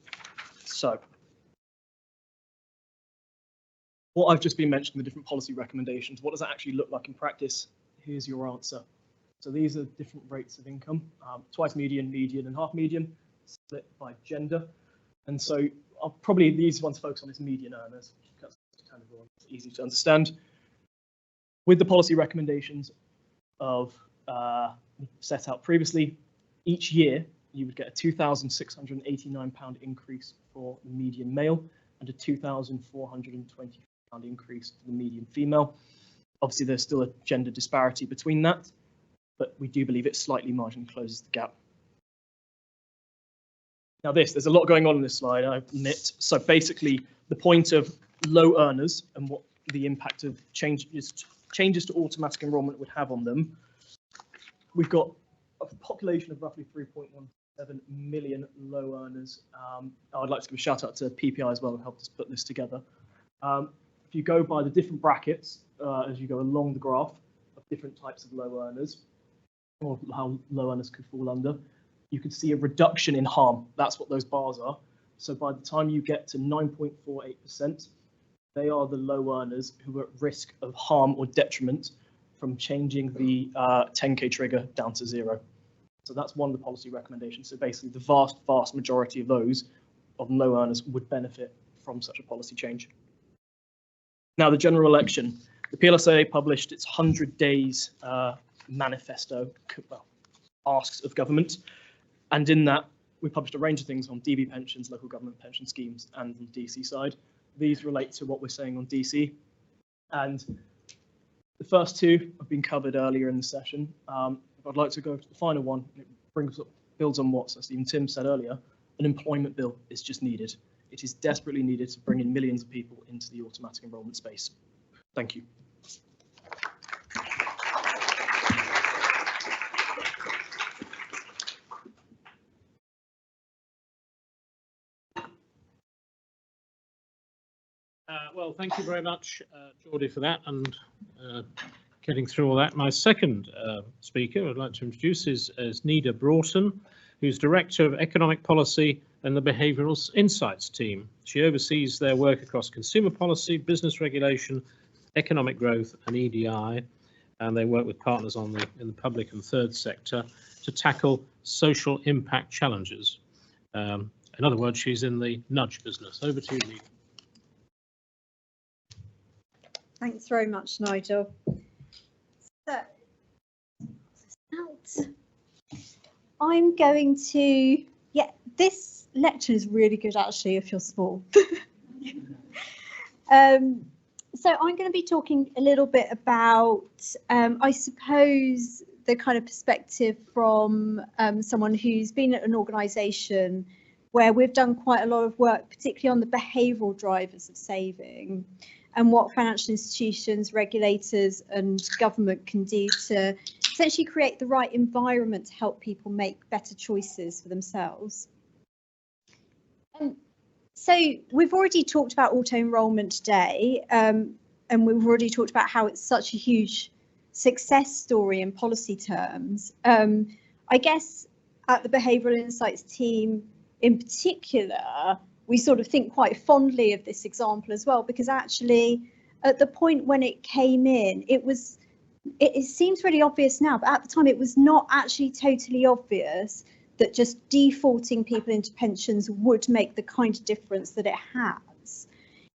So, what I've just been mentioning, the different policy recommendations, what does that actually look like in practice? Here's your answer. So these are different rates of income, twice median, median and half median, split by gender. And so I'll probably, these ones focus on this median earners, that's kind of easy to understand. With the policy recommendations of set out previously, each year you would get a £2,689 increase for the median male and a £2,420 increase for the median female. Obviously, there's still a gender disparity between that, but we do believe it slightly marginally closes the gap. Now there's a lot going on in this slide, I admit. So basically, the point of low earners and what the impact of changes to automatic enrolment would have on them. We've got a population of roughly 3.17 million low earners. I'd like to give a shout out to PPI as well, who helped us put this together. If you go by the different brackets, as you go along the graph of different types of low earners, or how low earners could fall under, you can see a reduction in harm. That's what those bars are. So by the time you get to 9.48%, they are the low earners who are at risk of harm or detriment from changing the 10K trigger down to 0. So that's one of the policy recommendations. So basically the vast majority of those of low earners would benefit from such a policy change. Now, the general election. The PLSA published its 100 days manifesto, asks of government. And in that, we published a range of things on DB pensions, local government pension schemes, and on the DC side. These relate to what we're saying on DC. And the first two have been covered earlier in the session. I'd like to go to the final one. It builds on what Stephen Tim said earlier. An employment bill is just needed. It is desperately needed to bring in millions of people into the automatic enrolment space. Thank you. Well, thank you very much, Geordie, for that and getting through all that. My second speaker I'd like to introduce is Nida Broughton, who's Director of Economic Policy and the Behavioural Insights team. She oversees their work across consumer policy, business regulation, economic growth and EDI, and they work with partners in the public and third sector to tackle social impact challenges. In other words, she's in the nudge business. Over to you, Nida. Thanks very much, Nigel. So, I'm going to, this lecture is really good actually if you're small. So I'm going to be talking a little bit about, I suppose, the kind of perspective from someone who's been at an organisation where we've done quite a lot of work, particularly on the behavioural drivers of saving, and what financial institutions, regulators and government can do to essentially create the right environment to help people make better choices for themselves. So we've already talked about auto-enrolment today, and we've already talked about how it's such a huge success story in policy terms. I guess at the Behavioural Insights team in particular, we sort of think quite fondly of this example as well, because actually at the point when it came in, it seems really obvious now, but at the time it was not actually totally obvious that just defaulting people into pensions would make the kind of difference that it has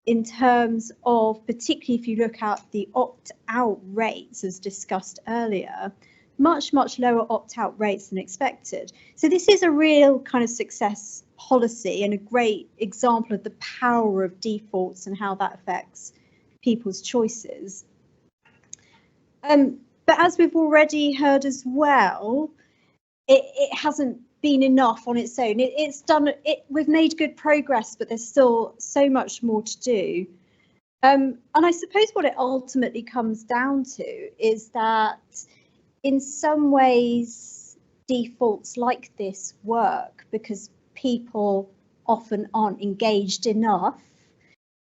in terms of, particularly if you look at the opt-out rates as discussed earlier, much lower opt-out rates than expected. So this is a real kind of success policy and a great example of the power of defaults and how that affects people's choices. But as we've already heard as well, it hasn't been enough on its own. We've made good progress, but there's still so much more to do. And I suppose what it ultimately comes down to is that in some ways defaults like this work because people often aren't engaged enough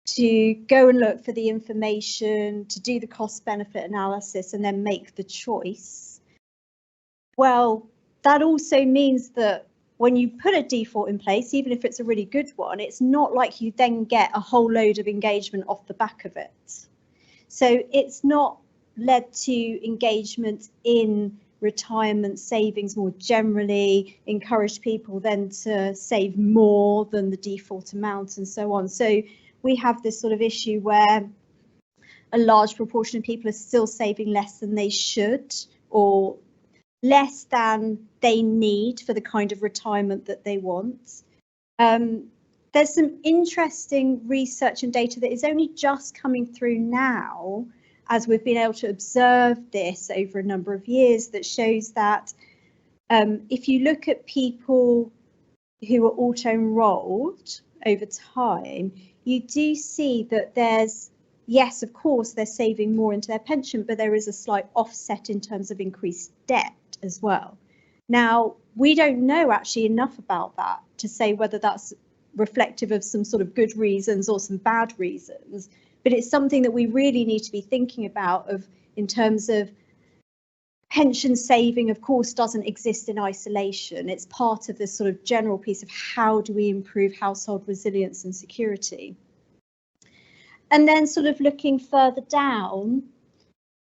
to go and look for the information, to do the cost benefit analysis and then make the choice. Well, that also means that when you put a default in place, even if it's a really good one, it's not like you then get a whole load of engagement off the back of it. So it's not led to engagement in retirement savings more generally, encouraged people then to save more than the default amount and so on. So we have this sort of issue where a large proportion of people are still saving less than they should or less than they need for the kind of retirement that they want. There's some interesting research and data that is only just coming through now as we've been able to observe this over a number of years that shows that if you look at people who are auto-enrolled over time, you do see that there's, yes, of course, they're saving more into their pension, but there is a slight offset in terms of increased debt as well. Now, we don't know actually enough about that to say whether that's reflective of some sort of good reasons or some bad reasons, but it's something that we really need to be thinking about in terms of pension saving, of course, doesn't exist in isolation. It's part of this sort of general piece of how do we improve household resilience and security. And then sort of looking further down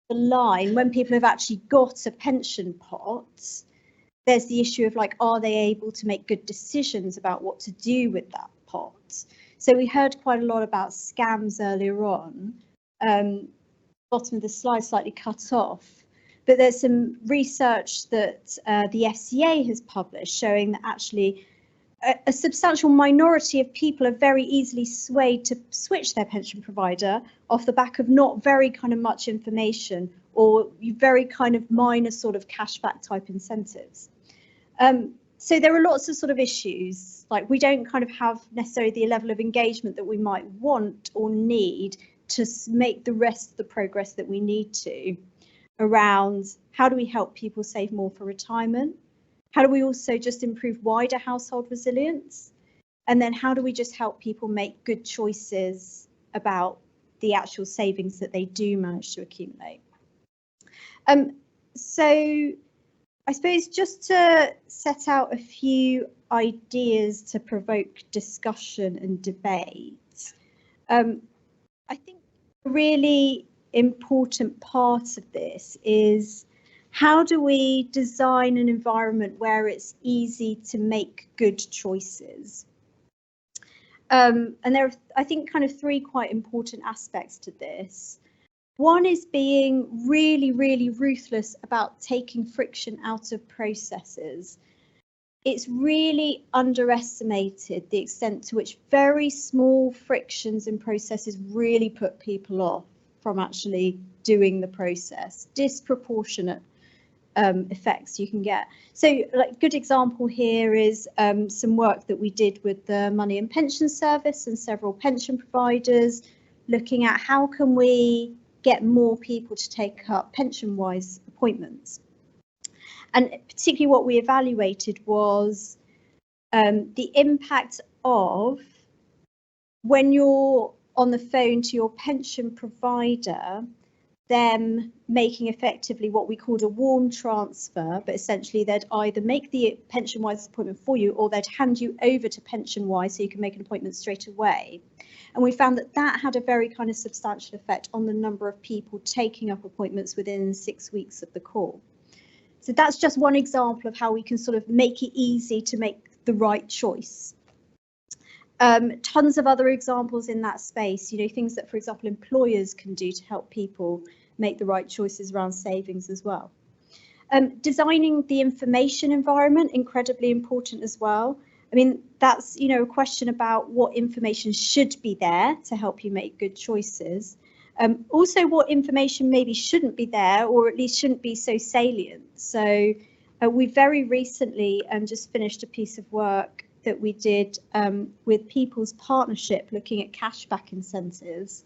the line, when people have actually got a pension pot, there's the issue of like, are they able to make good decisions about what to do with that pot? So we heard quite a lot about scams earlier on, bottom of the slide slightly cut off. But there's some research that the FCA has published showing that actually a substantial minority of people are very easily swayed to switch their pension provider off the back of not very kind of much information or very kind of minor sort of cashback type incentives. So there are lots of sort of issues, like we don't kind of have necessarily the level of engagement that we might want or need to make the rest of the progress that we need to around how do we help people save more for retirement? How do we also just improve wider household resilience? And then how do we just help people make good choices about the actual savings that they do manage to accumulate? So I suppose just to set out a few ideas to provoke discussion and debate, I think a really important part of this is how do we design an environment where it's easy to make good choices? And there are, I think, kind of three quite important aspects to this. One is being really, really ruthless about taking friction out of processes. It's really underestimated the extent to which very small frictions in processes really put people off from actually doing the process. Disproportionate effects you can get. So, like, good example here is some work that we did with the Money and Pension Service and several pension providers, looking at how can we get more people to take up pension-wise appointments. And particularly what we evaluated was the impact of when you're on the phone to your pension provider, them making effectively what we called a warm transfer, but essentially they'd either make the pension-wise appointment for you or they'd hand you over to pension-wise so you can make an appointment straight away. And we found that that had a very kind of substantial effect on the number of people taking up appointments within 6 weeks of the call. So that's just one example of how we can sort of make it easy to make the right choice. Tons of other examples in that space, you know, things that, for example, employers can do to help people make the right choices around savings as well. Designing the information environment, incredibly important as well. I mean, that's, you know, a question about what information should be there to help you make good choices. Also, what information maybe shouldn't be there, or at least shouldn't be so salient. So we very recently just finished a piece of work that we did with People's Partnership looking at cashback incentives,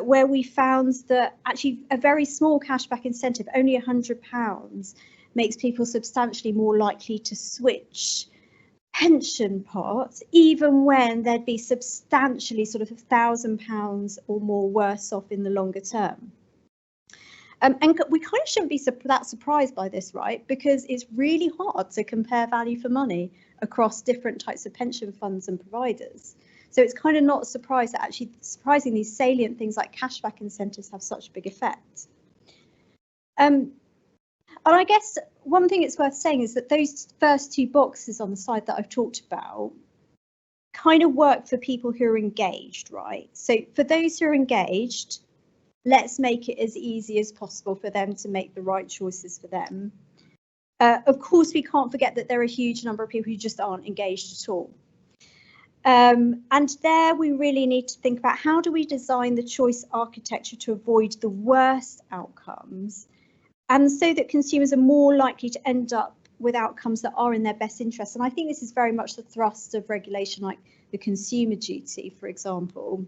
where we found that actually a very small cashback incentive, only £100, makes people substantially more likely to switch pension pots, even when they'd be substantially sort of £1,000 or more worse off in the longer term. And we kind of shouldn't be that surprised by this, right? Because it's really hard to compare value for money across different types of pension funds and providers. So it's kind of not a surprise that actually, surprisingly, salient things like cashback incentives have such a big effect. And I guess one thing it's worth saying is that those first two boxes on the slide that I've talked about kind of work for people who are engaged, right? So for those who are engaged, let's make it as easy as possible for them to make the right choices for them. Of course, we can't forget that there are a huge number of people who just aren't engaged at all. And there we really need to think about how do we design the choice architecture to avoid the worst outcomes, and so that consumers are more likely to end up with outcomes that are in their best interest. And I think this is very much the thrust of regulation like the consumer duty, for example.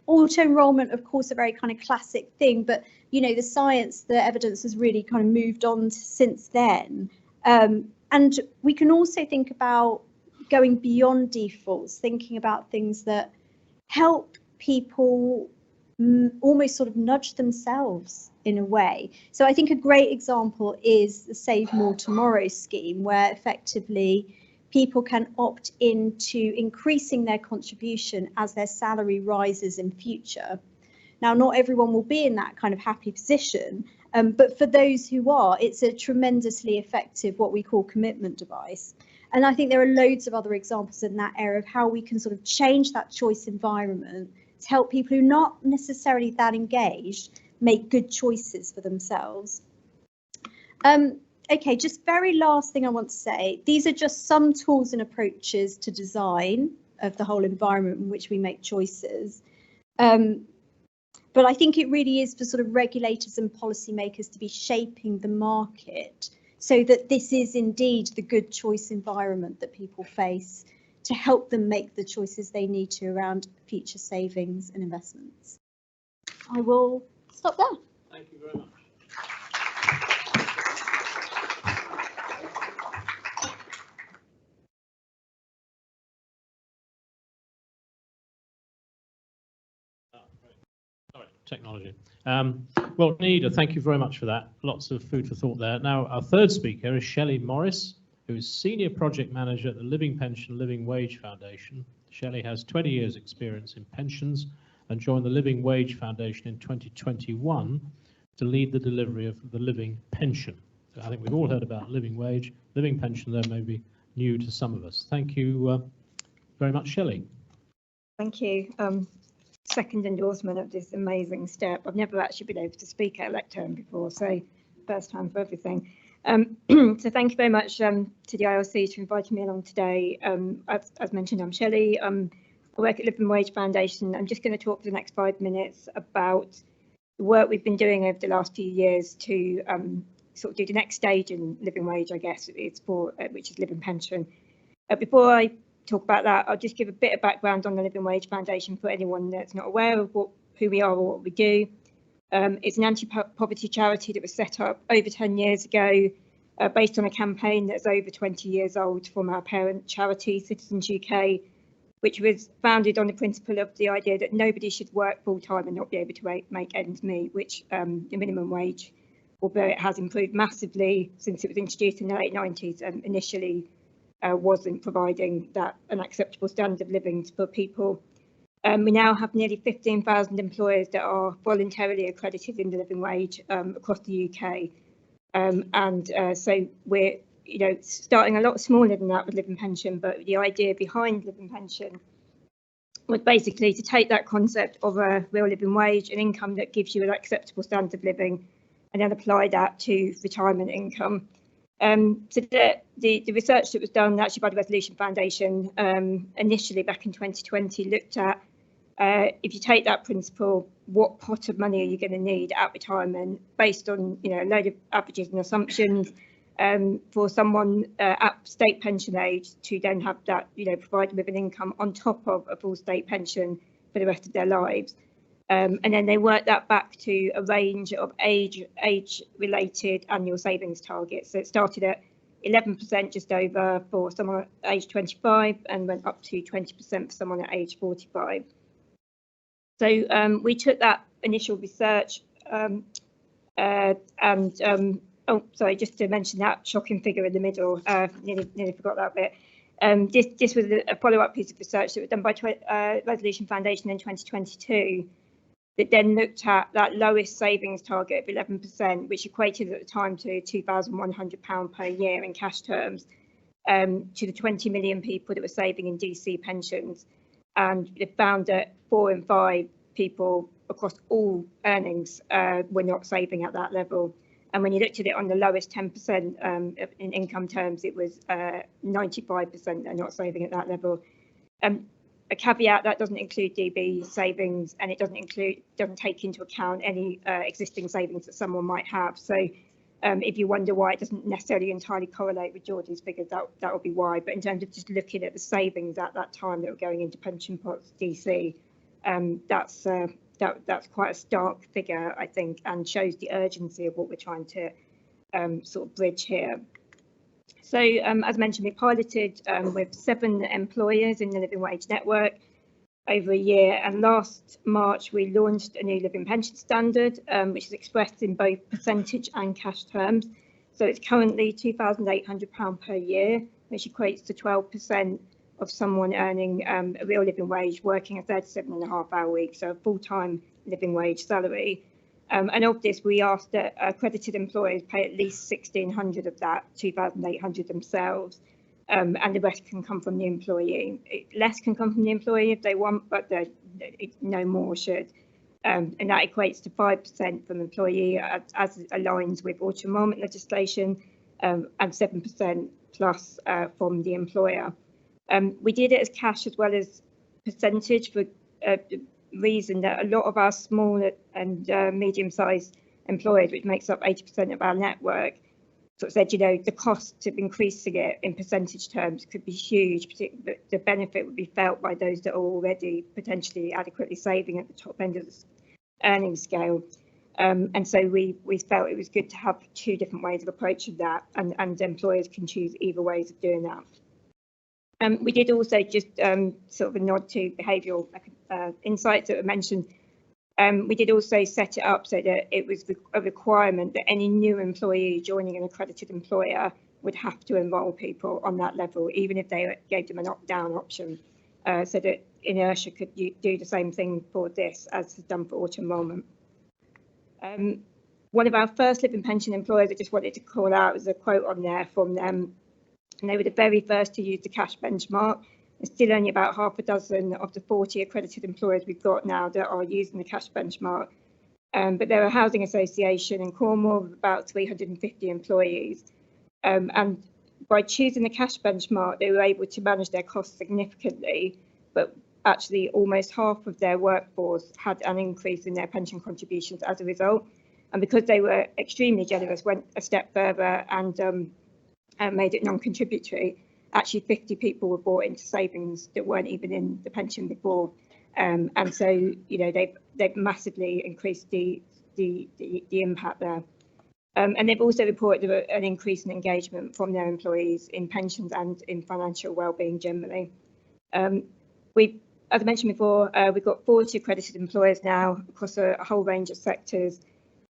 Auto-enrolment, of course, a very kind of classic thing, but, you know, the science, the evidence has really kind of moved on since then. And we can also think about going beyond defaults, thinking about things that help people almost sort of nudge themselves in a way. So I think a great example is the Save More Tomorrow scheme, where effectively people can opt into increasing their contribution as their salary rises in future. Now, not everyone will be in that kind of happy position, but for those who are, it's a tremendously effective what we call commitment device. And I think there are loads of other examples in that area of how we can sort of change that choice environment to help people who are not necessarily that engaged make good choices for themselves. Okay, just very last thing I want to say, these are just some tools and approaches to design of the whole environment in which we make choices. But I think it really is for sort of regulators and policymakers to be shaping the market so that this is indeed the good choice environment that people face to help them make the choices they need to around future savings and investments. I will stop there. Thank you very much. Technology. Well, Nida, thank you very much for that. Lots of food for thought there. Now, our third speaker is Shelley Morris, who is Senior Project Manager at the Living Pension Living Wage Foundation. Shelley has 20 years experience in pensions and joined the Living Wage Foundation in 2021 to lead the delivery of the Living Pension. So I think we've all heard about Living Wage. Living Pension, though, may be new to some of us. Thank you very much, Shelley. Thank you. Second endorsement of this amazing step. I've never actually been able to speak at a lectern before, so first time for everything. So thank you very much to the ILC for inviting me along today. As mentioned, I'm Shelley. I work at Living Wage Foundation. I'm just going to talk for the next 5 minutes about the work we've been doing over the last few years to sort of do the next stage in living wage, I guess, it's for which is Living Pension. Before I talk about that, I'll just give a bit of background on the Living Wage Foundation for anyone that's not aware of who we are or what we do. It's an anti-poverty charity that was set up over 10 years ago based on a campaign that's over 20 years old from our parent charity, Citizens UK, which was founded on the principle of the idea that nobody should work full-time and not be able to make ends meet, which the minimum wage, although it has improved massively since it was introduced in the late 90s, initially wasn't providing that an acceptable standard of living for people. We now have nearly 15,000 employers that are voluntarily accredited in the living wage across the UK, so we're starting a lot smaller than that with Living Pension, but the idea behind Living Pension was basically to take that concept of a real living wage, an income that gives you an acceptable standard of living, and then apply that to retirement income. So the research that was done actually by the Resolution Foundation initially back in 2020 looked at if you take that principle, what pot of money are you going to need at retirement based on a load of averages and assumptions for someone at state pension age to then have that provide them with an income on top of a full state pension for the rest of their lives. And then they worked that back to a range of age-related annual savings targets. So it started at 11% just over for someone at age 25 and went up to 20% for someone at age 45. So we took that initial research oh, sorry, just to mention that shocking figure in the middle, nearly forgot that bit. This was a follow-up piece of research that was done by Resolution Foundation in 2022 that then looked at that lowest savings target of 11%, which equated at the time to £2,100 per year in cash terms, to the 20 million people that were saving in DC pensions. And it found that 4 in 5 people across all earnings were not saving at that level. And when you looked at it on the lowest 10% in income terms, it was 95% are not saving at that level. A caveat, that doesn't include DB savings, and it doesn't take into account any existing savings that someone might have. So if you wonder why it doesn't necessarily entirely correlate with Georgie's figures, that would be why. But in terms of just looking at the savings at that time that were going into pension pots DC, that's quite a stark figure, I think, and shows the urgency of what we're trying to sort of bridge here. So as mentioned, we piloted with 7 employers in the Living Wage Network over a year, and last March we launched a new living pension standard, which is expressed in both percentage and cash terms. So it's currently £2,800 per year, which equates to 12% of someone earning a real living wage working a 37.5-hour week, so a full-time living wage salary. And of this, we asked that accredited employers pay at least 1,600 of that, 2,800 themselves, and the rest can come from the employee. Less can come from the employee if they want, but the no more should. And that equates to 5% from employee, as aligns with auto-enrolment legislation, and 7% plus from the employer. We did it as cash as well as percentage for the reason that a lot of our small and medium-sized employers, which makes up 80% of our network, sort of said, you know, the cost of increasing it in percentage terms could be huge, particularly the benefit would be felt by those that are already potentially adequately saving at the top end of the earnings scale. And so we felt it was good to have two different ways of approaching that, and employers can choose either ways of doing that. We did also just sort of a nod to behavioural insights that were mentioned. We did also set it up so that it was a requirement that any new employee joining an accredited employer would have to enrol people on that level, even if they gave them an opt-down option, so that Inertia could do the same thing for this as is done for auto-enrolment. One of our first living pension employers, I just wanted to call out, was a quote on there from them, and they were the very first to use the cash benchmark. There's still only about half a dozen of the 40 accredited employers we've got now that are using the cash benchmark. But they're a housing association in Cornwall with about 350 employees. And by choosing the cash benchmark, they were able to manage their costs significantly, but actually almost half of their workforce had an increase in their pension contributions as a result. And because they were extremely generous, went a step further and made it non-contributory. Actually 50 people were brought into savings that weren't even in the pension before, and so, you know, they've massively increased the impact there, and they've also reported an increase in engagement from their employees in pensions and in financial well-being generally. As I mentioned before, we've got 40 accredited employers now across a whole range of sectors.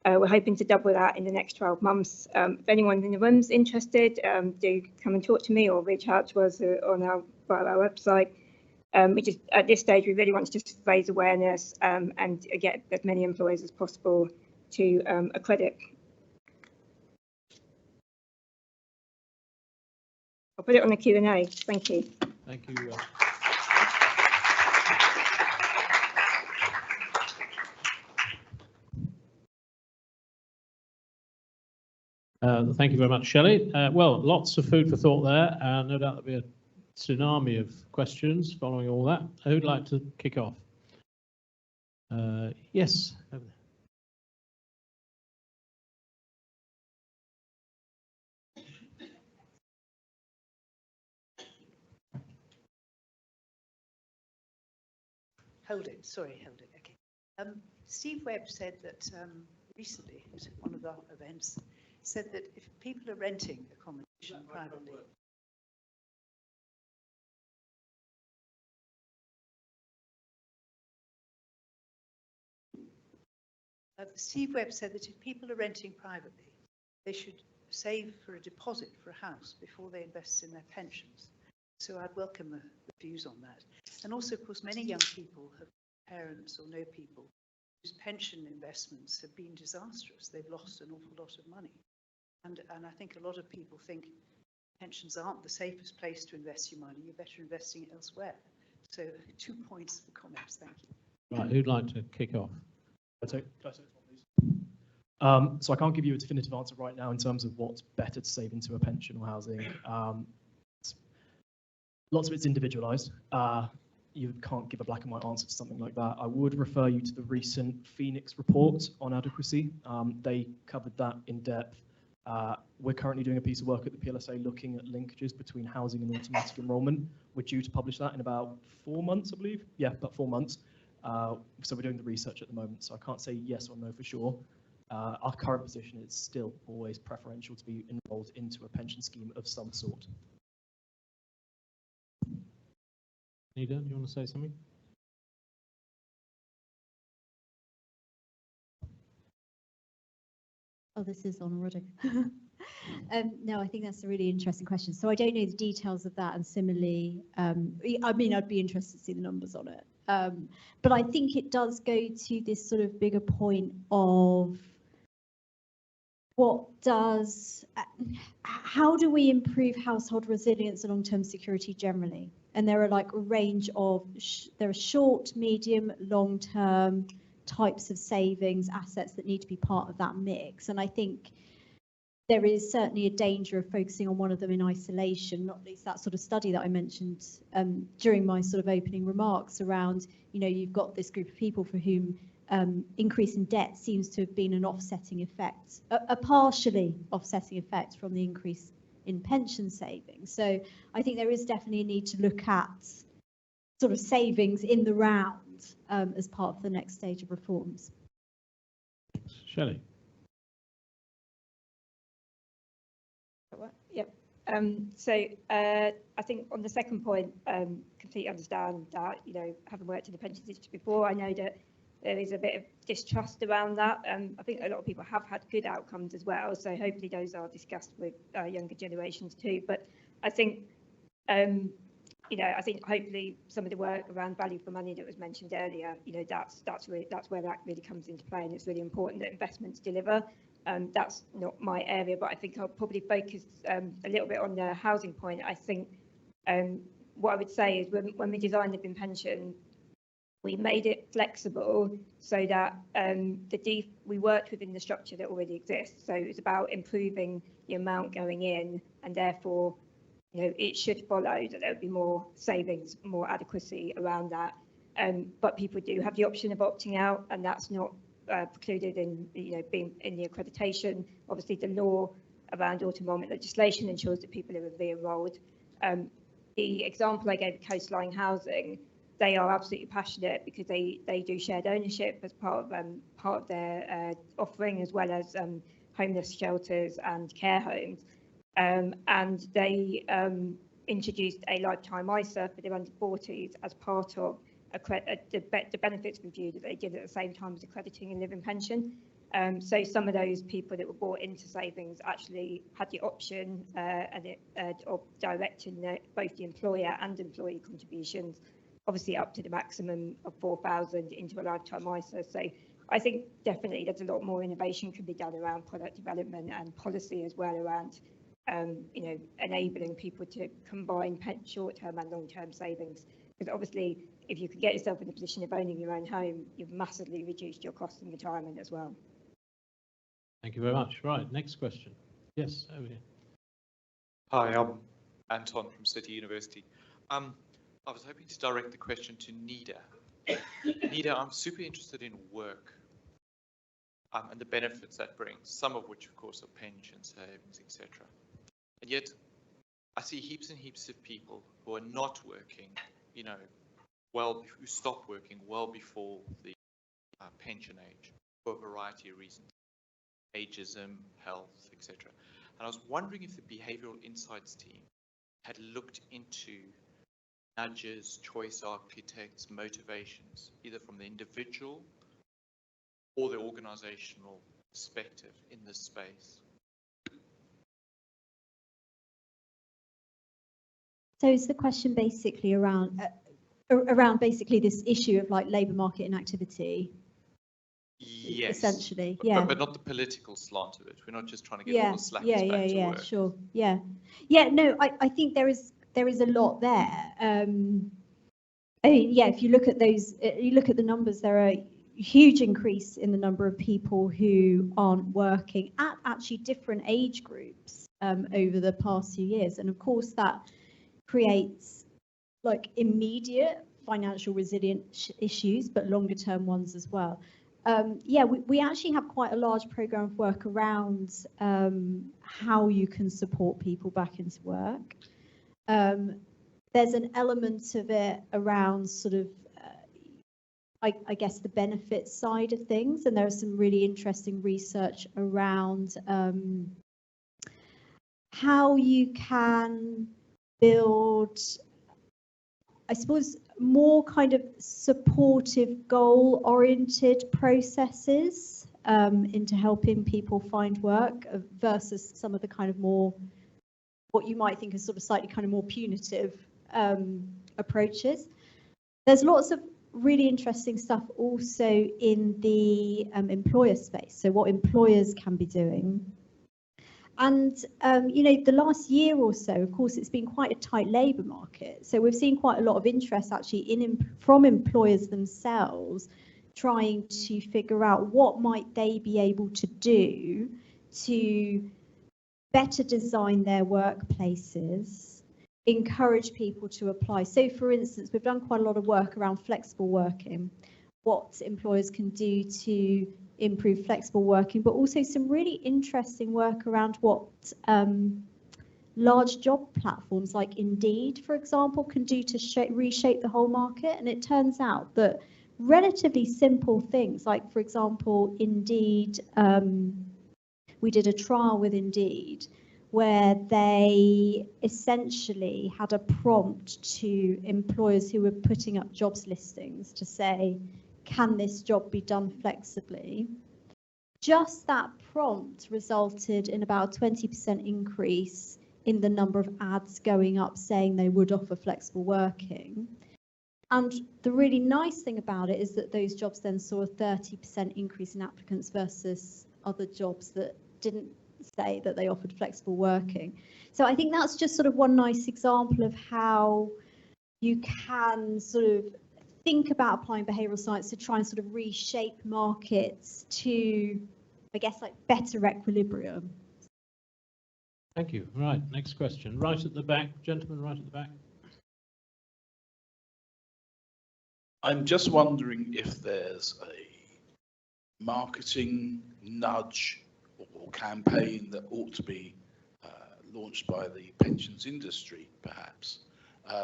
We're hoping to double that in the next 12 months. If anyone in the room's interested, do come and talk to me or reach out to us via our website. We just, at this stage, we really want to just raise awareness and get as many employers as possible to accredit. I'll put it on the Q&A. Thank you. Thank you. Thank you very much, Shelley. Well, lots of food for thought there, and no doubt there'll be a tsunami of questions following all that. Who'd like to kick off? Yes. Over there. Hold it. Okay. Steve Webb said that recently at one of our events, said that if people are renting accommodation privately, Steve Webb said that if people are renting privately, they should save for a deposit for a house before they invest in their pensions. So I'd welcome the views on that. And also, of course, many young people have parents or know people whose pension investments have been disastrous. They've lost an awful lot of money. And I think a lot of people think pensions aren't the safest place to invest your money. You're better investing it elsewhere. So 2 points for comments. Thank you. Right, who'd like to kick off? So I can't give you a definitive answer right now in terms of what's better to save into a pension or housing. Lots of it's individualised. You can't give a black and white answer to something like that. I would refer you to the recent Phoenix report on adequacy. They covered that in depth. We're currently doing a piece of work at the PLSA looking at linkages between housing and automatic enrolment. We're due to publish that in about 4 months, I believe. Yeah, about 4 months. So we're doing the research at the moment, so I can't say yes or no for sure. Our current position is still always preferential to be enrolled into a pension scheme of some sort. Nida, do you want to say something? Oh, this is on already. No, I think that's a really interesting question. So I don't know the details of that, and similarly, I mean, I'd be interested to see the numbers on it. But I think it does go to this sort of bigger point of how do we improve household resilience and long-term security generally? And there are like a range of, there are short, medium, long-term types of savings, assets that need to be part of that mix. And I think there is certainly a danger of focusing on one of them in isolation, not least that sort of study that I mentioned during my sort of opening remarks around, you know, you've got this group of people for whom increase in debt seems to have been an offsetting effect, a partially offsetting effect from the increase in pension savings. So I think there is definitely a need to look at sort of savings in the round as part of the next stage of reforms. Shelley. Yep. I think on the second point, completely understand that, you know, having worked in the pensions industry before, I know that there is a bit of distrust around that. I think a lot of people have had good outcomes as well, so hopefully those are discussed with younger generations too. But I think, you know, I think hopefully some of the work around value for money that was mentioned earlier, you know, that's where that really comes into play, and it's really important that investments deliver. That's not my area, but I think I'll probably focus a little bit on the housing point. I think what I would say is when we designed the living pension, we made it flexible so that we worked within the structure that already exists. So it's about improving the amount going in, and therefore, you know, it should follow that there would be more savings, more adequacy around that. But people do have the option of opting out, and that's not precluded in, you know, being in the accreditation. Obviously, the law around auto-enrolment legislation ensures that people are re-enrolled. The example I gave, coastline housing, they are absolutely passionate because they do shared ownership as part of their offering, as well as homeless shelters and care homes. And they introduced a lifetime ISA for their under 40s as part of the benefits review that they did at the same time as accrediting a living pension. So some of those people that were brought into savings actually had the option of directing both the employer and employee contributions, obviously up to the maximum of 4,000 into a lifetime ISA. So I think definitely there's a lot more innovation can be done around product development and policy as well around, you know, enabling people to combine short-term and long-term savings. Because obviously, if you could get yourself in a position of owning your own home, you've massively reduced your costs in retirement as well. Thank you very much. Right, next question. Yes, over here. Hi, I'm Anton from City University. I was hoping to direct the question to Nida. Nida, I'm super interested in work and the benefits that brings, some of which, of course, are pension savings, etc. And yet, I see heaps and heaps of people who are not working, you know, who stop working well before the pension age for a variety of reasons, ageism, health, etc. And I was wondering if the behavioral insights team had looked into nudges, choice architects, motivations, either from the individual or the organizational perspective in this space. So is the question basically around basically this issue of like labour market inactivity? Yes. Essentially, yeah. But not the political slant of it. We're not just trying to get all the slackers back to work. Sure. Yeah. No, I think there is a lot there. I mean, yeah, if you look at those, you look at the numbers, there are a huge increase in the number of people who aren't working at actually different age groups over the past few years. And of course, that creates like immediate financial resilience issues, but longer term ones as well. Yeah, we actually have quite a large program of work around how you can support people back into work. There's an element of it around sort of, I guess, the benefit side of things, and there's some really interesting research around how you can build, I suppose, more kind of supportive, goal-oriented processes into helping people find work versus some of the kind of more, what you might think is sort of slightly kind of more punitive approaches. There's lots of really interesting stuff also in the employer space. So what employers can be doing And, the last year or so, of course, it's been quite a tight labour market. So we've seen quite a lot of interest actually from employers themselves trying to figure out what might they be able to do to better design their workplaces, encourage people to apply. So, for instance, we've done quite a lot of work around flexible working, what employers can do to improve flexible working, but also some really interesting work around what large job platforms like Indeed, for example, can do to reshape the whole market. And it turns out that relatively simple things, like, for example, Indeed, we did a trial with Indeed where they essentially had a prompt to employers who were putting up jobs listings to say, can this job be done flexibly? Just that prompt resulted in about a 20% increase in the number of ads going up saying they would offer flexible working. And the really nice thing about it is that those jobs then saw a 30% increase in applicants versus other jobs that didn't say that they offered flexible working. So I think that's just sort of one nice example of how you can sort of think about applying behavioural science to try and sort of reshape markets to, I guess, like better equilibrium. Thank you. Right, next question. Right at the back, gentleman right at the back. I'm just wondering if there's a marketing nudge or campaign that ought to be launched by the pensions industry, perhaps,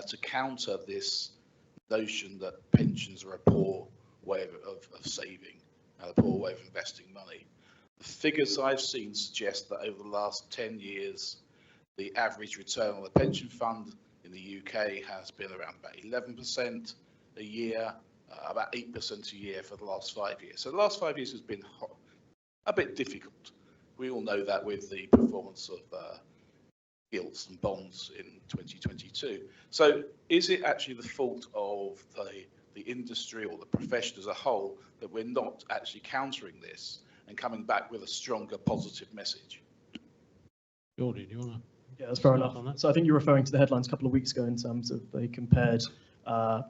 to counter this notion that pensions are a poor way of saving, a poor way of investing money. The figures I've seen suggest that over the last 10 years, the average return on the pension fund in the UK has been around about 11% a year, about 8% a year for the last 5 years. So the last 5 years has been a bit difficult. We all know that with the performance of gilts and bonds in 2022. So is it actually the fault of the industry or the profession as a whole that we're not actually countering this and coming back with a stronger positive message? Geordie, do you want to? Yeah, that's fair enough. So I think you're referring to the headlines a couple of weeks ago in terms of they compared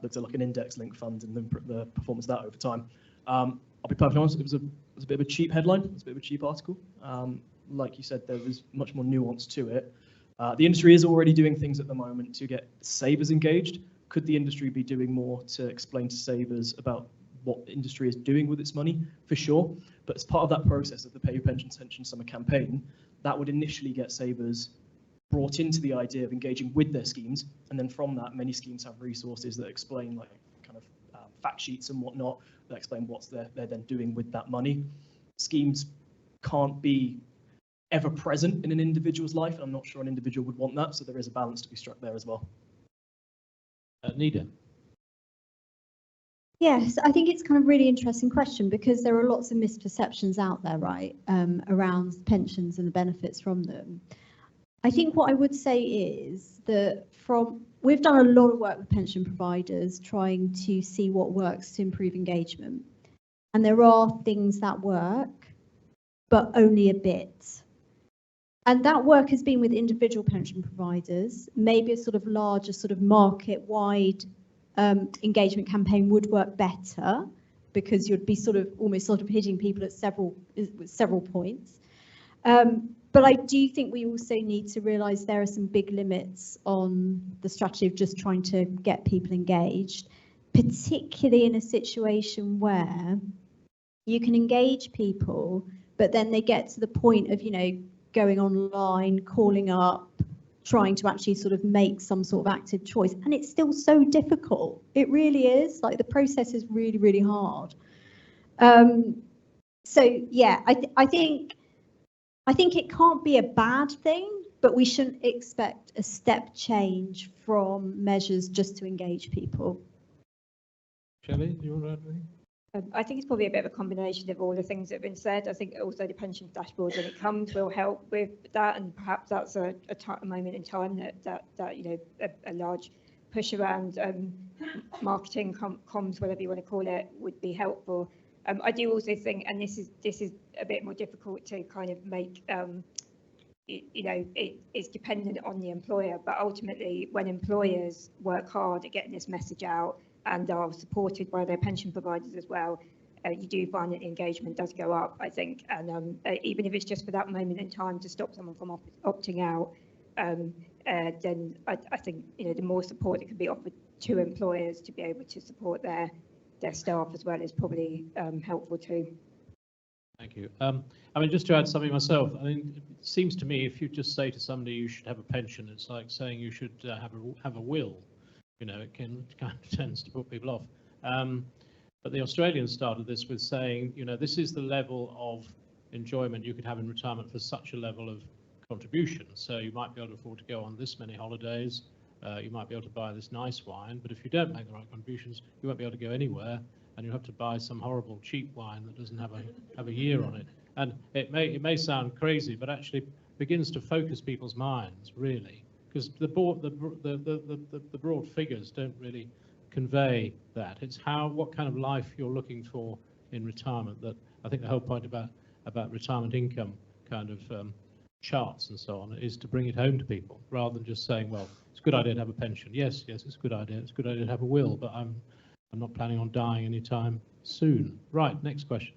looked at like an index-linked fund and the performance of that over time. I'll be perfectly honest, it was a bit of a cheap headline. It was a bit of a cheap article. Like you said, there was much more nuance to it. The industry is already doing things at the moment to get savers engaged. Could the industry be doing more to explain to savers about what the industry is doing with its money? For sure. But as part of that process of the Pay Your Pension Summer campaign, that would initially get savers brought into the idea of engaging with their schemes. And then from that, many schemes have resources that explain like kind of fact sheets and whatnot that explain what they're then doing with that money. Schemes can't be ever present in an individual's life, and I'm not sure an individual would want that, so there is a balance to be struck there as well. Nida. Yes, I think it's kind of really interesting question because there are lots of misperceptions out there, right, around pensions and the benefits from them. I think what I would say is that we've done a lot of work with pension providers trying to see what works to improve engagement. And there are things that work, but only a bit. And that work has been with individual pension providers. Maybe a sort of larger sort of market-wide engagement campaign would work better because you'd be almost hitting people at several points. But I do think we also need to realise there are some big limits on the strategy of just trying to get people engaged, particularly in a situation where you can engage people, but then they get to the point of, going online, calling up, trying to actually sort of make some sort of active choice. And it's still so difficult. It really is. Like the process is really, really hard. So yeah, I think it can't be a bad thing, but we shouldn't expect a step change from measures just to engage people. Shelley, do you want to add anything? I think it's probably a bit of a combination of all the things that have been said. I think also the pension dashboard when it comes will help with that, and perhaps that's a moment in time that a large push around marketing, comms, whatever you want to call it, would be helpful. I do also think, and this is a bit more difficult to kind of make it is dependent on the employer, but ultimately when employers work hard at getting this message out and are supported by their pension providers as well, you do find that the engagement does go up, I think. And even if it's just for that moment in time to stop someone from opting out, then I think, the more support that can be offered to employers to be able to support their staff as well is probably helpful too. Thank you. I mean, just to add something myself, I mean, it seems to me if you just say to somebody you should have a pension, it's like saying you should have a will. It kind of tends to put people off. But the Australians started this with saying, this is the level of enjoyment you could have in retirement for such a level of contribution. So you might be able to afford to go on this many holidays. You might be able to buy this nice wine, but if you don't make the right contributions, you won't be able to go anywhere, and you have to buy some horrible cheap wine that doesn't have a year on it. And it may sound crazy, but actually begins to focus people's minds really, because the broad figures don't really convey that. It's what kind of life you're looking for in retirement. That I think the whole point about retirement income kind of charts and so on is to bring it home to people, rather than just saying, well, it's a good idea to have a pension. Yes, it's a good idea. It's a good idea to have a will, but I'm not planning on dying anytime soon. Right, next question.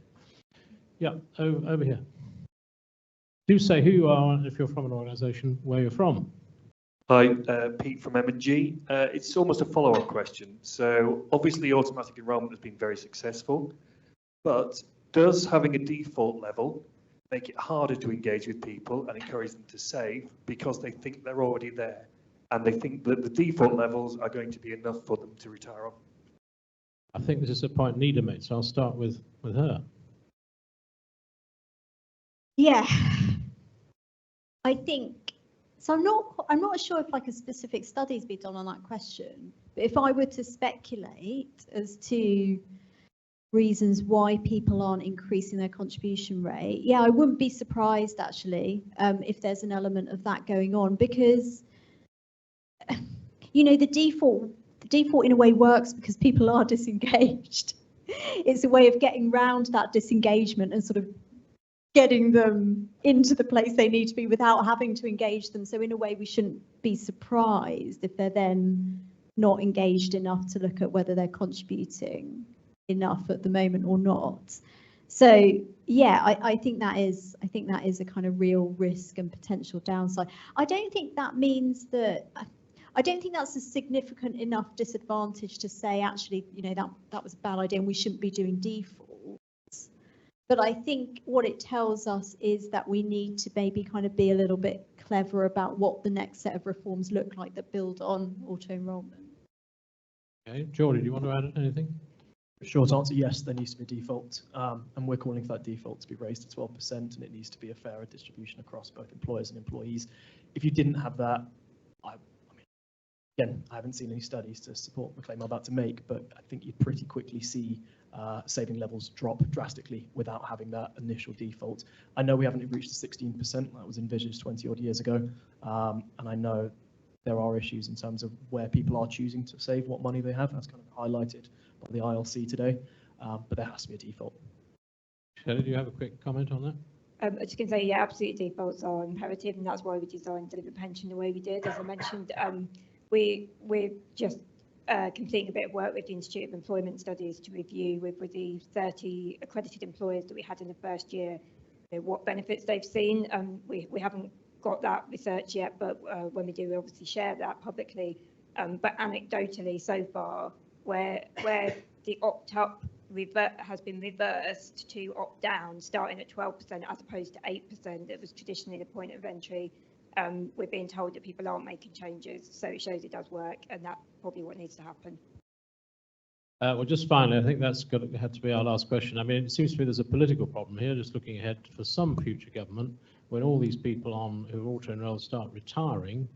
Yeah, over here. Do say who you are and if you're from an organisation, where you're from. Hi, Pete from M&G. It's almost a follow-up question. So obviously automatic enrolment has been very successful, but does having a default level make it harder to engage with people and encourage them to save because they think they're already there and they think that the default levels are going to be enough for them to retire on? I think this is a point Nida made, so I'll start with her. Yeah, I think so. I'm not sure if like a specific study's been done on that question, but if I were to speculate as to reasons why people aren't increasing their contribution rate, yeah, I wouldn't be surprised actually if there's an element of that going on, because the default in a way works because people are disengaged. It's a way of getting round that disengagement and sort of getting them into the place they need to be without having to engage them. So in a way, we shouldn't be surprised if they're then not engaged enough to look at whether they're contributing enough at the moment or not. So yeah, I think that is a kind of real risk and potential downside. I don't think that means that. I don't think that's a significant enough disadvantage to say actually, that was a bad idea and we shouldn't be doing defaults. But I think what it tells us is that we need to maybe kind of be a little bit clever about what the next set of reforms look like that build on auto-enrolment. Okay, Jordy, do you want to add anything? Short answer, yes, there needs to be a default, and we're calling for that default to be raised to 12%, and it needs to be a fairer distribution across both employers and employees. If you didn't have that, again, I haven't seen any studies to support the claim I'm about to make, but I think you'd pretty quickly see saving levels drop drastically without having that initial default. I know we haven't reached the 16% that was envisaged 20 odd years ago, and I know there are issues in terms of where people are choosing to save, what money they have. That's kind of highlighted by the ILC today, but there has to be a default. Shelley, do you have a quick comment on that? I was just going to say, yeah, absolutely defaults are imperative, and that's why we designed Deliver Pension the way we did. As I mentioned, we're just completing a bit of work with the Institute of Employment Studies to review with the 30 accredited employers that we had in the first year, what benefits they've seen. We haven't got that research yet, but when we do, we obviously share that publicly. But anecdotally, so far, where the opt-up has been reversed to opt-down, starting at 12% as opposed to 8%, that was traditionally the point of entry. We're being told that people aren't making changes, so it shows it does work, and that's probably what needs to happen. Well, just finally, I think that's had to be our last question. I mean, it seems to me there's a political problem here, just looking ahead for some future government, when all these people who auto-enroll start retiring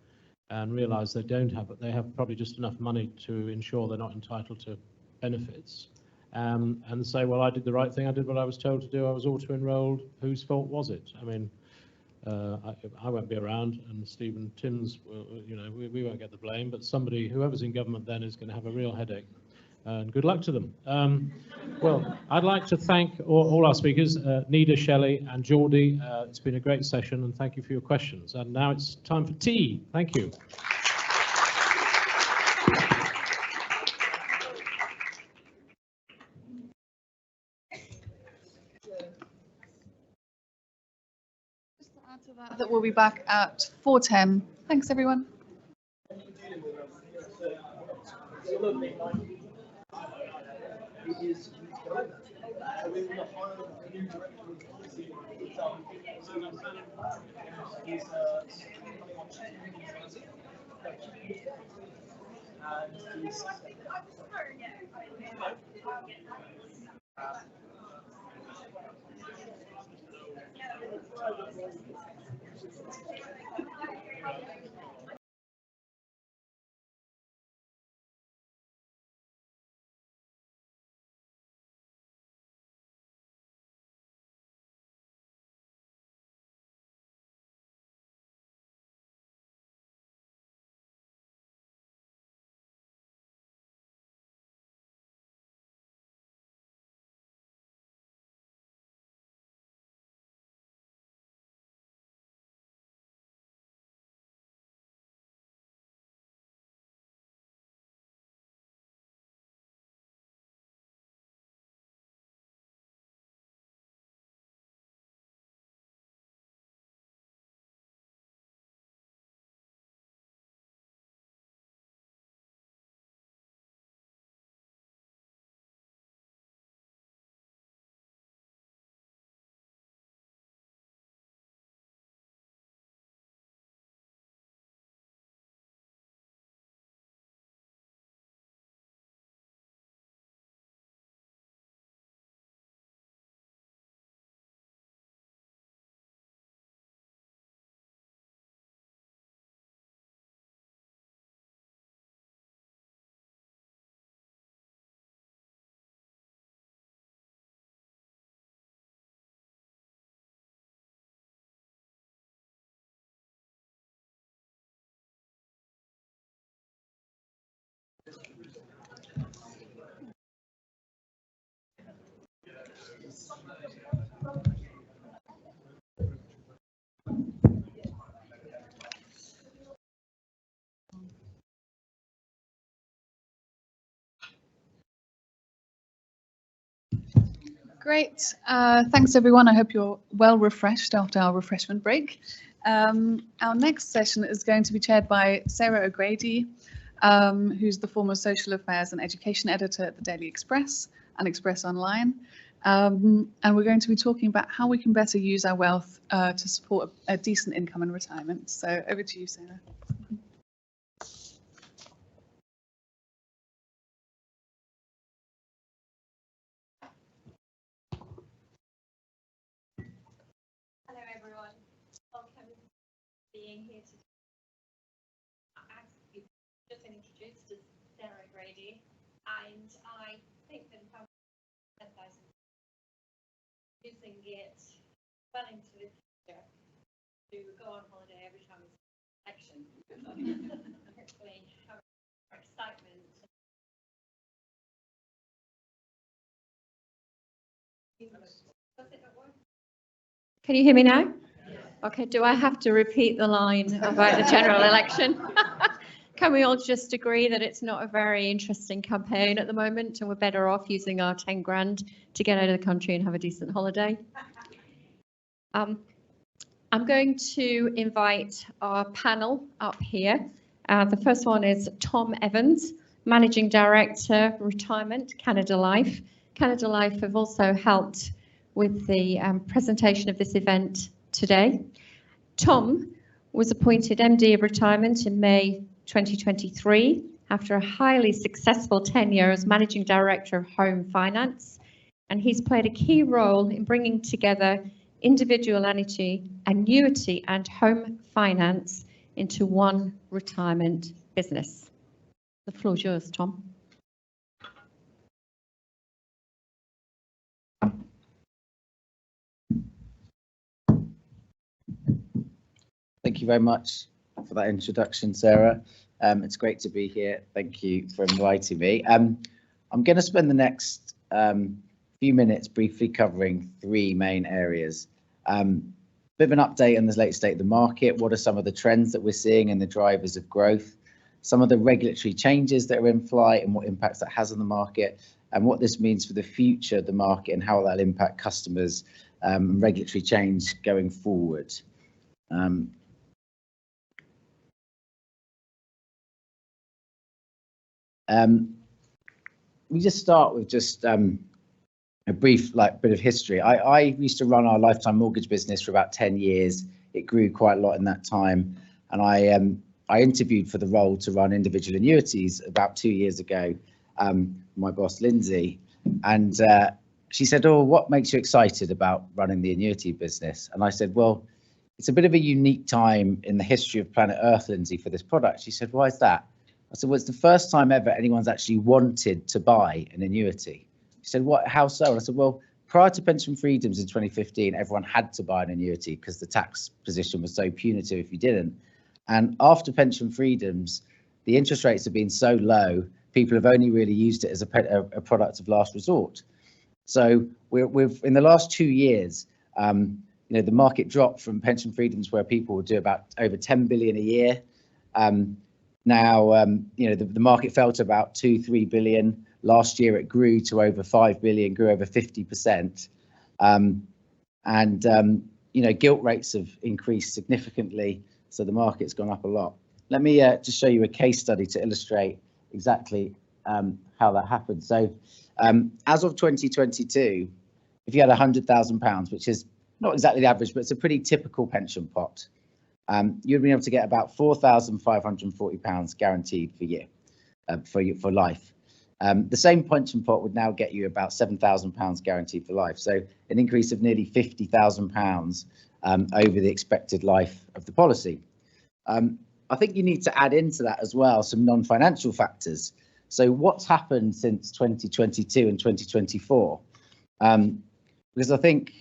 and realise they have probably just enough money to ensure they're not entitled to benefits, and say, well, I did the right thing, I did what I was told to do, I was auto-enrolled, whose fault was it? I mean, I won't be around, and Stephen Timms, we won't get the blame, but whoever's in government then is going to have a real headache and good luck to them. Well, I'd like to thank all our speakers, Nida, Shelley and Geordie. It's been a great session, and thank you for your questions. And now it's time for tea. Thank you. Just to add to that we'll be back at 4:10. Thanks, everyone. Great. Thanks, everyone. I hope you're well refreshed after our refreshment break. Our next session is going to be chaired by Sarah O'Grady, who's the former Social Affairs and Education Editor at the Daily Express and Express Online. And we're going to be talking about how we can better use our wealth to support a decent income in retirement. So over to you, Sarah. Hello everyone, welcome to being here today. As you've just been introduced as Sarah O'Grady, and I think that if I'm using it well into the future to go on holiday every time it's an election, hopefully have more excitement. Does it not work? Can you hear me now? Okay, do I have to repeat the line about the general election? Can we all just agree that it's not a very interesting campaign at the moment and we're better off using our 10 grand to get out of the country and have a decent holiday? I'm going to invite our panel up here. The first one is Tom Evans, Managing Director, Retirement, Canada Life. Canada Life have also helped with the presentation of this event today. Tom was appointed MD of Retirement in May 2023 after a highly successful tenure as Managing Director of Home Finance, and he's played a key role in bringing together individual annuity and home finance into one retirement business. The floor is yours, Tom. Thank you very much for that introduction, Sarah. It's great to be here. Thank you for inviting me. I'm going to spend the next few minutes briefly covering three main areas. Bit of an update on the latest state of the market. What are some of the trends that we're seeing and the drivers of growth? Some of the regulatory changes that are in flight and what impacts that has on the market, and what this means for the future of the market and how that'll impact customers and regulatory change going forward. We just start with just a brief bit of history. I used to run our lifetime mortgage business for about 10 years. It grew quite a lot in that time, and I interviewed for the role to run individual annuities about 2 years ago. My boss Lindsay, and she said, "Oh, what makes you excited about running the annuity business?" And I said, "Well, it's a bit of a unique time in the history of planet Earth, Lindsay, for this product." She said, "Why is that?" I said, "Well, it's the first time ever anyone's actually wanted to buy an annuity." She said, "What? How so?" And I said, "Well, prior to pension freedoms in 2015, everyone had to buy an annuity because the tax position was so punitive if you didn't. And after pension freedoms, the interest rates have been so low, people have only really used it as a product of last resort. So we've in the last 2 years, the market dropped from pension freedoms where people would do about over 10 billion a year. Now, the market fell to about 2-3 billion. Last year, it grew to over 5 billion, grew over 50%. Gilt rates have increased significantly, so the market's gone up a lot. Let me just show you a case study to illustrate exactly how that happened. So as of 2022, if you had £100,000, which is not exactly the average, but it's a pretty typical pension pot, you'd be able to get about £4,540 guaranteed per year for life. The same pension pot would now get you about £7,000 guaranteed for life. So an increase of nearly £50,000 over the expected life of the policy. I think you need to add into that as well some non-financial factors. So what's happened since 2022 and 2024? Because I think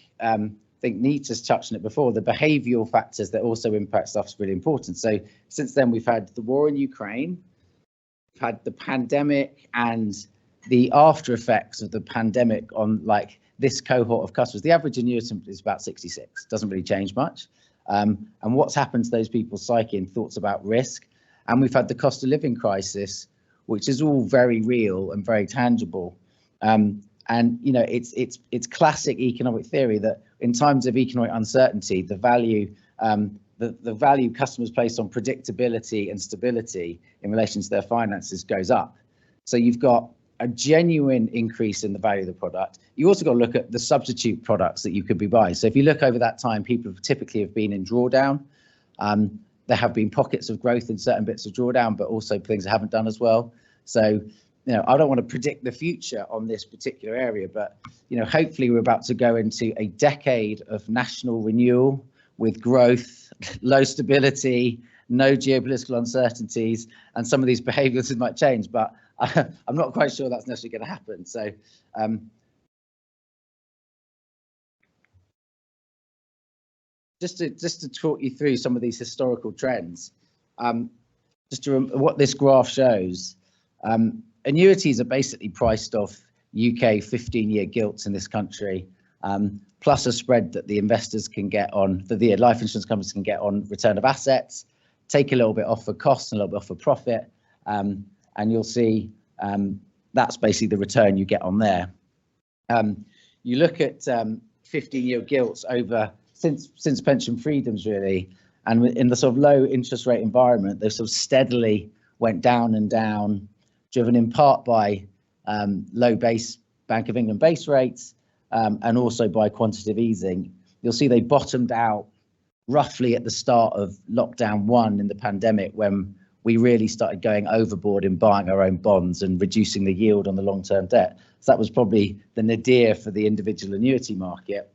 Nita's touched on it before, the behavioural factors that also impact stuff is really important. So since then, we've had the war in Ukraine, we've had the pandemic and the after effects of the pandemic on this cohort of customers. The average annuitant is about 66, doesn't really change much. And what's happened to those people's psyche and thoughts about risk. And we've had the cost of living crisis, which is all very real and very tangible. It's classic economic theory that in times of economic uncertainty, the value customers place on predictability and stability in relation to their finances goes up. So you've got a genuine increase in the value of the product. You also got to look at the substitute products that you could be buying. So if you look over that time, people typically have been in drawdown. There have been pockets of growth in certain bits of drawdown, but also things that haven't done as well. So, I don't want to predict the future on this particular area, but, hopefully we're about to go into a decade of national renewal with growth, low stability, no geopolitical uncertainties, and some of these behaviours might change, but I'm not quite sure that's necessarily going to happen. So, just to talk you through some of these historical trends, what this graph shows, annuities are basically priced off UK 15-year gilts in this country, plus a spread that the investors can get on, that the life insurance companies can get on return of assets, take a little bit off for costs and a little bit off for profit, and you'll see that's basically the return you get on there. You look at 15-year gilts over since pension freedoms really, and in the sort of low interest rate environment, they sort of steadily went down and down, driven in part by low base Bank of England base rates and also by quantitative easing. You'll see they bottomed out roughly at the start of lockdown 1 in the pandemic, when we really started going overboard in buying our own bonds and reducing the yield on the long-term debt. So that was probably the nadir for the individual annuity market.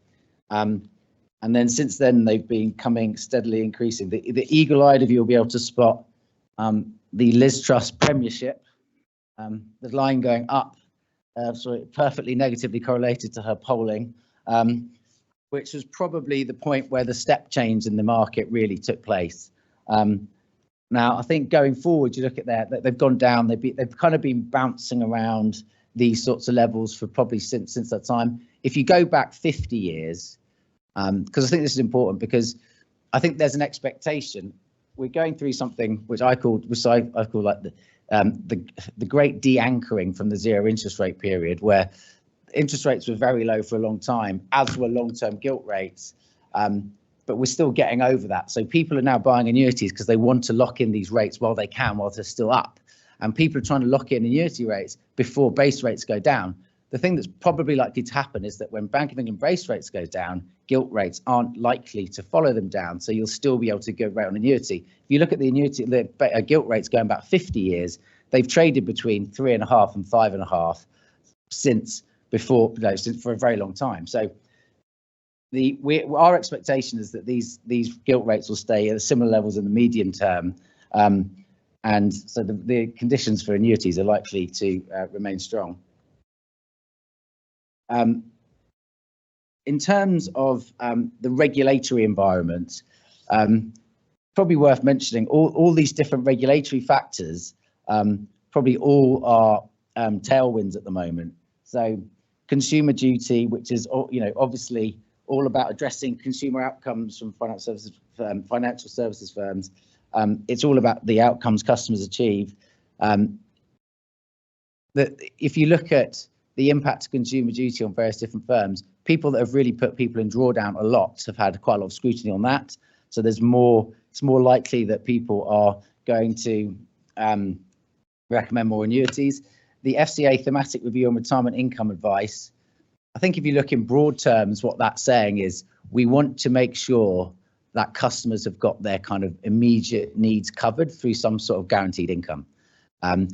And then since then, they've been coming steadily increasing. The eagle-eyed of you will be able to spot the Liz Truss premiership, the line going up, perfectly negatively correlated to her polling, which was probably the point where the step change in the market really took place. Now, I think going forward, you look at that, they've gone down, they've kind of been bouncing around these sorts of levels for probably since that time. If you go back 50 years, because I think this is important, because I think there's an expectation. We're going through something which I call like the great de-anchoring from the zero interest rate period, where interest rates were very low for a long time, as were long-term gilt rates. But we're still getting over that. So people are now buying annuities because they want to lock in these rates while they can, while they're still up. And people are trying to lock in annuity rates before base rates go down. The thing that's probably likely to happen is that when Bank of England base rates go down, gilt rates aren't likely to follow them down. So you'll still be able to go rate on annuity. If you look at the annuity, the gilt rates going back 50 years, they've traded between 3.5 and 5.5 since before, since for a very long time. So our expectation is that these gilt rates will stay at similar levels in the medium term, and so the conditions for annuities are likely to remain strong. In terms of the regulatory environment, probably worth mentioning all these different regulatory factors probably all are tailwinds at the moment. So consumer duty, which is obviously all about addressing consumer outcomes from financial services firms. It's all about the outcomes customers achieve. If you look at the impact of consumer duty on various different firms, people that have really put people in drawdown a lot have had quite a lot of scrutiny on that. So it's more likely that people are going to recommend more annuities. The FCA thematic review on retirement income advice, I think if you look in broad terms, what that's saying is we want to make sure that customers have got their kind of immediate needs covered through some sort of guaranteed income,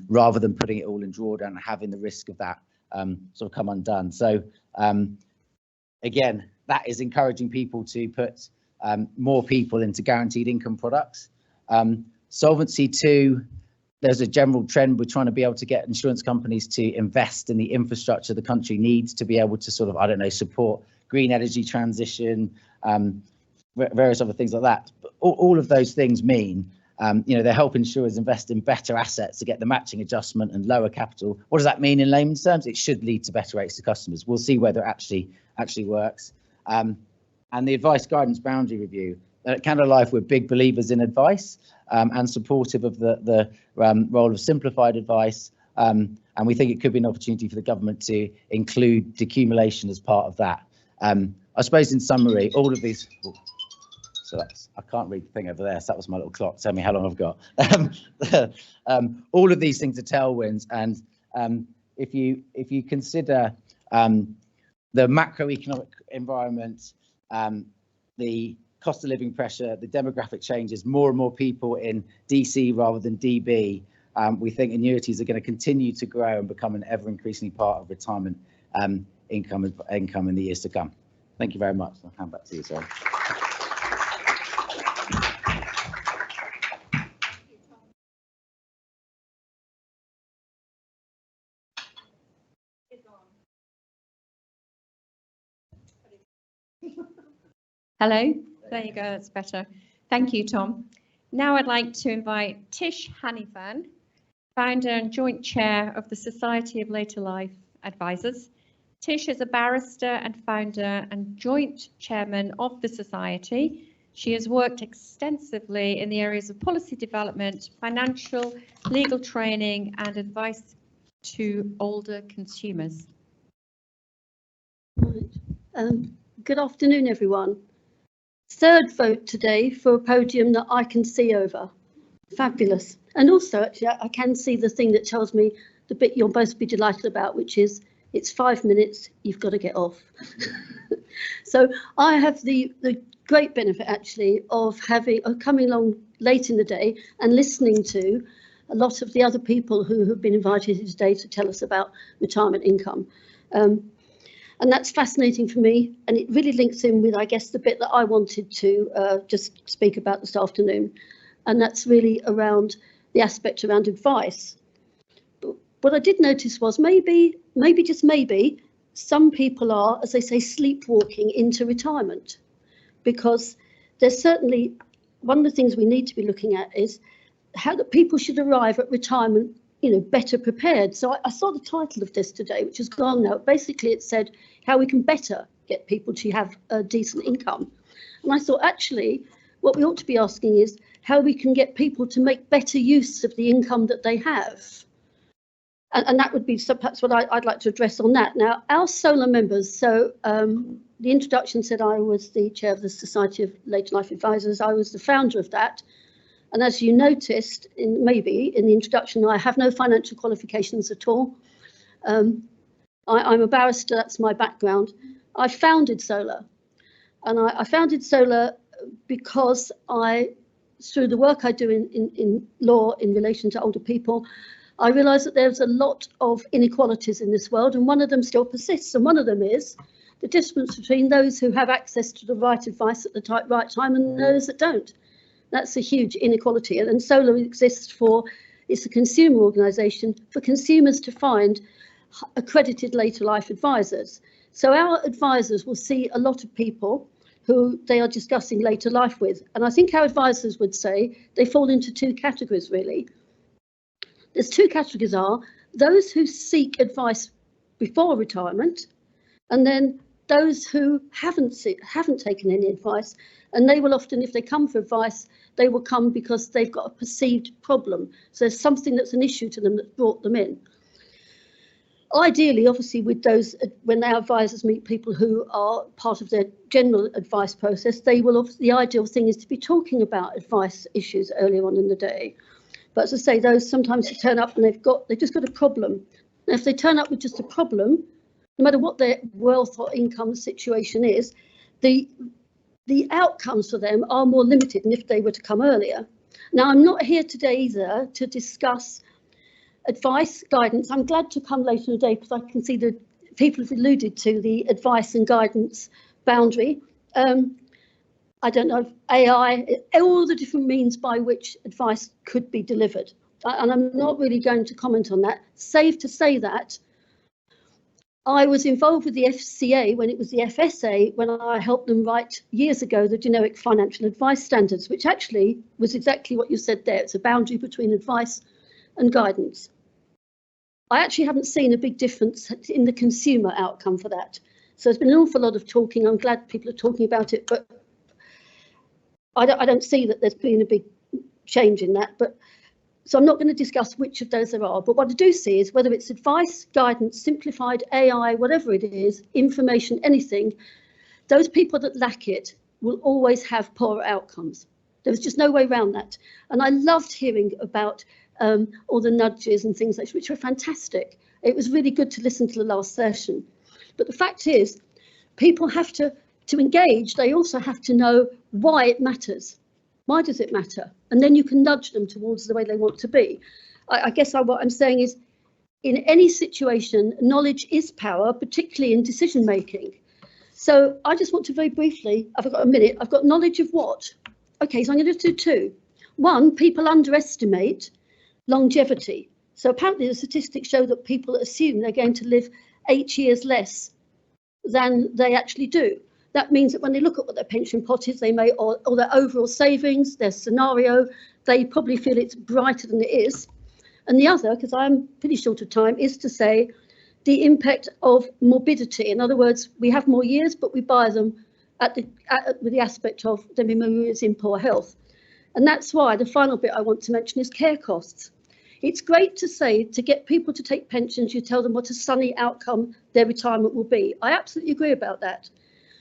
rather than putting it all in drawdown and having the risk of that sort of come undone. So again, that is encouraging people to put more people into guaranteed income products. Solvency II, there's a general trend. We're trying to be able to get insurance companies to invest in the infrastructure the country needs to be able to sort of, support green energy transition, various other things like that. But all of those things mean, they help insurers invest in better assets to get the matching adjustment and lower capital. What does that mean in layman's terms? It should lead to better rates to customers. We'll see whether it actually works. And the advice guidance boundary review. At Canada Life, we're big believers in advice and supportive of the role of simplified advice. And we think it could be an opportunity for the government to include decumulation as part of that. I suppose in summary, all of these. I can't read the thing over there. So that was my little clock. Tell me how long I've got. All of these things are tailwinds, and if you consider the macroeconomic environment, the cost of living pressure, the demographic changes, more and more people in DC rather than DB, we think annuities are going to continue to grow and become an ever increasingly part of retirement income in the years to come. Thank you very much. I'll hand back to you, Sarah. Hello, there you go, that's better. Thank you, Tom. Now I'd like to invite Tish Hanifan, founder and joint chair of the Society of Later Life Advisors. Tish is a barrister and founder and joint chairman of the Society. She has worked extensively in the areas of policy development, financial, legal training and advice to older consumers. Good afternoon, everyone. Third vote today for a podium that I can see over. Fabulous. And also, actually, I can see the thing that tells me the bit you'll both be delighted about, which is it's 5 minutes, you've got to get off. So I have the great benefit, actually, of coming along late in the day and listening to a lot of the other people who have been invited here today to tell us about retirement income. And that's fascinating for me, and it really links in with, I guess, the bit that I wanted to just speak about this afternoon, and that's really around the aspect around advice. But what I did notice was maybe just maybe, some people are, as they say, sleepwalking into retirement, because there's certainly one of the things we need to be looking at is how that people should arrive at retirement better prepared. So I saw the title of this today, which is gone now. Basically, it said how we can better get people to have a decent income. And I thought, actually, what we ought to be asking is how we can get people to make better use of the income that they have. And that would be perhaps what I'd like to address on that. Now, our solar members, so the introduction said I was the chair of the Society of Later Life Advisors. I was the founder of that. And as you noticed, maybe in the introduction, I have no financial qualifications at all. I'm a barrister, that's my background. I founded Solar. And I founded Solar because through the work I do in law in relation to older people, I realise that there's a lot of inequalities in this world, and one of them still persists. And one of them is the difference between those who have access to the right advice at the right time and those that don't. That's a huge inequality. And Solar exists it's a consumer organisation for consumers to find accredited later life advisors. So our advisors will see a lot of people who they are discussing later life with. And I think our advisors would say they fall into two categories, really. There's two categories are those who seek advice before retirement, and then those who haven't taken any advice, and they will often, if they come for advice, they will come because they've got a perceived problem. So there's something that's an issue to them that brought them in. Ideally, obviously, with those, when our advisors meet people who are part of their general advice process, the ideal thing is to be talking about advice issues earlier on in the day. But as I say, those sometimes turn up and they've just got a problem. And if they turn up with just a problem, no matter what their wealth or income situation is, the outcomes for them are more limited than if they were to come earlier. Now, I'm not here today either to discuss advice, guidance. I'm glad to come later in the day because I can see that people have alluded to the advice and guidance boundary. I don't know if AI, all the different means by which advice could be delivered. And I'm not really going to comment on that, save to say that I was involved with the FCA when it was the FSA, when I helped them write years ago the generic financial advice standards, which actually was exactly what you said there. It's a boundary between advice and guidance. I actually haven't seen a big difference in the consumer outcome for that. So there's been an awful lot of talking. I'm glad people are talking about it, but I don't see that there's been a big change in that. But so I'm not going to discuss which of those there are, but what I do see is whether it's advice, guidance, simplified AI, whatever it is, information, anything, those people that lack it will always have poorer outcomes. There's just no way around that. And I loved hearing about all the nudges and things like which were fantastic. It was really good to listen to the last session. But the fact is, people have to engage, they also have to know why it matters. Why does it matter? And then you can nudge them towards the way they want to be. I guess what I'm saying is, in any situation, knowledge is power, particularly in decision making. So I just want to very briefly, I've got a minute, I've got knowledge of what? Okay, so I'm going to do two. One, people underestimate longevity. So apparently the statistics show that people assume they're going to live 8 years less than they actually do. That means that when they look at what their pension pot is, they may, or their overall savings, their scenario, they probably feel it's brighter than it is. And the other, because I'm pretty short of time, is to say the impact of morbidity. In other words, we have more years, but we buy them with the aspect of them being in poor health. And that's why the final bit I want to mention is care costs. It's great to say to get people to take pensions, you tell them what a sunny outcome their retirement will be. I absolutely agree about that.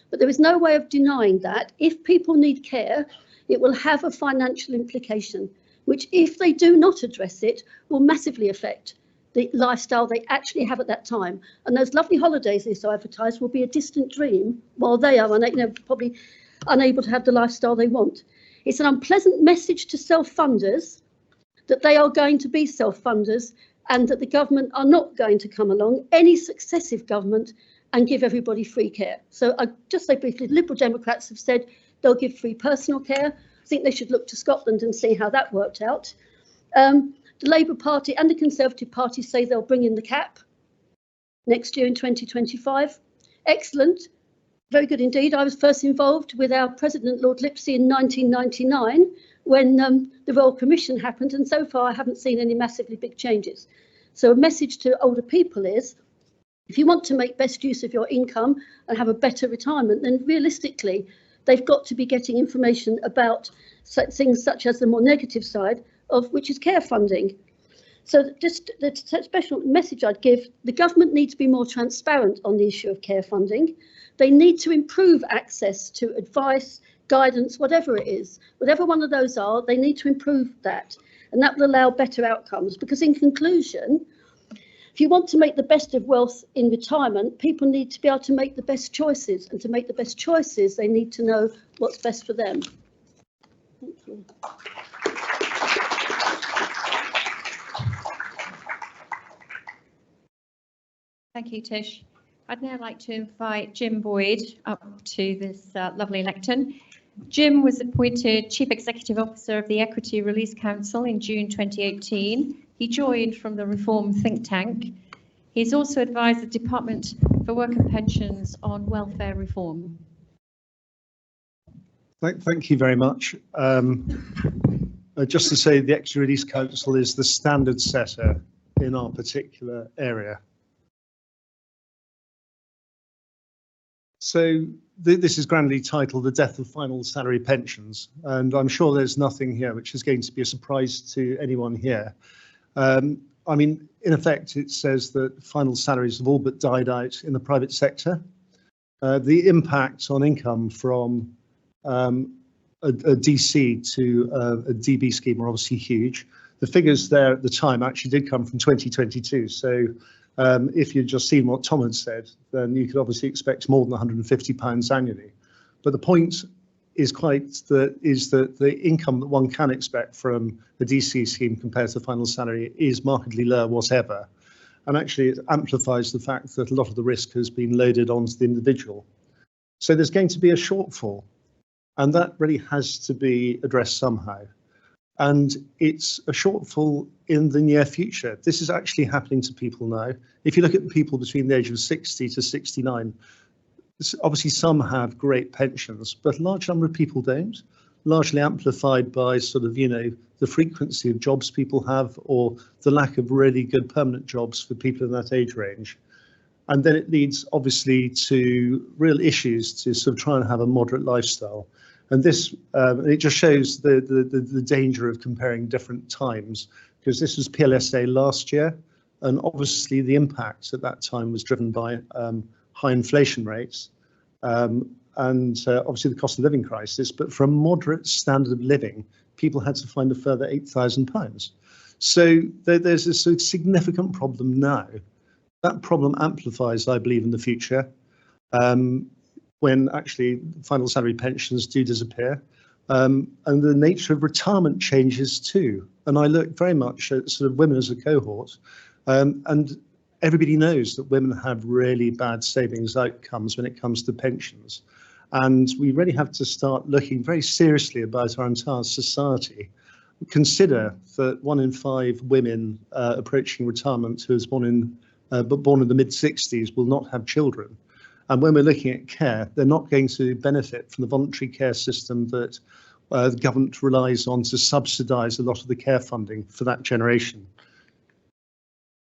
But there is no way of denying that if people need care, it will have a financial implication, which if they do not address it, will massively affect the lifestyle they actually have at that time. And those lovely holidays they so advertise will be a distant dream while they are probably unable to have the lifestyle they want. It's an unpleasant message to self-funders that they are going to be self-funders and that the government are not going to come along, any successive government, and give everybody free care. So I just say briefly, the Liberal Democrats have said they'll give free personal care. I think they should look to Scotland and see how that worked out. The Labour Party and the Conservative Party say they'll bring in the cap next year in 2025. Excellent. Very good indeed. I was first involved with our President, Lord Lipsey, in 1999 when the Royal Commission happened, and so far I haven't seen any massively big changes. So a message to older people is, if you want to make best use of your income and have a better retirement, then realistically, they've got to be getting information about things such as the more negative side of which is care funding. So just the special message I'd give, the government needs to be more transparent on the issue of care funding. They need to improve access to advice, guidance, whatever it is, whatever one of those are, they need to improve that. And that will allow better outcomes, because in conclusion, if you want to make the best of wealth in retirement, people need to be able to make the best choices, and to make the best choices, they need to know what's best for them. Thank you. Thank you, Tish. I'd now like to invite Jim Boyd up to this lovely lectern. Jim was appointed Chief Executive Officer of the Equity Release Council in June 2018. He joined from the Reform think tank. He's also advised the Department for Work and Pensions on welfare reform. Thank you very much. Just to say, the Equity Release Council is the standard setter in our particular area. So this is grandly titled The Death of Final Salary Pensions, and I'm sure there's nothing here which is going to be a surprise to anyone here. I mean, in effect, it says that final salaries have all but died out in the private sector. The impact on income from a DC to a DB scheme are obviously huge. The figures there at the time actually did come from 2022, so if you'd just seen what Tom had said, then you could obviously expect more than £150 annually. But the point is that the income that one can expect from the DC scheme compared to the final salary is markedly lower, whatever. And actually, it amplifies the fact that a lot of the risk has been loaded onto the individual. So there's going to be a shortfall, and that really has to be addressed somehow. And it's a shortfall in the near future. This is actually happening to people now. If you look at people between the age of 60 to 69, obviously some have great pensions, but a large number of people don't, largely amplified by sort of, you know, the frequency of jobs people have or the lack of really good permanent jobs for people in that age range. And then it leads obviously to real issues to sort of try and have a moderate lifestyle. And this, it just shows the danger of comparing different times, because this was PLSA last year, and obviously the impact at that time was driven by high inflation rates and obviously the cost of living crisis. But for a moderate standard of living, people had to find a further £8,000. So there's a significant problem now. That problem amplifies, I believe, in the future. When actually final salary pensions do disappear, and the nature of retirement changes too. And I look very much at sort of women as a cohort, and everybody knows that women have really bad savings outcomes when it comes to pensions. And we really have to start looking very seriously about our entire society. Consider that 1 in 5 women approaching retirement who is born in the mid-60s will not have children. And when we're looking at care, they're not going to benefit from the voluntary care system that the government relies on to subsidise a lot of the care funding for that generation.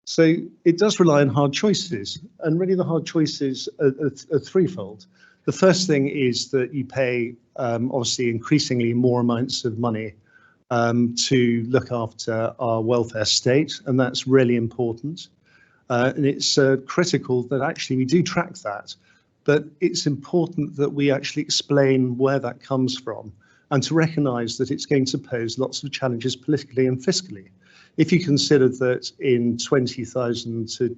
So it does rely on hard choices, and really the hard choices are threefold. The first thing is that you pay obviously increasingly more amounts of money to look after our welfare state, and that's really important. And it's critical that actually we do track that. But it's important that we actually explain where that comes from, and to recognise that it's going to pose lots of challenges politically and fiscally. If you consider that in 2000 to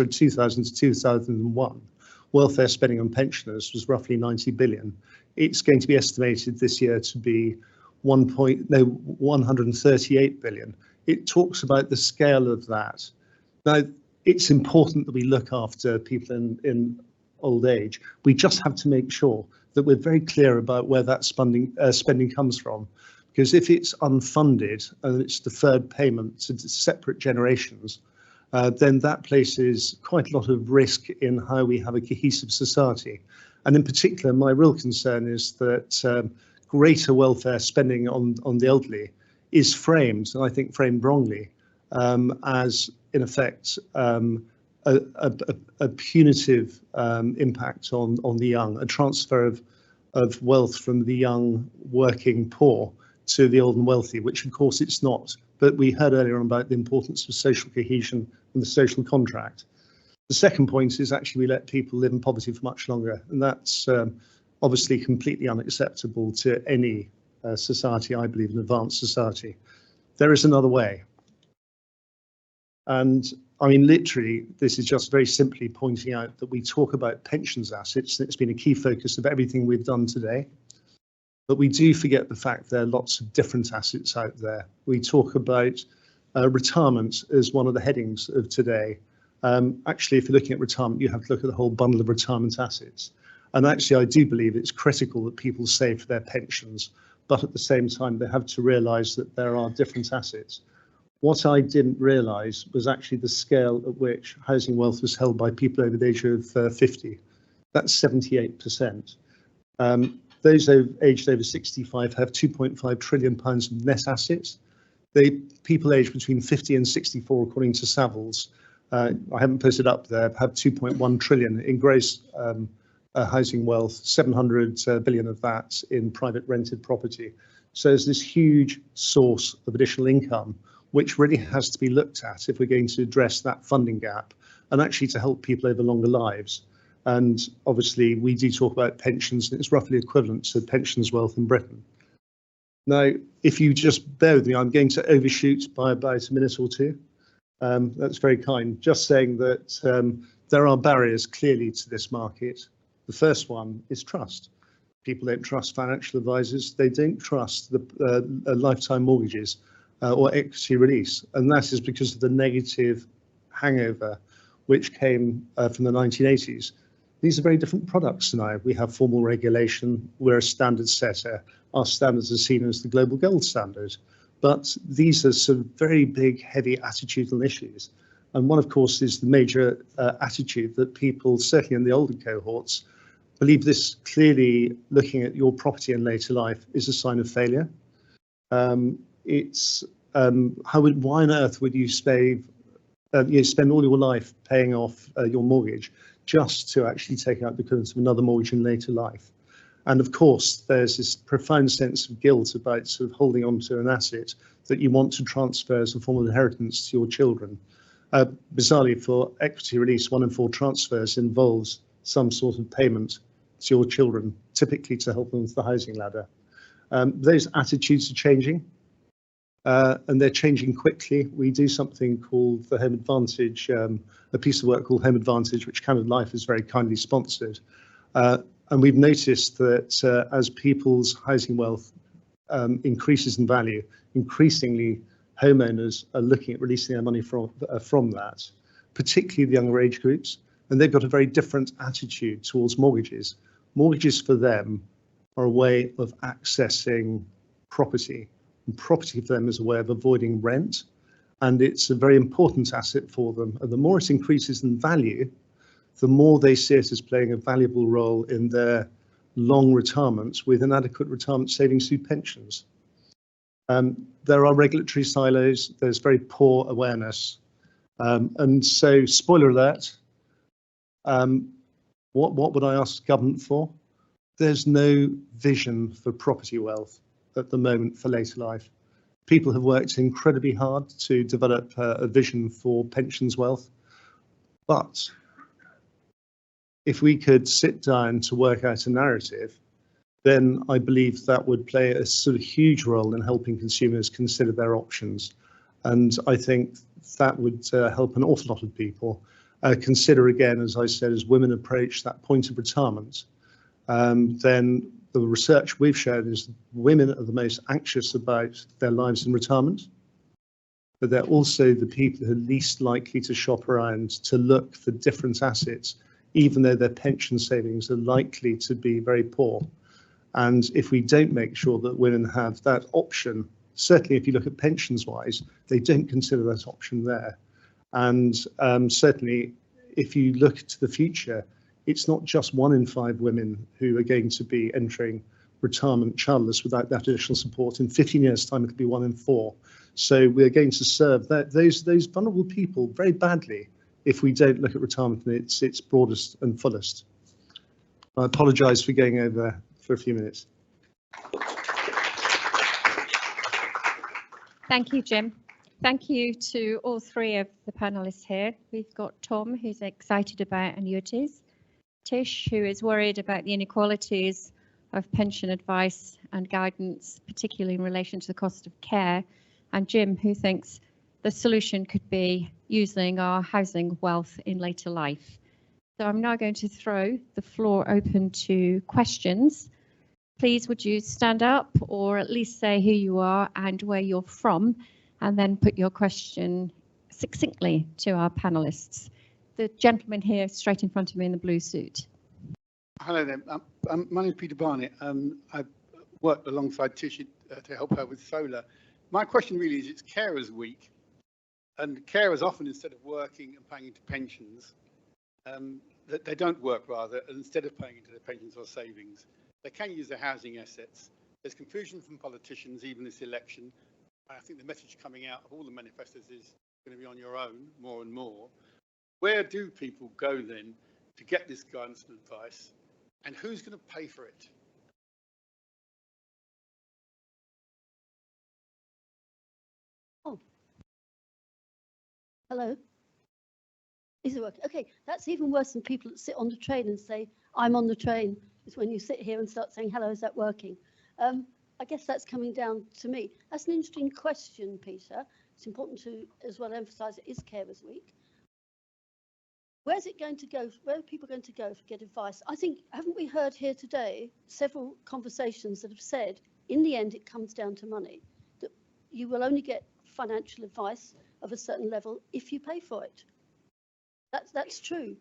2001, welfare spending on pensioners was roughly 90 billion. It's going to be estimated this year to be 138 billion. It talks about the scale of that. Now, it's important that we look after people in old age. We just have to make sure that we're very clear about where that spending comes from, because if it's unfunded and it's deferred payment to separate generations, then that places quite a lot of risk in how we have a cohesive society. And in particular, my real concern is that greater welfare spending on the elderly is framed, and I think framed wrongly, as in effect a punitive impact on the young, a transfer of wealth from the young working poor to the old and wealthy, which of course it's not. But we heard earlier on about the importance of social cohesion and the social contract. The second point is actually we let people live in poverty for much longer, and that's obviously completely unacceptable to any society, I believe, an advanced society. There is another way. And I mean, literally, this is just very simply pointing out that we talk about pensions assets. It's been a key focus of everything we've done today. But we do forget the fact there are lots of different assets out there. We talk about retirement as one of the headings of today. Actually, if you're looking at retirement, you have to look at the whole bundle of retirement assets. And actually, I do believe it's critical that people save for their pensions, but at the same time, they have to realise that there are different assets. What I didn't realise was actually the scale at which housing wealth was held by people over the age of 50. That's 78%. Those aged over 65 have £2.5 trillion of net assets. People aged between 50 and 64, according to Savills, I haven't put it up there, have 2.1 trillion in gross housing wealth, 700 billion of that in private rented property. So there's this huge source of additional income, which really has to be looked at if we're going to address that funding gap and actually to help people over longer lives. And obviously we do talk about pensions, and it's roughly equivalent to pensions wealth in Britain. Now, if you just bear with me, I'm going to overshoot by about a minute or two. That's very kind. Just saying that there are barriers clearly to this market. The first one is trust. People don't trust financial advisors. They don't trust the lifetime mortgages or equity release. And that is because of the negative hangover which came from the 1980s. These are very different products now. We have formal regulation. We're a standard setter. Our standards are seen as the global gold standard. But these are some very big, heavy attitudinal issues. And one, of course, is the major attitude that people, certainly in the older cohorts, believe this clearly looking at your property in later life is a sign of failure. Why on earth would you spend all your life paying off your mortgage just to actually take out the equivalent of another mortgage in later life? And of course, there's this profound sense of guilt about sort of holding on to an asset that you want to transfer as a form of inheritance to your children. Bizarrely, for equity release, 1 in 4 transfers involves some sort of payment to your children, typically to help them with the housing ladder. Those attitudes are changing, and they're changing quickly. We do something called the Home Advantage, a piece of work called Home Advantage, which Canada Life is very kindly sponsored. And we've noticed that as people's housing wealth increases in value, increasingly homeowners are looking at releasing their money from that, particularly the younger age groups. And they've got a very different attitude towards mortgages. Mortgages for them are a way of accessing property. And property for them is a way of avoiding rent. And it's a very important asset for them. And the more it increases in value, the more they see it as playing a valuable role in their long retirements with inadequate retirement savings through pensions. There are regulatory silos, there's very poor awareness. And so, spoiler alert, what would I ask government for? There's no vision for property wealth at the moment for later life. People have worked incredibly hard to develop a vision for pensions wealth, but if we could sit down to work out a narrative, then I believe that would play a sort of huge role in helping consumers consider their options. And I think that would help an awful lot of people consider, again, as I said, as women approach that point of retirement, then the research we've shown is women are the most anxious about their lives in retirement, but they're also the people who are least likely to shop around to look for different assets, even though their pension savings are likely to be very poor. And if we don't make sure that women have that option, certainly if you look at pensions wise, they don't consider that option there. And certainly, if you look to the future, it's not just 1 in 5 women who are going to be entering retirement childless without that additional support. In 15 years' time, it'll be 1 in 4. So we're going to serve those vulnerable people very badly if we don't look at retirement in its broadest and fullest. I apologise for going over for a few minutes. Thank you, Jim. Thank you to all 3 of the panelists here. We've got Tom, who's excited about annuities, Tish, who is worried about the inequalities of pension advice and guidance, particularly in relation to the cost of care, and Jim, who thinks the solution could be using our housing wealth in later life. So I'm now going to throw the floor open to questions. Please, would you stand up or at least say who you are and where you're from, and then put your question succinctly to our panelists. The gentleman here straight in front of me in the blue suit. Hello there. My name is Peter Barnett. I've worked alongside Tish to help her with solar. My question really is, it's Carers Week, and carers often, instead of working and paying into pensions, they don't work rather, and instead of paying into their pensions or savings, they can use their housing assets. There's confusion from politicians, even this election. I think the message coming out of all the manifestos is going to be on your own more and more. Where do people go then to get this guidance and advice, and who's going to pay for it? Oh, hello. Is it working? Okay, that's even worse than people that sit on the train and say, I'm on the train. It's when you sit here and start saying, hello, is that working? I guess that's coming down to me. That's an interesting question, Peter. It's important to as well emphasise it is Carers Week. Where's it going to go? Where are people going to go to get advice? I think, haven't we heard here today several conversations that have said, in the end, it comes down to money, that you will only get financial advice of a certain level if you pay for it. That's true.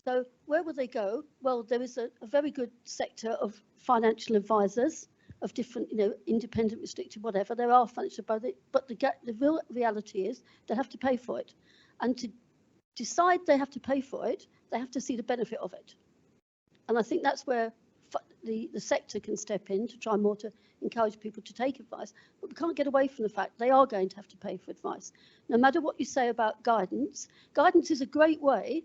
So where will they go? Well, there is a very good sector of financial advisors of different, independent, restricted, whatever. There are financial advisors, but the real reality is they have to pay for it. And to decide they have to pay for it, they have to see the benefit of it. And I think that's where the sector can step in to try more to encourage people to take advice. But we can't get away from the fact they are going to have to pay for advice. No matter what you say about guidance, guidance is a great way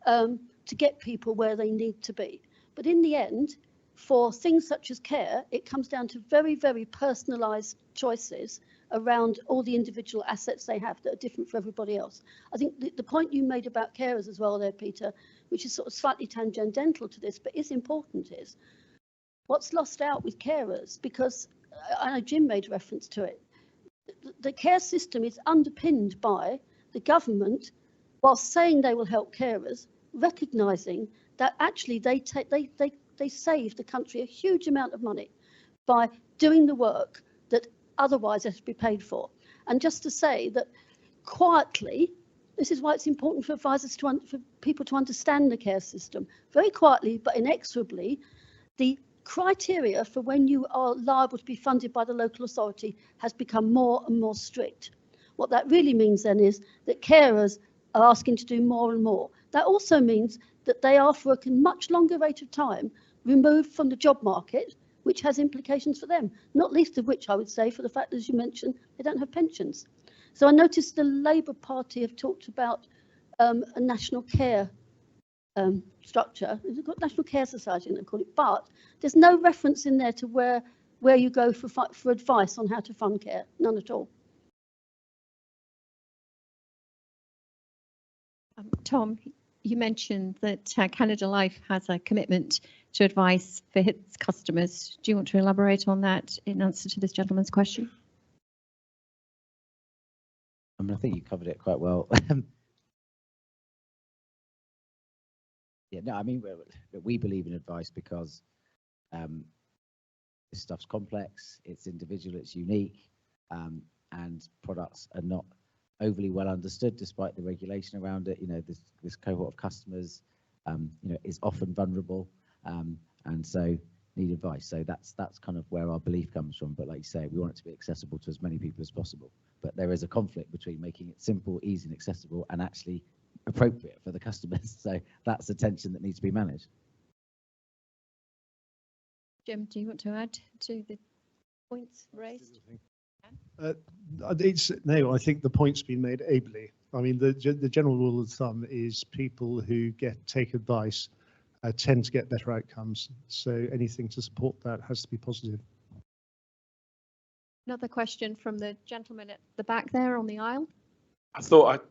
to get people where they need to be. But in the end, for things such as care, it comes down to very, very personalised choices around all the individual assets they have that are different for everybody else. I think the point you made about carers as well there, Peter, which is sort of slightly tangential to this, but is important, is what's lost out with carers, because I know Jim made reference to it. The care system is underpinned by the government, while saying they will help carers, recognising that actually they save the country a huge amount of money by doing the work that otherwise has to be paid for. And just to say that quietly, this is why it's important for advisors for people to understand the care system. Very quietly but inexorably, the criteria for when you are liable to be funded by the local authority has become more and more strict. What that really means then is that carers are asking to do more and more. That also means that they are, for a much longer rate of time, removed from the job market, which has implications for them, not least of which I would say for the fact, as you mentioned, they don't have pensions. So I noticed the Labour Party have talked about a national care structure. They've got National Care Society, they call it, but there's no reference in there to where you go for advice on how to fund care, none at all. Tom, you mentioned that Canada Life has a commitment to advice for its customers. Do you want to elaborate on that in answer to this gentleman's question? I mean, I think you covered it quite well. Yeah, no, I mean, we believe in advice because this stuff's complex, it's individual, it's unique, and products are not overly well understood despite the regulation around it. This cohort of customers, is often vulnerable, and so need advice. So that's kind of where our belief comes from. But like you say, we want it to be accessible to as many people as possible. But there is a conflict between making it simple, easy, and accessible, and actually appropriate for the customers. So that's a tension that needs to be managed. Jim, do you want to add to the points raised? No, I think the point's been made ably. I mean, the general rule of thumb is people who take advice tend to get better outcomes. So anything to support that has to be positive. Another question from the gentleman at the back there on the aisle. I thought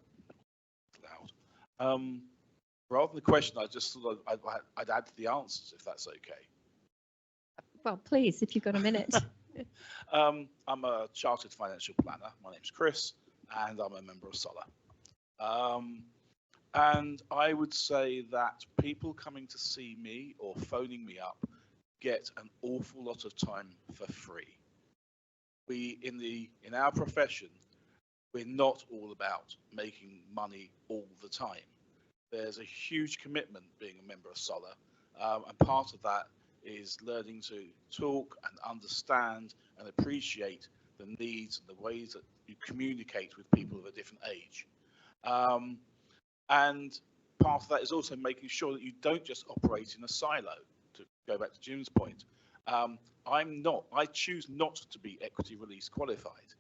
rather than the question, I just thought I'd add to the answers, if that's okay. Well, please, if you've got a minute. I'm a chartered financial planner. My name's Chris, and I'm a member of Solar. And I would say that people coming to see me or phoning me up get an awful lot of time for free. We, in our profession, we're not all about making money all the time. There's a huge commitment being a member of Solar, and part of that is learning to talk and understand and appreciate the needs and the ways that you communicate with people of a different age. And part of that is also making sure that you don't just operate in a silo, to go back to Jim's point. I choose not to be equity release qualified,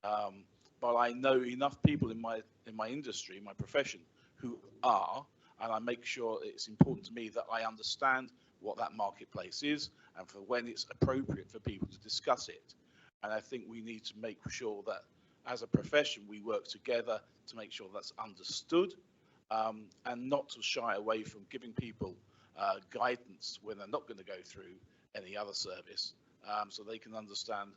but I know enough people in my industry, my profession, who are, and I make sure it's important to me that I understand what that marketplace is and for when it's appropriate for people to discuss it. And I think we need to make sure that as a profession we work together to make sure that's understood, and not to shy away from giving people guidance when they're not going to go through any other service, so they can understand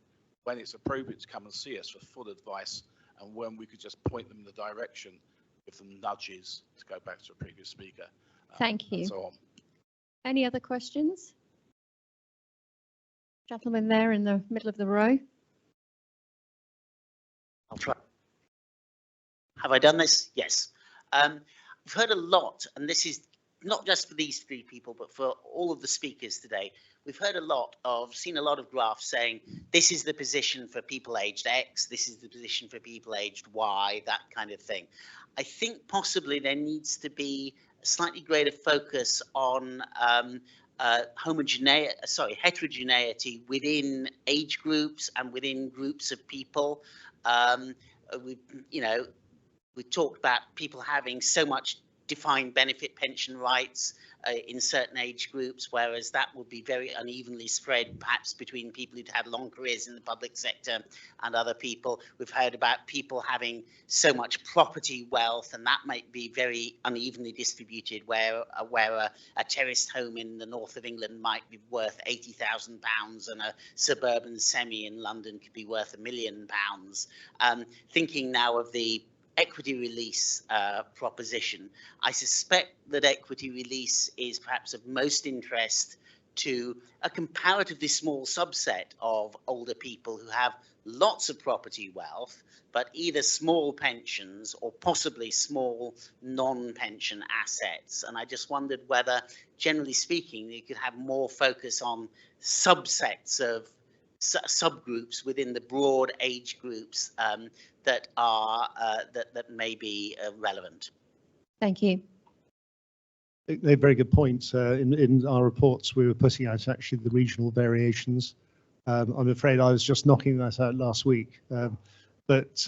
when it's appropriate to come and see us for full advice and when we could just point them in the direction with some nudges, to go back to a previous speaker. Thank you. And so on. Any other questions? Gentleman there in the middle of the row. I'll try. Have I done this? Yes. We've heard a lot, and this is not just for these three people, but for all of the speakers today. We've heard seen a lot of graphs saying this is the position for people aged X, this is the position for people aged Y, that kind of thing. I think possibly there needs to be a slightly greater focus on heterogeneity within age groups and within groups of people. We talked about people having so much defined benefit pension rights in certain age groups, whereas that would be very unevenly spread, perhaps between people who'd had long careers in the public sector and other people. We've heard about people having so much property wealth, and that might be very unevenly distributed, where a terraced home in the north of England might be worth £80,000 and a suburban semi in London could be worth £1 million. Thinking now of the equity release proposition, I suspect that equity release is perhaps of most interest to a comparatively small subset of older people who have lots of property wealth, but either small pensions or possibly small non-pension assets. And I just wondered whether, generally speaking, you could have more focus on subsets of subgroups within the broad age groups that may be relevant. Thank you. A very good point. In our reports, we were putting out actually the regional variations. I'm afraid I was just knocking that out last week, but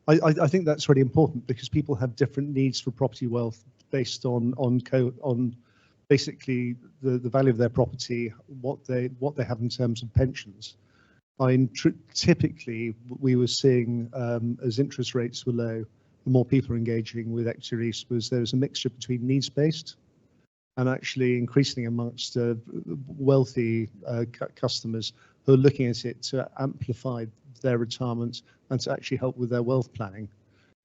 I think that's really important because people have different needs for property wealth based on basically the value of their property, what they have in terms of pensions. Typically, we were seeing as interest rates were low, the more people are engaging with equity release, there was a mixture between needs-based and actually increasingly amongst wealthy customers who are looking at it to amplify their retirement and to actually help with their wealth planning.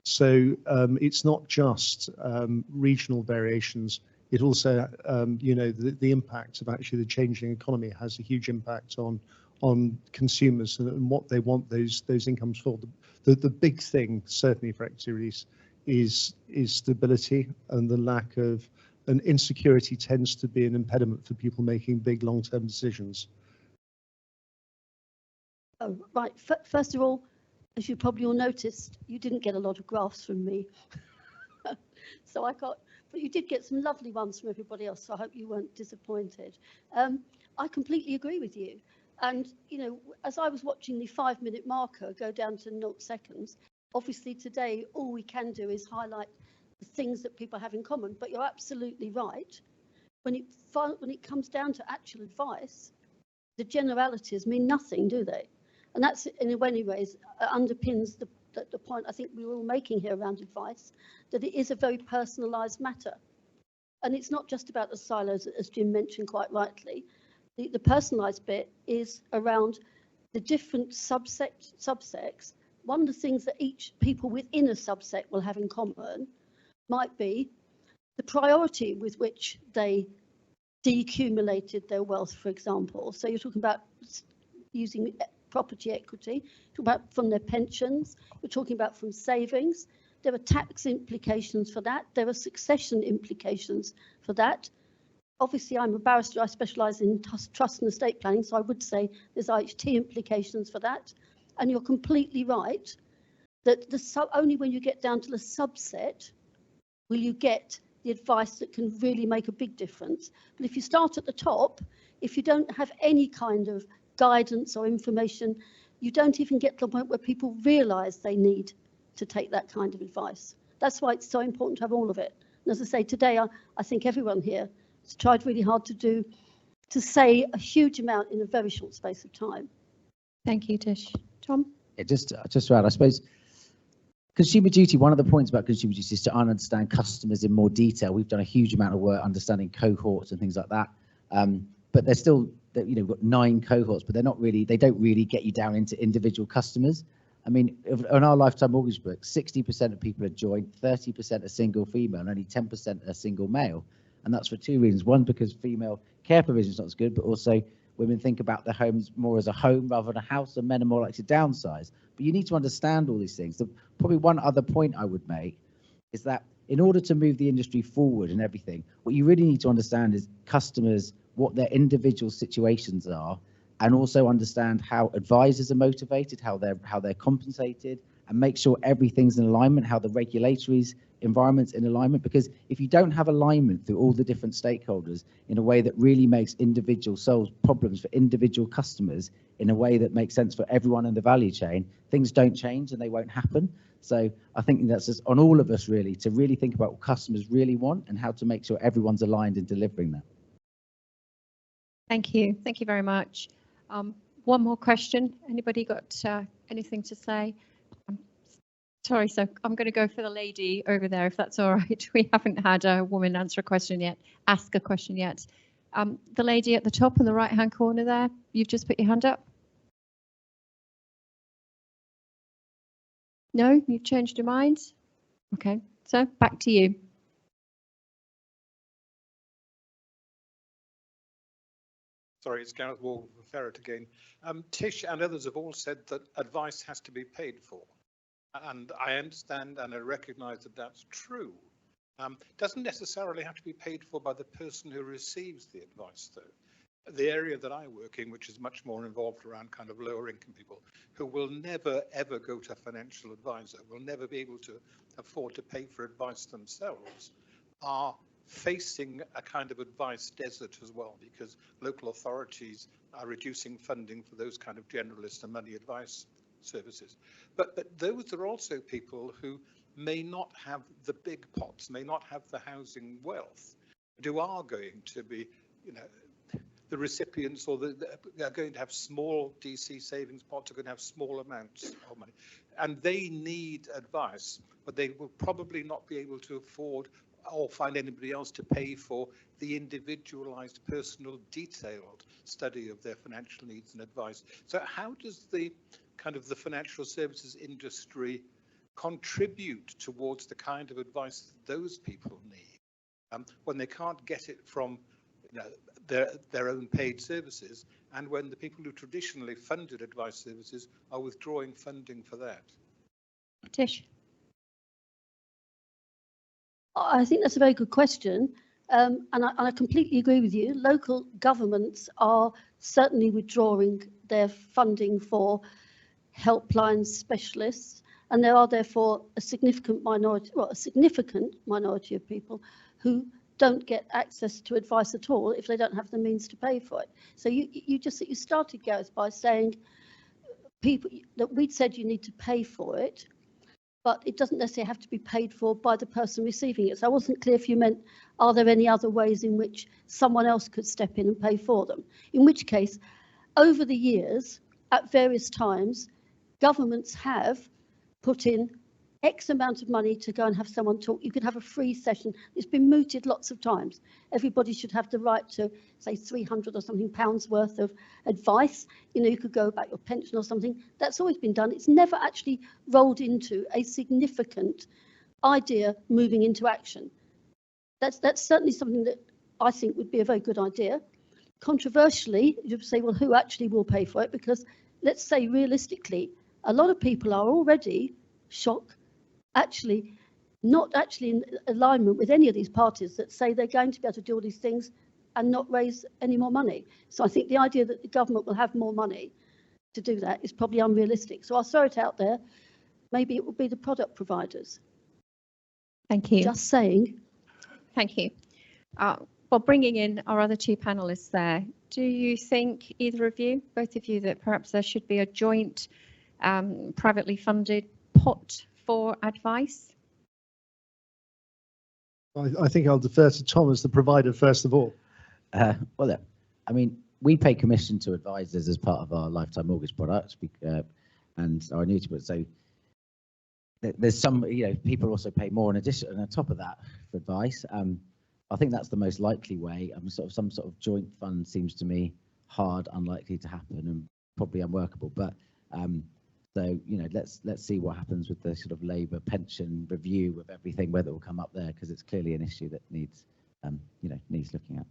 So it's not just regional variations. It also, the impact of actually the changing economy has a huge impact on consumers and what they want those incomes for. The big thing, certainly for equity release, is stability and the lack of and insecurity tends to be an impediment for people making big long-term decisions. Oh, right. First of all, as you probably all noticed, you didn't get a lot of graphs from me. So but you did get some lovely ones from everybody else, so I hope you weren't disappointed. I completely agree with you. And, you know, as I was watching the 5-minute marker go down to 0 seconds, obviously today all we can do is highlight the things that people have in common. But you're absolutely right. When it comes down to actual advice, the generalities mean nothing, do they? And that's, in many ways, underpins the point I think we were all making here around advice, that it is a very personalised matter. And it's not just about the silos, as Jim mentioned quite rightly. The personalised bit is around the different subsects. One of the things that each people within a subsect will have in common might be the priority with which they decumulated their wealth, for example. So you're talking about using property equity, you're talking about from their pensions, you're talking about from savings. There are tax implications for that. There are succession implications for that. Obviously, I'm a barrister. I specialise in trust and estate planning, so I would say there's IHT implications for that. And you're completely right that only when you get down to the subset will you get the advice that can really make a big difference. But if you start at the top, if you don't have any kind of guidance or information, you don't even get to the point where people realise they need to take that kind of advice. That's why it's so important to have all of it. And as I say, today, I think everyone here has tried really hard to say a huge amount in a very short space of time. Thank you, Tish. Tom? Just to add, I suppose, consumer duty, one of the points about consumer duty is to understand customers in more detail. We've done a huge amount of work understanding cohorts and things like that. But they're still, you know, got 9 cohorts, but they don't really get you down into individual customers. I mean, on our lifetime mortgage book, 60% of people are joint, 30% are single female, and only 10% are single male. And that's for 2 reasons. One, because female care provision is not as good, but also women think about their homes more as a home rather than a house, and men are more likely to downsize. But you need to understand all these things. Probably one other point I would make is that in order to move the industry forward and everything, what you really need to understand is customers, what their individual situations are, and also understand how advisors are motivated, how they're compensated, and make sure everything's in alignment, how the regulatory environment's in alignment. Because if you don't have alignment through all the different stakeholders in a way that really makes solves problems for individual customers in a way that makes sense for everyone in the value chain, things don't change and they won't happen. So I think that's just on all of us really to really think about what customers really want and how to make sure everyone's aligned in delivering that. Thank you. Thank you very much. One more question. Anybody got anything to say? Sorry, so I'm going to go for the lady over there, if that's all right. We haven't had a woman ask a question yet. The lady at the top in the right-hand corner there, you've just put your hand up. No, you've changed your mind? Okay, so back to you. Sorry, it's Gareth Wall from Ferret again. Tish and others have all said that advice has to be paid for. And I understand and I recognise that that's true. Doesn't necessarily have to be paid for by the person who receives the advice, though. The area that I work in, which is much more involved around kind of lower income people who will never, ever go to a financial advisor, will never be able to afford to pay for advice themselves, are facing a kind of advice desert as well, because local authorities are reducing funding for those kind of generalist and money advice services. But those are also people who may not have the big pots, may not have the housing wealth, who are going to be, you know, the recipients, or they're going to have small DC savings pots, are going to have small amounts of money, and they need advice, but they will probably not be able to afford or find anybody else to pay for the individualized, personal, detailed study of their financial needs and advice. So how does the kind of the financial services industry contribute towards the kind of advice that those people need when they can't get it from, you know, their own paid services, and when the people who traditionally funded advice services are withdrawing funding for that? Tish? I think that's a very good question. And I completely agree with you. Local governments are certainly withdrawing their funding for helpline specialists, and there are therefore a significant minority, of people who don't get access to advice at all if they don't have the means to pay for it. So you started, Gareth, by saying people that we'd said you need to pay for it, but it doesn't necessarily have to be paid for by the person receiving it. So I wasn't clear if you meant, are there any other ways in which someone else could step in and pay for them? In which case, over the years, at various times, governments have put in X amount of money to go and have someone talk. You could have a free session. It's been mooted lots of times. Everybody should have the right to, say, 300 or something pounds worth of advice. You know, you could go about your pension or something. That's always been done. It's never actually rolled into a significant idea moving into action. That's certainly something that I think would be a very good idea. Controversially, you'd say, well, who actually will pay for it? Because let's say realistically, a lot of people are already not actually in alignment with any of these parties that say they're going to be able to do all these things and not raise any more money. So I think the idea that the government will have more money to do that is probably unrealistic. So I'll throw it out there. Maybe it will be the product providers. Thank you. Just saying. Thank you. Well, bringing in our other two panelists there, do you think, either of you, both of you, that perhaps there should be a joint privately funded pot for advice? I think I'll defer to Tom as the provider first of all. Well, look, I mean, we pay commission to advisors as part of our lifetime mortgage products and our annuity products. So there's some, you know, people also pay more in addition and on top of that for advice. I think that's the most likely way. Some sort of joint fund seems to me hard, unlikely to happen, and probably unworkable. But so, you know, let's see what happens with the sort of Labour pension review of everything, whether it will come up there, because it's clearly an issue that needs, needs looking at.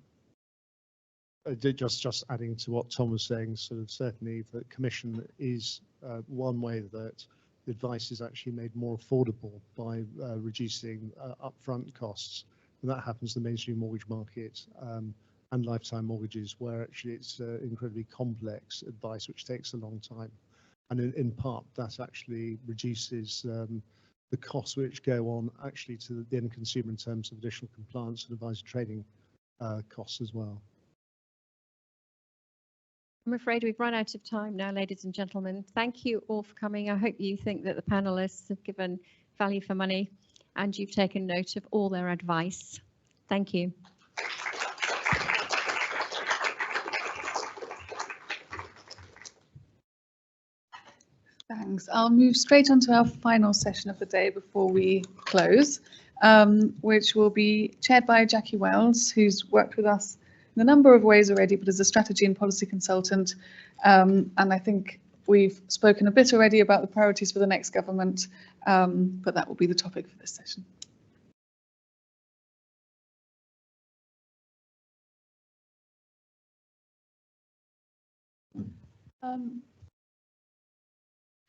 Just adding to what Tom was saying, sort of certainly the commission is one way that advice is actually made more affordable by reducing upfront costs. And that happens in the mainstream mortgage market and lifetime mortgages, where actually it's incredibly complex advice, which takes a long time. And in part, that actually reduces the costs which go on actually to the end consumer in terms of additional compliance and advisor training costs as well. I'm afraid we've run out of time now, ladies and gentlemen. Thank you all for coming. I hope you think that the panelists have given value for money and you've taken note of all their advice. Thank you. Thanks. I'll move straight on to our final session of the day before we close, which will be chaired by Jackie Wells, who's worked with us in a number of ways already, but as a strategy and policy consultant. And I think we've spoken a bit already about the priorities for the next government, but that will be the topic for this session.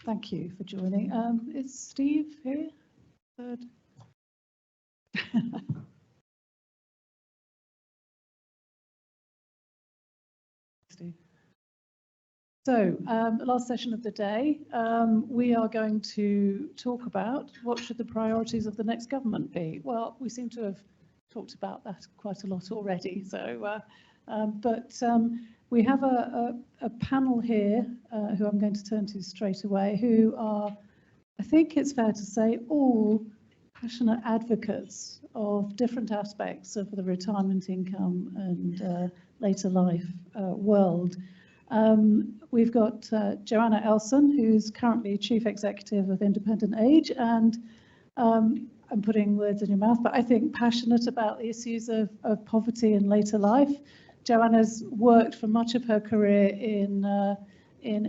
Thank you for joining. Is Steve here? Third. Steve. So, the last session of the day, we are going to talk about what should the priorities of the next government be. Well, we seem to have talked about that quite a lot already. So, we have a panel here who I'm going to turn to straight away, who are, I think it's fair to say, all passionate advocates of different aspects of the retirement income and later life world. We've got Joanna Elson, who's currently Chief Executive of Independent Age, and I'm putting words in your mouth, but I think passionate about the issues of poverty and later life. Joanna's worked for much of her career in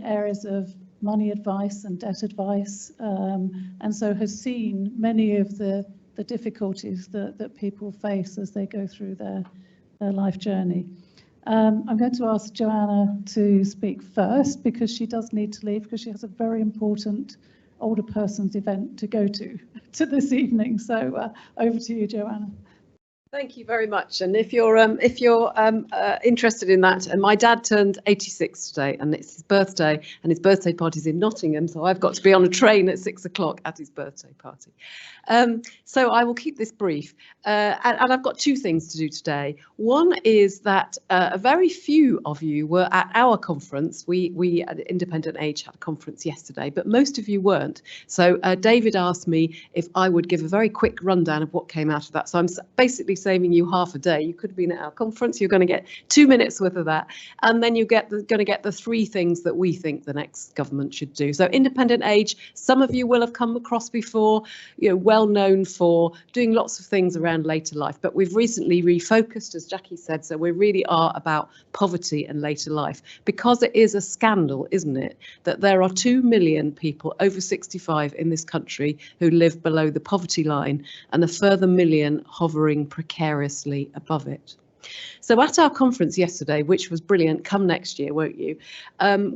areas of money advice and debt advice, and so has seen many of the difficulties that people face as they go through their life journey. I'm going to ask Joanna to speak first because she does need to leave because she has a very important older person's event to go to this evening. So over to you, Joanna. Thank you very much. And if you're interested in that, and my dad turned 86 today, and it's his birthday, and his birthday party's in Nottingham, so I've got to be on a train at 6 o'clock at his birthday party. So I will keep this brief, and I've got two things to do today. One is that a very few of you were at our conference. We at Independent Age had a conference yesterday, but most of you weren't. So David asked me if I would give a very quick rundown of what came out of that. So I'm basically saving you half a day. You could have been at our conference. You're going to get 2 minutes worth of that, and then you're going to get the three things that we think the next government should do. So Independent Age, some of you will have come across before. You know, well known for doing lots of things around later life, but we've recently refocused, as Jackie said, so we really are about poverty and later life, because it is a scandal, isn't it, that there are 2 million people over 65 in this country who live below the poverty line and a further million hovering precariously above it. So at our conference yesterday, which was brilliant, come next year, won't you?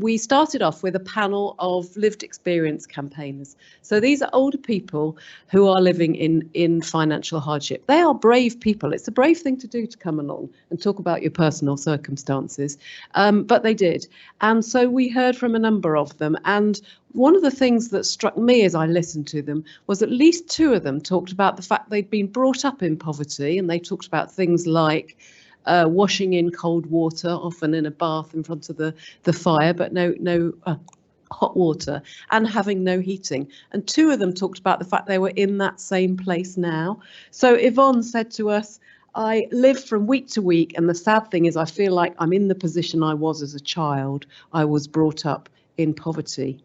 We started off with a panel of lived experience campaigners. So these are older people who are living in financial hardship. They are brave people. It's a brave thing to do, to come along and talk about your personal circumstances, but they did. And so we heard from a number of them. And one of the things that struck me as I listened to them was at least two of them talked about the fact they'd been brought up in poverty, and they talked about things like washing in cold water, often in a bath in front of the fire, but no hot water, and having no heating. And two of them talked about the fact they were in that same place now. So Yvonne said to us, I live from week to week, and the sad thing is I feel like I'm in the position I was as a child. I was brought up in poverty.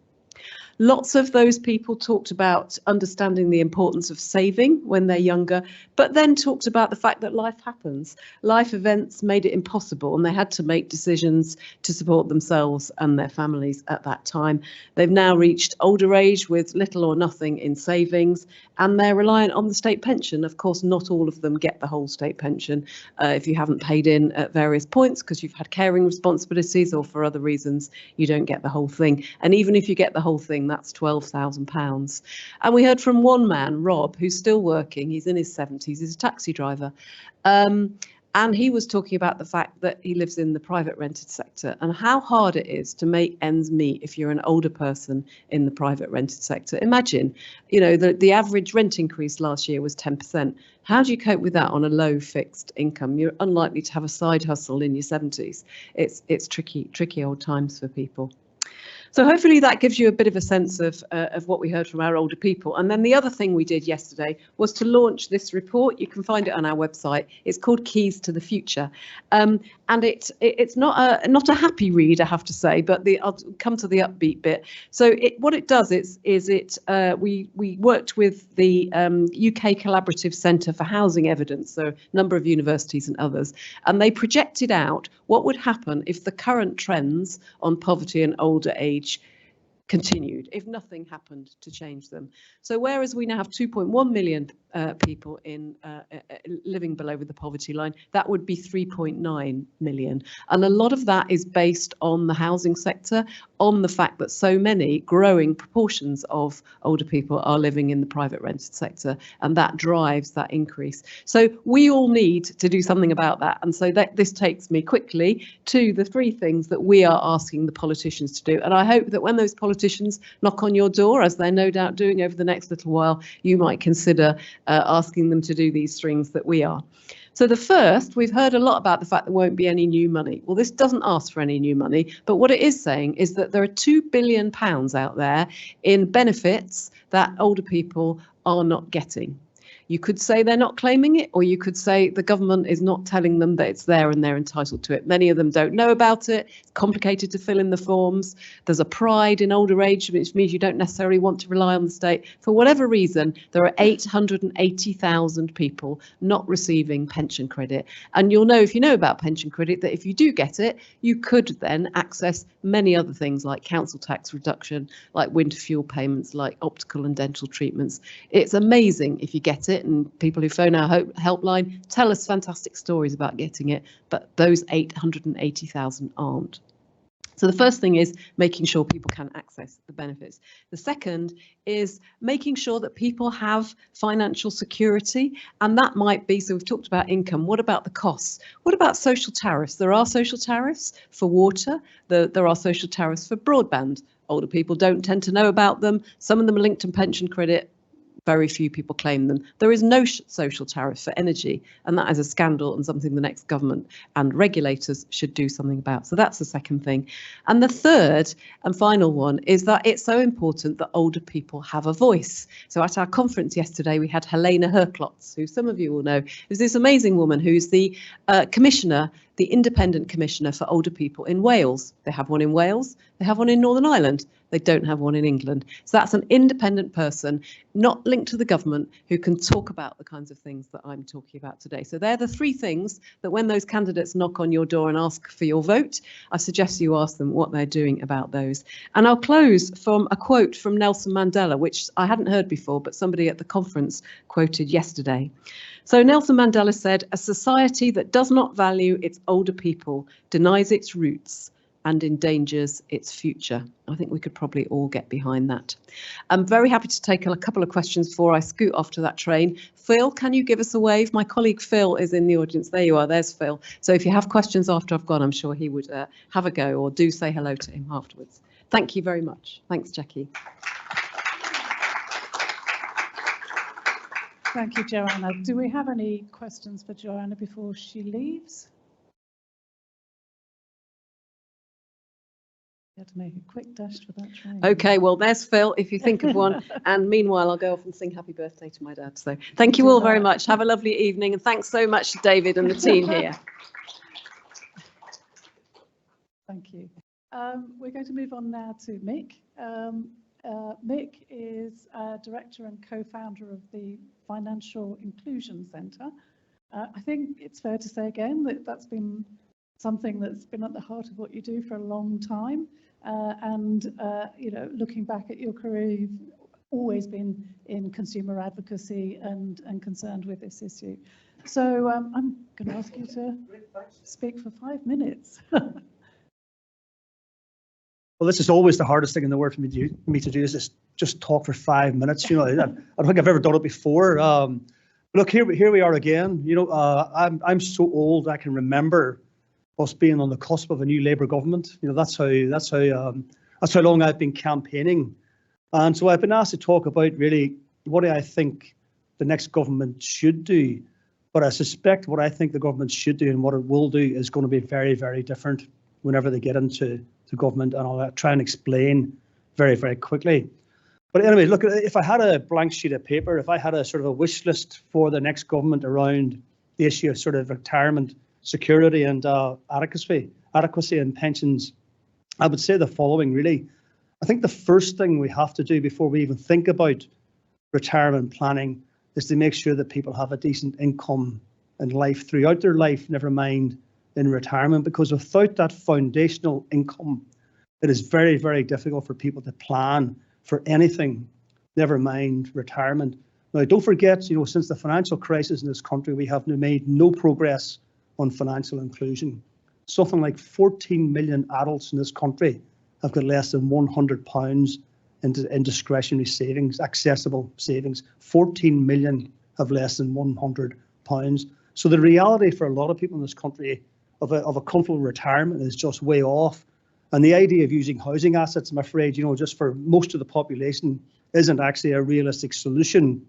Lots of those people talked about understanding the importance of saving when they're younger, but then talked about the fact that life happens. Life events made it impossible, and they had to make decisions to support themselves and their families at that time. They've now reached older age with little or nothing in savings, and they're reliant on the state pension. Of course, not all of them get the whole state pension if you haven't paid in at various points because you've had caring responsibilities or for other reasons, you don't get the whole thing. And even if you get the whole thing, that's £12,000. And we heard from one man, Rob, who's still working. He's in his 70s. He's a taxi driver. And he was talking about the fact that he lives in the private rented sector and how hard it is to make ends meet if you're an older person in the private rented sector. Imagine, you know, the average rent increase last year was 10%. How do you cope with that on a low fixed income? You're unlikely to have a side hustle in your 70s. It's tricky old times for people. So hopefully that gives you a bit of a sense of what we heard from our older people. And then the other thing we did yesterday was to launch this report. You can find it on our website. It's called Keys to the Future. And it's not a happy read, I have to say, but I'll come to the upbeat bit. So what it does is we worked with the UK Collaborative Centre for Housing Evidence, so a number of universities and others, and they projected out what would happen if the current trends on poverty and older age continued, if nothing happened to change them. So whereas we now have 2.1 million people in living below the poverty line, that would be 3.9 million. And a lot of that is based on the housing sector, on the fact that so many growing proportions of older people are living in the private rented sector, and that drives that increase. So we all need to do something about that. And so this takes me quickly to the three things that we are asking the politicians to do. And I hope that when those politicians knock on your door, as they're no doubt doing over the next little while, you might consider asking them to do these things that we are. So the first, we've heard a lot about the fact there won't be any new money. Well, this doesn't ask for any new money, but what it is saying is that there are £2 billion out there in benefits that older people are not getting. You could say they're not claiming it, or you could say the government is not telling them that it's there and they're entitled to it. Many of them don't know about it. It's complicated to fill in the forms. There's a pride in older age, which means you don't necessarily want to rely on the state. For whatever reason, there are 880,000 people not receiving pension credit. And you'll know, if you know about pension credit, that if you do get it, you could then access many other things like council tax reduction, like winter fuel payments, like optical and dental treatments. It's amazing if you get it. And people who phone our helpline tell us fantastic stories about getting it, but those 880,000 aren't. So the first thing is making sure people can access the benefits. The second is making sure that people have financial security, and that might be, so we've talked about income, what about the costs? What about social tariffs? There are social tariffs for water, there are social tariffs for broadband. Older people don't tend to know about them. Some of them are linked to pension credit. Very few people claim them. There is no social tariff for energy, and that is a scandal and something the next government and regulators should do something about. So that's the second thing. And the third and final one is that it's so important that older people have a voice. So at our conference yesterday, we had Helena Herklotz, who some of you will know, is this amazing woman who's the commissioner, the independent commissioner for older people in Wales. They have one in Wales, they have one in Northern Ireland. They don't have one in England. So that's an independent person, not linked to the government, who can talk about the kinds of things that I'm talking about today. So they're the three things that when those candidates knock on your door and ask for your vote, I suggest you ask them what they're doing about those. And I'll close from a quote from Nelson Mandela, which I hadn't heard before, but somebody at the conference quoted yesterday. So Nelson Mandela said, "A society that does not value its older people denies its roots and endangers its future." I think we could probably all get behind that. I'm very happy to take a couple of questions before I scoot off to that train. Phil, can you give us a wave? My colleague Phil is in the audience. There you are, there's Phil. So if you have questions after I've gone, I'm sure he would have a go, or do say hello to him afterwards. Thank you very much. Thanks, Jackie. Thank you, Joanna. Do we have any questions for Joanna before she leaves? You had to make a quick dash for that train. Okay, well, there's Phil, if you think of one. And meanwhile, I'll go off and sing happy birthday to my dad. So thank you all very much. Have a lovely evening. And thanks so much to David and the team here. Thank you. We're going to move on now to Mick. Mick is director and co-founder of the Financial Inclusion Centre. I think it's fair to say again that that's been something that's been at the heart of what you do for a long time. You know, looking back at your career, you've always been in consumer advocacy and concerned with this issue. So I'm going to ask you to speak for 5 minutes. Well, this is always the hardest thing in the world for me to do is just talk for 5 minutes. You know, I don't think I've ever done it before. Look, here we are again. You know, I'm so old I can remember us being on the cusp of a new Labour government. You know, that's how long I've been campaigning, and so I've been asked to talk about really what I think the next government should do. But I suspect what I think the government should do and what it will do is going to be very, very different whenever they get into government, and I'll try and explain very, very quickly. But anyway, look, if I had a blank sheet of paper, if I had a sort of a wish list for the next government around the issue of sort of retirement security and adequacy and pensions, I would say the following, really. I think the first thing we have to do before we even think about retirement planning is to make sure that people have a decent income in life throughout their life, never mind in retirement, because without that foundational income, it is very, very difficult for people to plan for anything, never mind retirement. Now, don't forget, you know, since the financial crisis in this country, we have made no progress on financial inclusion. Something like 14 million adults in this country have got less than £100 in discretionary savings, accessible savings. 14 million have less than £100. So the reality for a lot of people in this country of a comfortable retirement is just way off. And the idea of using housing assets, I'm afraid, you know, just for most of the population isn't actually a realistic solution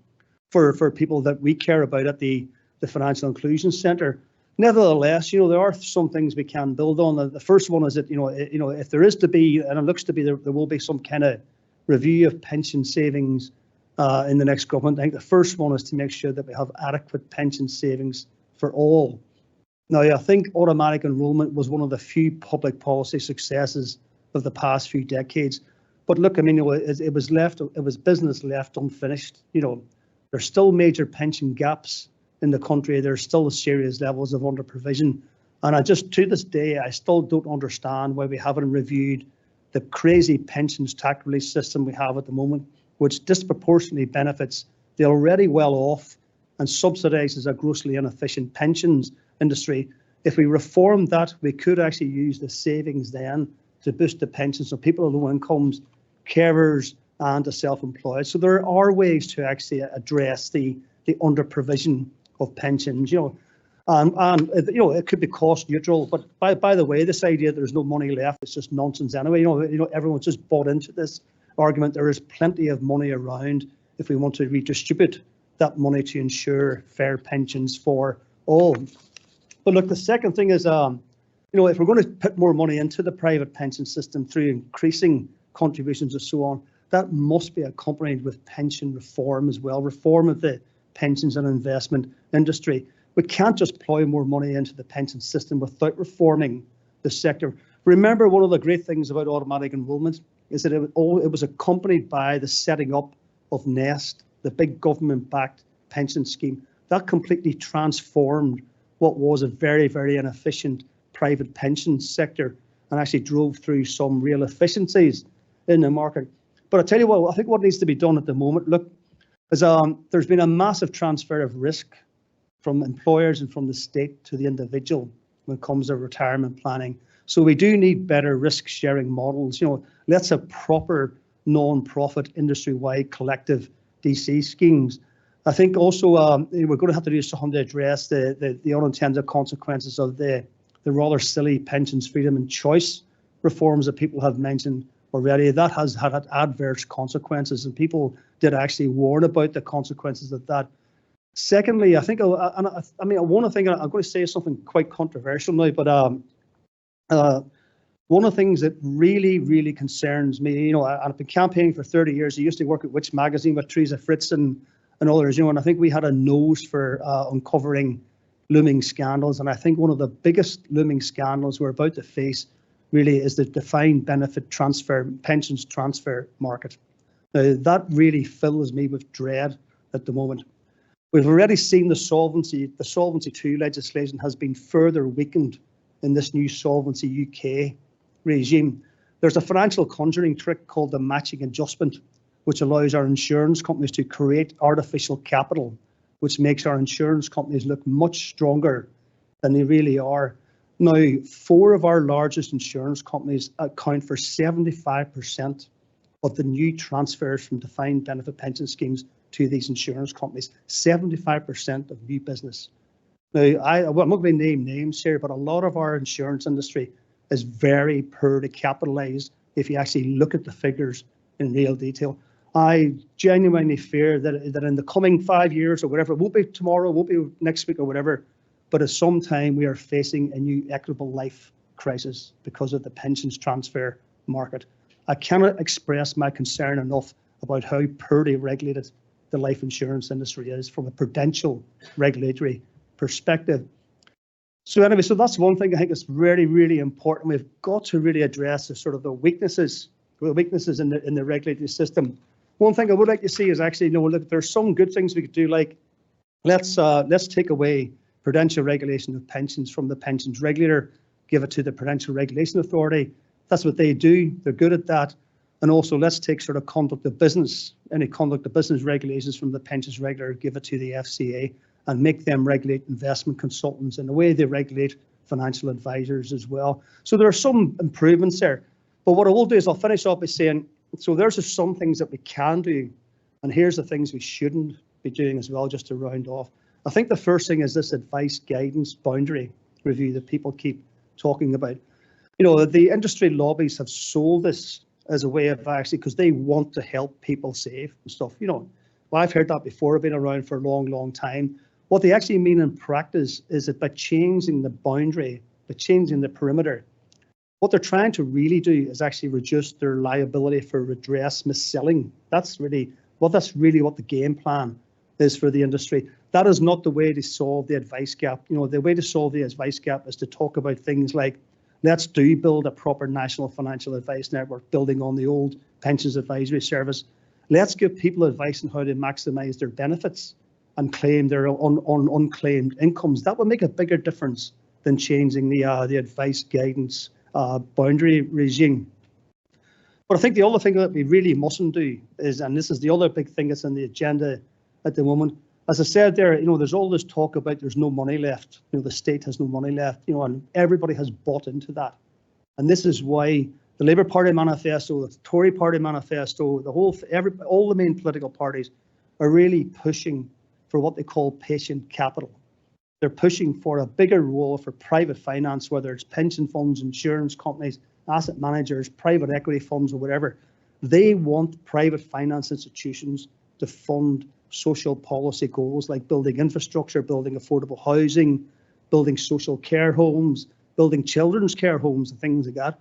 for people that we care about at the Financial Inclusion Centre. Nevertheless, you know, there are some things we can build on. The first one is that, you know, if there is to be, and it looks to be, there will be some kind of review of pension savings in the next government. I think the first one is to make sure that we have adequate pension savings for all. Now, I think automatic enrolment was one of the few public policy successes of the past few decades. But look, I mean, it was business left unfinished. You know, there's still major pension gaps in the country. There's still serious levels of under-provision. And to this day, I still don't understand why we haven't reviewed the crazy pensions tax release system we have at the moment, which disproportionately benefits the already well-off and subsidises a grossly inefficient pensions industry. If we reformed that, we could actually use the savings then to boost the pensions of people of low incomes, carers, and the self-employed. So there are ways to actually address the under provision of pensions, and it could be cost neutral. But by the way, this idea that there's no money left, it's just nonsense anyway. Everyone's just bought into this argument. There is plenty of money around if we want to redistribute that money to ensure fair pensions for all. But look, the second thing is, if we're going to put more money into the private pension system through increasing contributions and so on, that must be accompanied with pension reform as well, reform of the pensions and investment industry. We can't just plow more money into the pension system without reforming the sector. Remember, one of the great things about automatic enrolment is that it was accompanied by the setting up of Nest, the big government-backed pension scheme. That completely transformed what was a very, very inefficient private pension sector and actually drove through some real efficiencies in the market. But I tell you what, I think what needs to be done at the moment, look, is there's been a massive transfer of risk from employers and from the state to the individual when it comes to retirement planning. So we do need better risk sharing models. Let's have proper non-profit industry-wide collective DC schemes. I think also we're going to have to do something to address the unintended consequences of the rather silly pensions freedom and choice reforms that people have mentioned already. That has had adverse consequences, and people did actually warn about the consequences of that. Secondly, I think, one of the things, I'm going to say something quite controversial now, but one of the things that really, really concerns me, I've been campaigning for 30 years. I used to work at Which Magazine with Teresa Fritz and others, and I think we had a nose for uncovering looming scandals. And I think one of the biggest looming scandals we're about to face really is the defined benefit transfer, pensions transfer market. Now, that really fills me with dread at the moment. We've already seen the Solvency II legislation has been further weakened in this new Solvency UK regime. There's a financial conjuring trick called the matching adjustment, which allows our insurance companies to create artificial capital, which makes our insurance companies look much stronger than they really are. Now, 4 of our largest insurance companies account for 75% of the new transfers from defined benefit pension schemes to these insurance companies, 75% of new business. Now, I'm not going to name names here, but a lot of our insurance industry is very poorly capitalized if you actually look at the figures in real detail. I genuinely fear that in the coming 5 years or whatever, it won't be tomorrow, it won't be next week or whatever, but at some time we are facing a new equitable life crisis because of the pensions transfer market. I cannot express my concern enough about how poorly regulated the life insurance industry is from a prudential regulatory perspective. So anyway, so that's one thing I think is really, really important. We've got to really address the weaknesses in the regulatory system. One thing I would like to see is actually, look, there's some good things we could do, like let's take away prudential regulation of pensions from the pensions regulator, give it to the Prudential Regulation Authority. That's what they do. They're good at that. And also let's take conduct of business, any conduct of business regulations from the pensions regulator, give it to the FCA and make them regulate investment consultants in the way they regulate financial advisors as well. So there are some improvements there. But what I will do is I'll finish off by saying, so there's just some things that we can do, and here's the things we shouldn't be doing as well, just to round off. I think the first thing is this advice guidance boundary review that people keep talking about. The industry lobbies have sold this as a way of actually, because they want to help people save and stuff. Well, I've heard that before. I've been around for a long, long time. What they actually mean in practice is that by changing the boundary, by changing the perimeter, what they're trying to really do is actually reduce their liability for redress mis-selling. That's really what the game plan is for the industry. That is not the way to solve the advice gap. The way to solve the advice gap is to talk about things like, let's build a proper national financial advice network, building on the old pensions advisory service. Let's give people advice on how to maximize their benefits and claim their unclaimed incomes. That will make a bigger difference than changing the advice guidance boundary regime. But I think the other thing that we really mustn't do is, and this is the other big thing that's on the agenda at the moment, as I said there, there's all this talk about there's no money left. The state has no money left, and everybody has bought into that. And this is why the Labour Party manifesto, the Tory Party manifesto, all the main political parties are really pushing for what they call patient capital. They're pushing for a bigger role for private finance, whether it's pension funds, insurance companies, asset managers, private equity funds, or whatever. They want private finance institutions to fund social policy goals like building infrastructure, building affordable housing, building social care homes, building children's care homes, and things like that.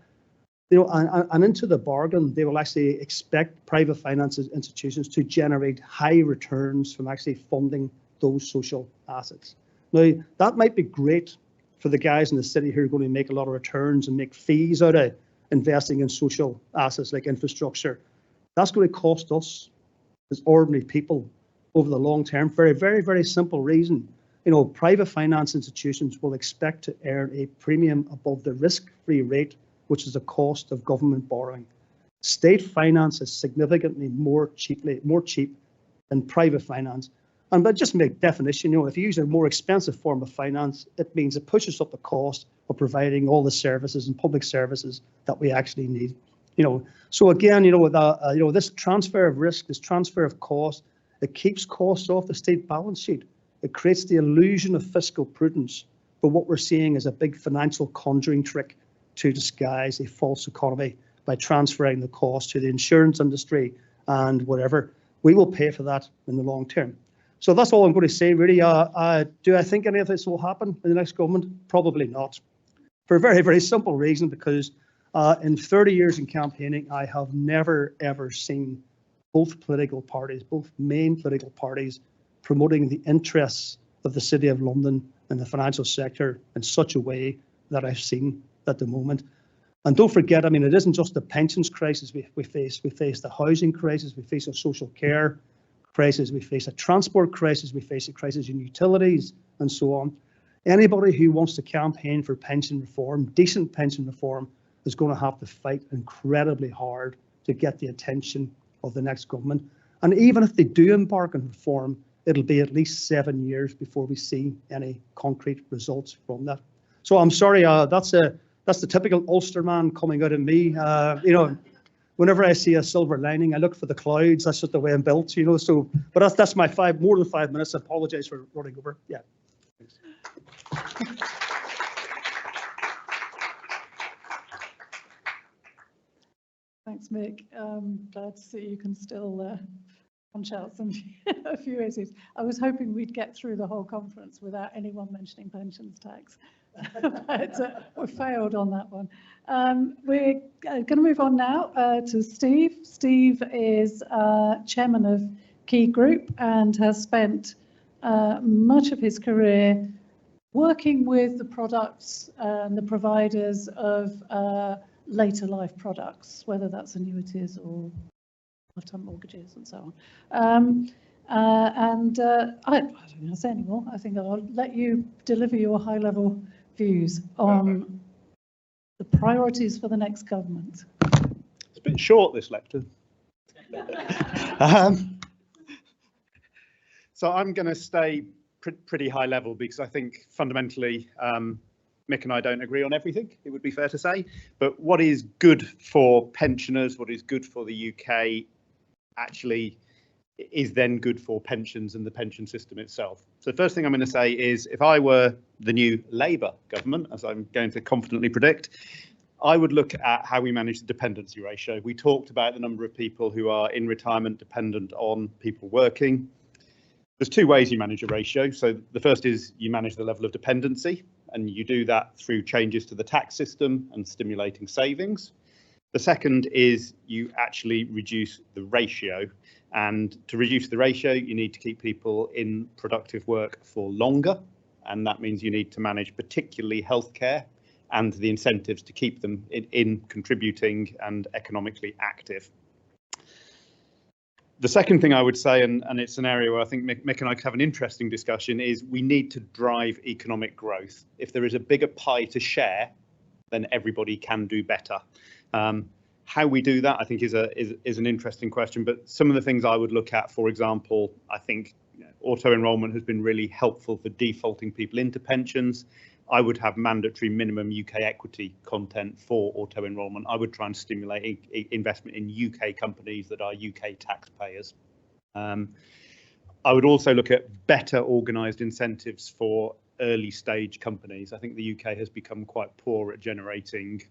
You know, and into the bargain, they will actually expect private finance institutions to generate high returns from actually funding those social assets. Now, that might be great for the guys in the city who are going to make a lot of returns and make fees out of investing in social assets like infrastructure. That's going to cost us as ordinary people over the long term for a very, very simple reason. You know, private finance institutions will expect to earn a premium above the risk-free rate, which is the cost of government borrowing. State finance is significantly more cheap than private finance. And but just make definition, you know, if you use a more expensive form of finance, it means it pushes up the cost of providing all the services and public services that we actually need. You know, so again, you know, this transfer of risk, this transfer of cost, it keeps costs off the state balance sheet. It creates the illusion of fiscal prudence. But what we're seeing is a big financial conjuring trick to disguise a false economy by transferring the cost to the insurance industry and whatever. We will pay for that in the long term. So that's all I'm going to say, really. Do I think any of this will happen in the next government? Probably not. For a very, very simple reason, because in 30 years in campaigning, I have never, ever seen both political parties, both main political parties, promoting the interests of the City of London and the financial sector in such a way that I've seen at the moment. And don't forget, I mean, it isn't just the pensions crisis we face. We face the housing crisis, we face a social care crisis, we face a transport crisis, we face a crisis in utilities, and so on. Anybody who wants to campaign for pension reform, decent pension reform, is going to have to fight incredibly hard to get the attention of the next government. And even if they do embark on reform, it'll be at least 7 years before we see any concrete results from that. So I'm sorry, that's the typical Ulsterman coming out of me. You know, whenever I see a silver lining, I look for the clouds. That's just the way I'm built, you know. So, but that's my more than 5 minutes. I apologise for running over. Yeah. Thanks, Mick. Glad to see you can still punch out a few issues. I was hoping we'd get through the whole conference without anyone mentioning pensions tax. But we failed on that one. We're going to move on now to Steve. Steve is chairman of Key Group and has spent much of his career working with the products and the providers of later life products, whether that's annuities or lifetime mortgages and so on. I don't want to say anymore. I think I'll let you deliver your high-level views on the priorities for the next government. It's a bit short, this lecture. So I'm going to stay pretty high level because I think fundamentally Mick and I don't agree on everything, it would be fair to say. But what is good for pensioners, what is good for the UK actually is then good for pensions and the pension system itself. So the first thing I'm going to say is if I were the new Labour government, as I'm going to confidently predict, I would look at how we manage the dependency ratio. We talked about the number of people who are in retirement dependent on people working. There's two ways you manage a ratio. So the first is you manage the level of dependency, and you do that through changes to the tax system and stimulating savings. The second is you actually reduce the ratio. And to reduce the ratio, you need to keep people in productive work for longer. And that means you need to manage particularly healthcare and the incentives to keep them in contributing and economically active. The second thing I would say, and it's an area where I think Mick and I could have an interesting discussion, is we need to drive economic growth. If there is a bigger pie to share, then everybody can do better. How we do that, I think, is an interesting question. But some of the things I would look at, for example, I think auto-enrolment has been really helpful for defaulting people into pensions. I would have mandatory minimum UK equity content for auto enrolment. I would try and stimulate investment in UK companies that are UK taxpayers. I would also look at better organised incentives for early stage companies. I think the UK has become quite poor at generating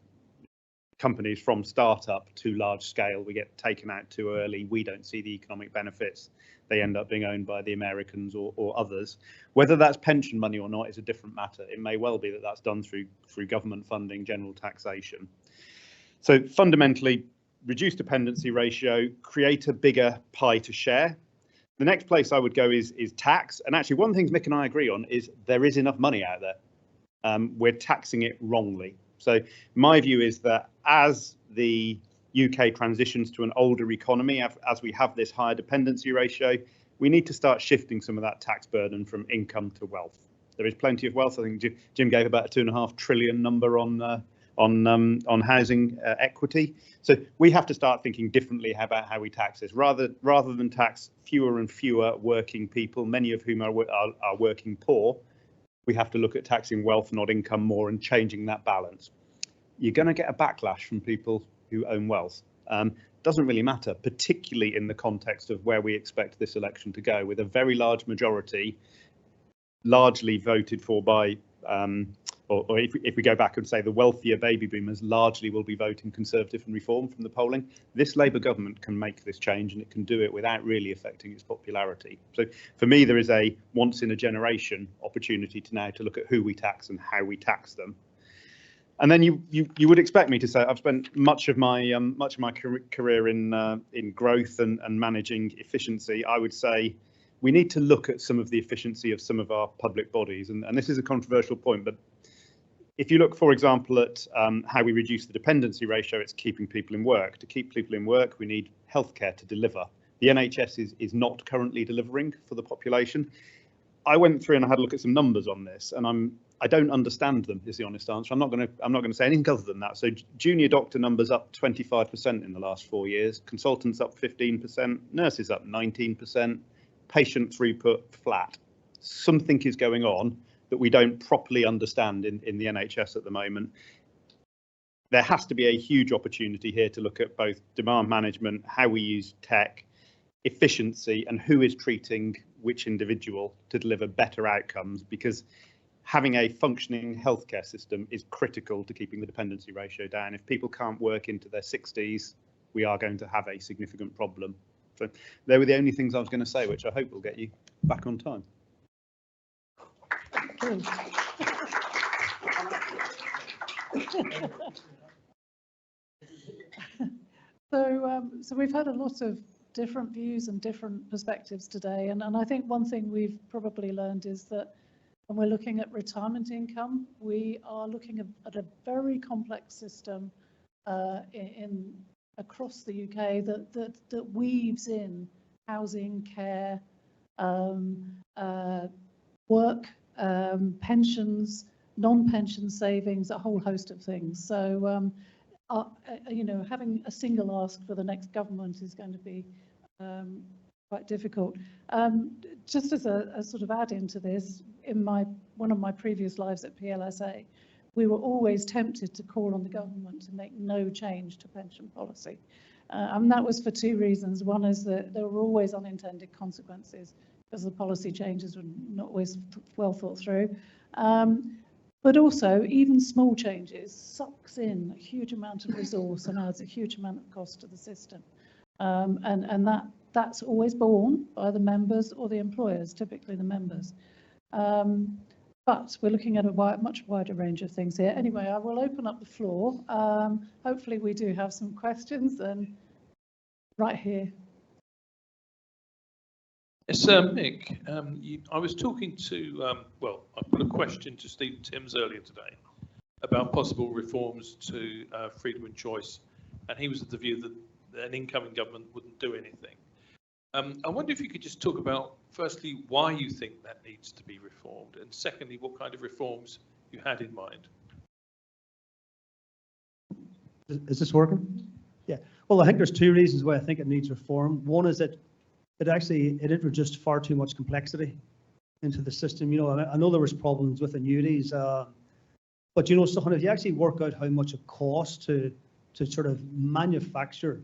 companies from startup to large scale. We get taken out too early. We don't see the economic benefits. They end up being owned by the Americans or others. Whether that's pension money or not is a different matter. It may well be that that's done through government funding, general taxation. So fundamentally, reduce dependency ratio, create a bigger pie to share. The next place I would go is tax. And actually, one of the things Mick and I agree on is there is enough money out there. We're taxing it wrongly. So my view is that as the UK transitions to an older economy, as we have this higher dependency ratio, we need to start shifting some of that tax burden from income to wealth. There is plenty of wealth. I think Jim gave about a £2.5 trillion number on housing equity. So we have to start thinking differently about how we tax this. Rather than tax fewer and fewer working people, many of whom are working poor, we have to look at taxing wealth, not income, more, and changing that balance. You're going to get a backlash from people who own wealth. Doesn't really matter, particularly in the context of where we expect this election to go, with a very large majority largely voted for by, or if we go back and say the wealthier baby boomers largely will be voting Conservative and Reform from the polling. This Labour government can make this change, and it can do it without really affecting its popularity. So for me, there is a once in a generation opportunity to look at who we tax and how we tax them. And then you would expect me to say I've spent much of my career in growth and managing efficiency. I would say we need to look at some of the efficiency of some of our public bodies, and this is a controversial point, but if you look, for example, at how we reduce the dependency ratio, it's keeping people in work. To keep people in work, we need healthcare to deliver. The NHS is not currently delivering for the population. I went through and I had a look at some numbers on this, and I don't understand them, is the honest answer. I'm not going to say anything other than that. So junior doctor numbers up 25% in the last 4 years, consultants up 15%, nurses up 19%, patient throughput flat. Something is going on that we don't properly understand in the NHS at the moment. There has to be a huge opportunity here to look at both demand management, how we use tech, efficiency, and who is treating which individual to deliver better outcomes, because having a functioning healthcare system is critical to keeping the dependency ratio down. If people can't work into their 60s, we are going to have a significant problem. So they were the only things I was going to say, which I hope will get you back on time. So we've had a lot of different views and different perspectives today, and I think one thing we've probably learned is that when we're looking at retirement income, we are looking at a very complex system across the UK that weaves in housing, care, work, pensions, non-pension savings, a whole host of things. So, having a single ask for the next government is going to be quite difficult. Just as a sort of add-in to this, in one of my previous lives at PLSA, we were always tempted to call on the government to make no change to pension policy. And that was for two reasons. One is that there were always unintended consequences because the policy changes were not always well thought through. But also, even small changes sucks in a huge amount of resource and adds a huge amount of cost to the system. And that's always borne by the members or the employers, typically the members. But we're looking at a much wider range of things here. Anyway, I will open up the floor. Hopefully we do have some questions, and right here. Yes, Mick, I was talking to, I put a question to Stephen Timms earlier today about possible reforms to freedom and choice, and he was of the view that an incoming government wouldn't do anything. I wonder if you could just talk about, firstly, why you think that needs to be reformed, and secondly, what kind of reforms you had in mind. Is this working? Yeah. Well, I think there's two reasons why I think it needs reform. One is that it introduced far too much complexity into the system. I know there was problems with annuities. But you know, so if you actually work out how much it costs to sort of manufacture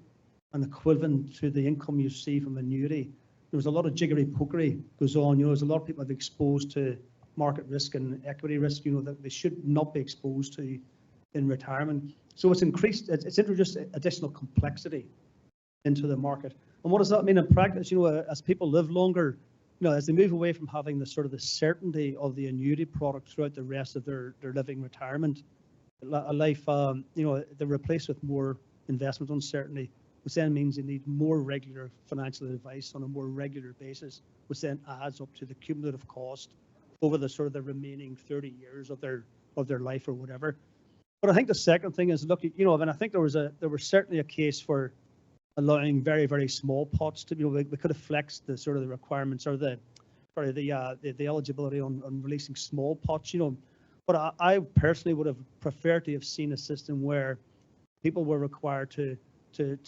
an equivalent to the income you see from annuity, there was a lot of jiggery pokery goes on. You know, there's a lot of people that are exposed to market risk and equity risk, you know, that they should not be exposed to in retirement. So it's introduced additional complexity into the market. And what does that mean in practice? You know, as people live longer, you know, as they move away from having the sort of the certainty of the annuity product throughout the rest of their living retirement life, you know, they're replaced with more investment uncertainty, which then means they need more regular financial advice on a more regular basis, which then adds up to the cumulative cost over the sort of the remaining 30 years of their life or whatever. But I think the second thing is, look, you know, I mean, I think there was certainly a case for allowing very, very small pots to be, you know, we could have flexed the sort of the requirements or the eligibility on releasing small pots, you know. But I personally would have preferred to have seen a system where people were required to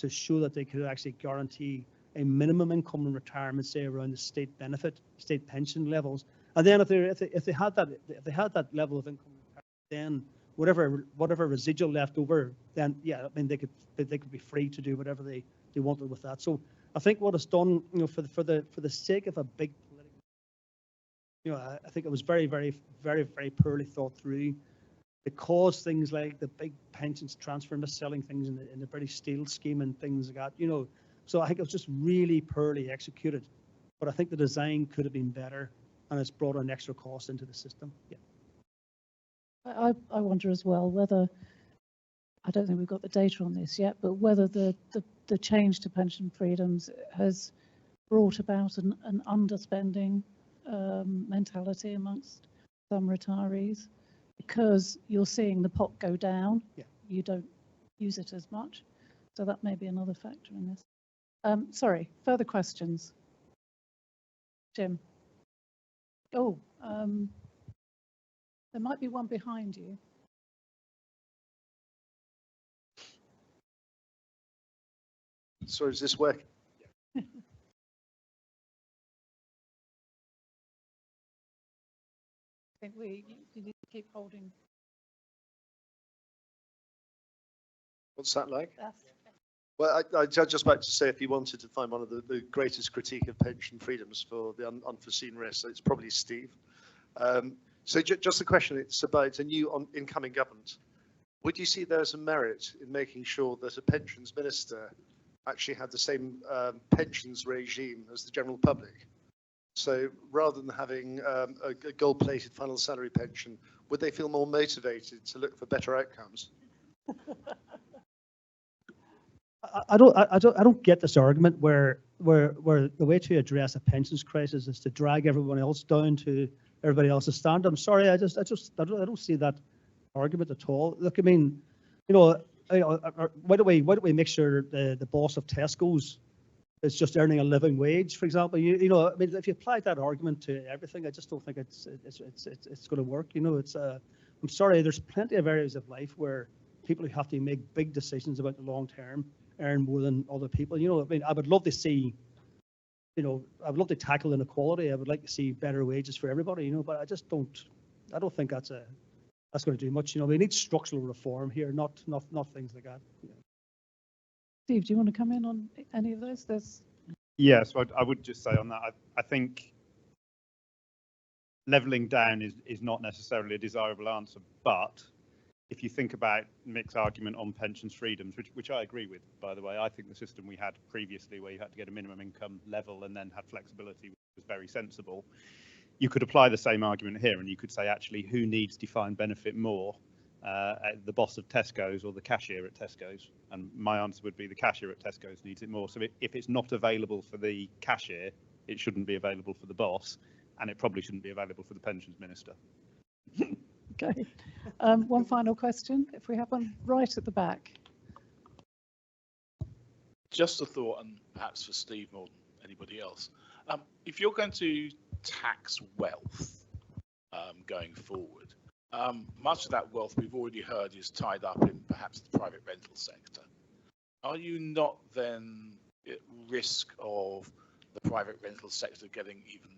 show that they could actually guarantee a minimum income in retirement, say around the state pension levels, and then if they had that level of income, then whatever residual left over, then yeah, I mean they could be free to do whatever they wanted with that. So I think what it's done, you know, for the sake of a big political, you know, I think it was very, very, very, very poorly thought through. It caused things like the big pensions transfer into selling things in the British Steel scheme and things like that, you know. So I think it was just really poorly executed. But I think the design could have been better, and it's brought an extra cost into the system. Yeah. I wonder as well whether, I don't think we've got the data on this yet, but whether the change to pension freedoms has brought about an underspending mentality amongst some retirees, because you're seeing the pot go down. Yeah. You don't use it as much. So that may be another factor in this. Sorry, further questions? Jim? Oh, there might be one behind you. So is this working? I think you need to keep holding. What's that like? That's Well, I'd just like to say, if you wanted to find one of the greatest critique of pension freedoms for the unforeseen risks, it's probably Steve. So just the question, it's about a new incoming government. Would you see there's a merit in making sure that a pensions minister actually had the same pensions regime as the general public? So rather than having a gold-plated final salary pension, would they feel more motivated to look for better outcomes? I don't get this argument where the way to address a pensions crisis is to drag everyone else down to everybody else's standard. I'm sorry, I don't see that argument at all. Look, I mean, you know, why do we make sure the boss of Tesco's is just earning a living wage, for example? You know, I mean, if you apply that argument to everything, I just don't think it's going to work. You know, I'm sorry, there's plenty of areas of life where people who have to make big decisions about the long term earn more than other people. You know, I mean, I would love to see, you know, I would love to tackle inequality. I would like to see better wages for everybody, you know, but I don't think that's going to do much. You know, we need structural reform here, not things like that. Yeah. Steve, do you want to come in on any of those? Yeah, so I would just say on that, I think levelling down is not necessarily a desirable answer, but if you think about Mick's argument on pensions freedoms, which I agree with, by the way, I think the system we had previously, where you had to get a minimum income level and then had flexibility, was very sensible. You could apply the same argument here, and you could say, actually, who needs defined benefit more, the boss of Tesco's or the cashier at Tesco's? And my answer would be the cashier at Tesco's needs it more. So if it's not available for the cashier, it shouldn't be available for the boss, and it probably shouldn't be available for the pensions minister. Okay. One final question, if we have one right at the back. Just a thought, and perhaps for Steve more than anybody else. If you're going to tax wealth going forward, much of that wealth we've already heard is tied up in perhaps the private rental sector. Are you not then at risk of the private rental sector getting even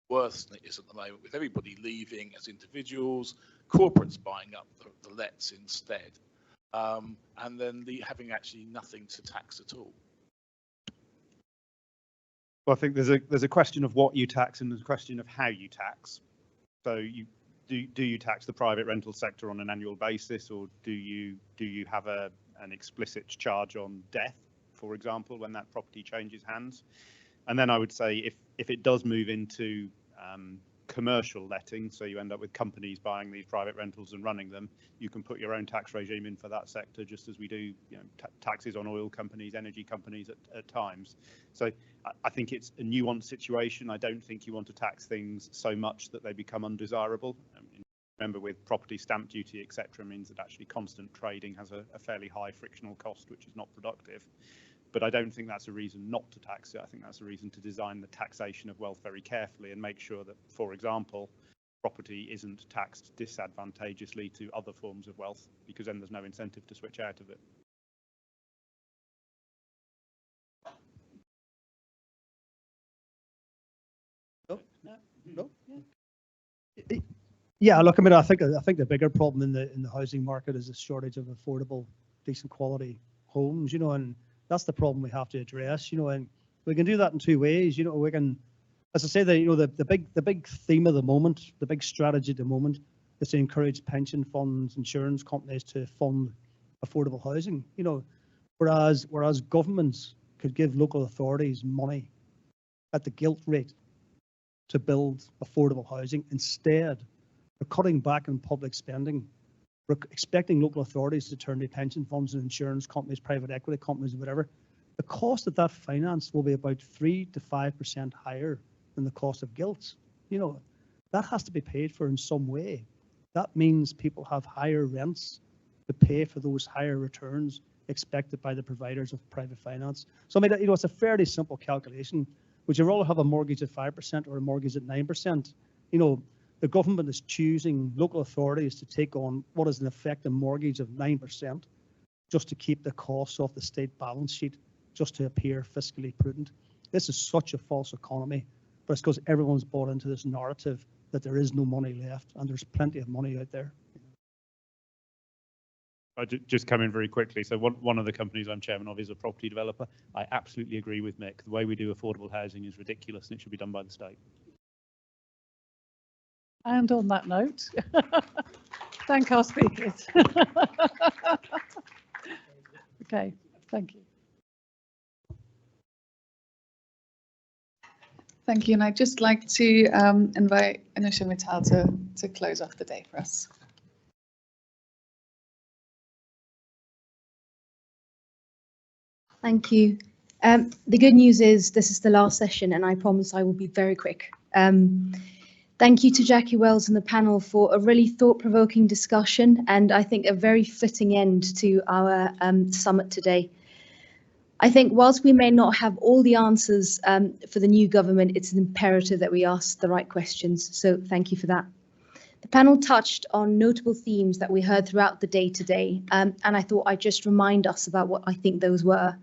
worse than it is at the moment, with everybody leaving as individuals, corporates buying up the lets instead, and then having actually nothing to tax at all. Well, I think there's a question of what you tax and there's a question of how you tax. So do you tax the private rental sector on an annual basis, or do you have an explicit charge on death, for example, when that property changes hands? And then I would say if it does move into commercial letting, so you end up with companies buying these private rentals and running them, you can put your own tax regime in for that sector, just as we do, taxes on oil companies, energy companies at times. So I think it's a nuanced situation. I don't think you want to tax things so much that they become undesirable. Remember, with property stamp duty, etc., means that actually constant trading has a fairly high frictional cost, which is not productive. But I don't think that's a reason not to tax it. I think that's a reason to design the taxation of wealth very carefully and make sure that, for example, property isn't taxed disadvantageously to other forms of wealth, because then there's no incentive to switch out of it. No. Yeah, look, I mean, I think the bigger problem in the housing market is the shortage of affordable, decent quality homes, and that's the problem we have to address, and we can do that in two ways. We can, as I say, the big theme of the moment, the big strategy at the moment is to encourage pension funds, insurance companies to fund affordable housing, whereas governments could give local authorities money at the gilt rate to build affordable housing. Instead, we're cutting back on public spending. We're expecting local authorities to turn to pension funds and insurance companies, private equity companies, and whatever. The cost of that finance will be about 3 to 5% higher than the cost of gilts. That has to be paid for in some way. That means people have higher rents to pay for those higher returns expected by the providers of private finance. So I mean, it's a fairly simple calculation. Would you rather have a mortgage at 5% or a mortgage at 9%? The government is choosing local authorities to take on what is in effect a mortgage of 9% just to keep the costs off the state balance sheet, just to appear fiscally prudent. This is such a false economy, but it's because everyone's bought into this narrative that there is no money left, and there's plenty of money out there. I just come in very quickly. So one of the companies I'm chairman of is a property developer. I absolutely agree with Mick. The way we do affordable housing is ridiculous, and it should be done by the state. And on that note, thank our speakers. Okay, thank you. Thank you, and I'd just like to invite Anusha Mittal to close off the day for us. Thank you. The good news is this is the last session, and I promise I will be very quick. Thank you to Jackie Wells and the panel for a really thought-provoking discussion, and I think a very fitting end to our summit today. I think whilst we may not have all the answers for the new government, it's imperative that we ask the right questions. So thank you for that. The panel touched on notable themes that we heard throughout the day today, and I thought I'd just remind us about what I think those were.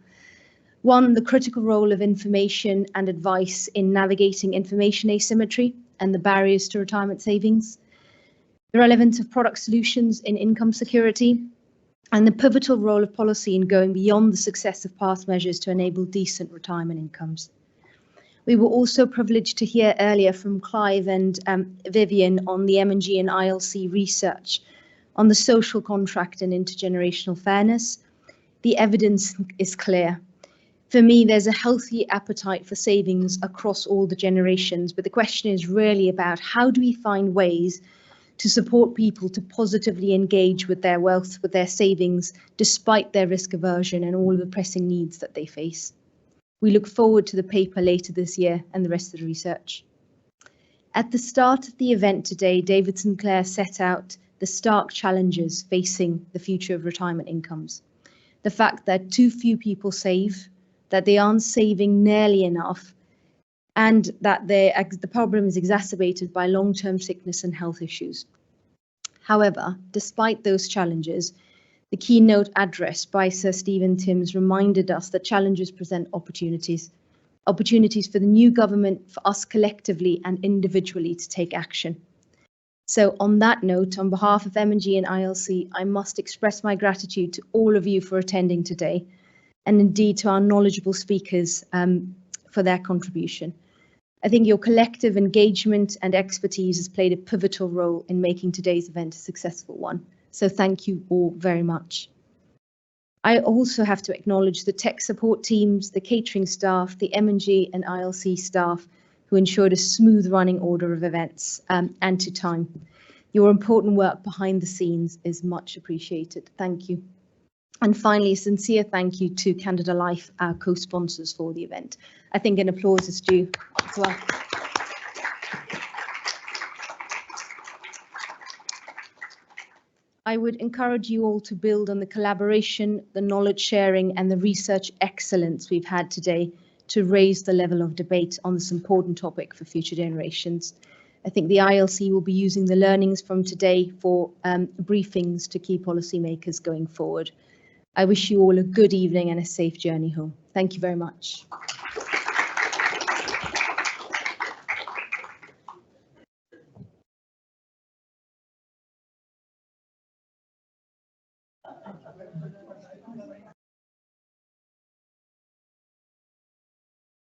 One, the critical role of information and advice in navigating information asymmetry and the barriers to retirement savings, the relevance of product solutions in income security, and the pivotal role of policy in going beyond the success of past measures to enable decent retirement incomes. We were also privileged to hear earlier from Clive and Vivian on the M&G and ILC research on the social contract and intergenerational fairness. The evidence is clear. For me, there's a healthy appetite for savings across all the generations, but the question is really about how do we find ways to support people to positively engage with their wealth, with their savings, despite their risk aversion and all of the pressing needs that they face. We look forward to the paper later this year and the rest of the research. At the start of the event today, David Sinclair set out the stark challenges facing the future of retirement incomes. The fact that too few people save, that they aren't saving nearly enough, and that the problem is exacerbated by long-term sickness and health issues. However, despite those challenges, the keynote address by Sir Stephen Timms reminded us that challenges present opportunities. opportunities for the new government, for us collectively and individually to take action. So on that note, on behalf of M&G and ILC, I must express my gratitude to all of you for attending today, and indeed to our knowledgeable speakers for their contribution. I think your collective engagement and expertise has played a pivotal role in making today's event a successful one. So thank you all very much. I also have to acknowledge the tech support teams, the catering staff, the M&G and ILC staff who ensured a smooth running order of events and to time. Your important work behind the scenes is much appreciated. Thank you. And finally, a sincere thank you to Canada Life, our co-sponsors for the event. I think an applause is due as well. I would encourage you all to build on the collaboration, the knowledge sharing and the research excellence we've had today to raise the level of debate on this important topic for future generations. I think the ILC will be using the learnings from today for briefings to key policymakers going forward. I wish you all a good evening and a safe journey home. Thank you very much.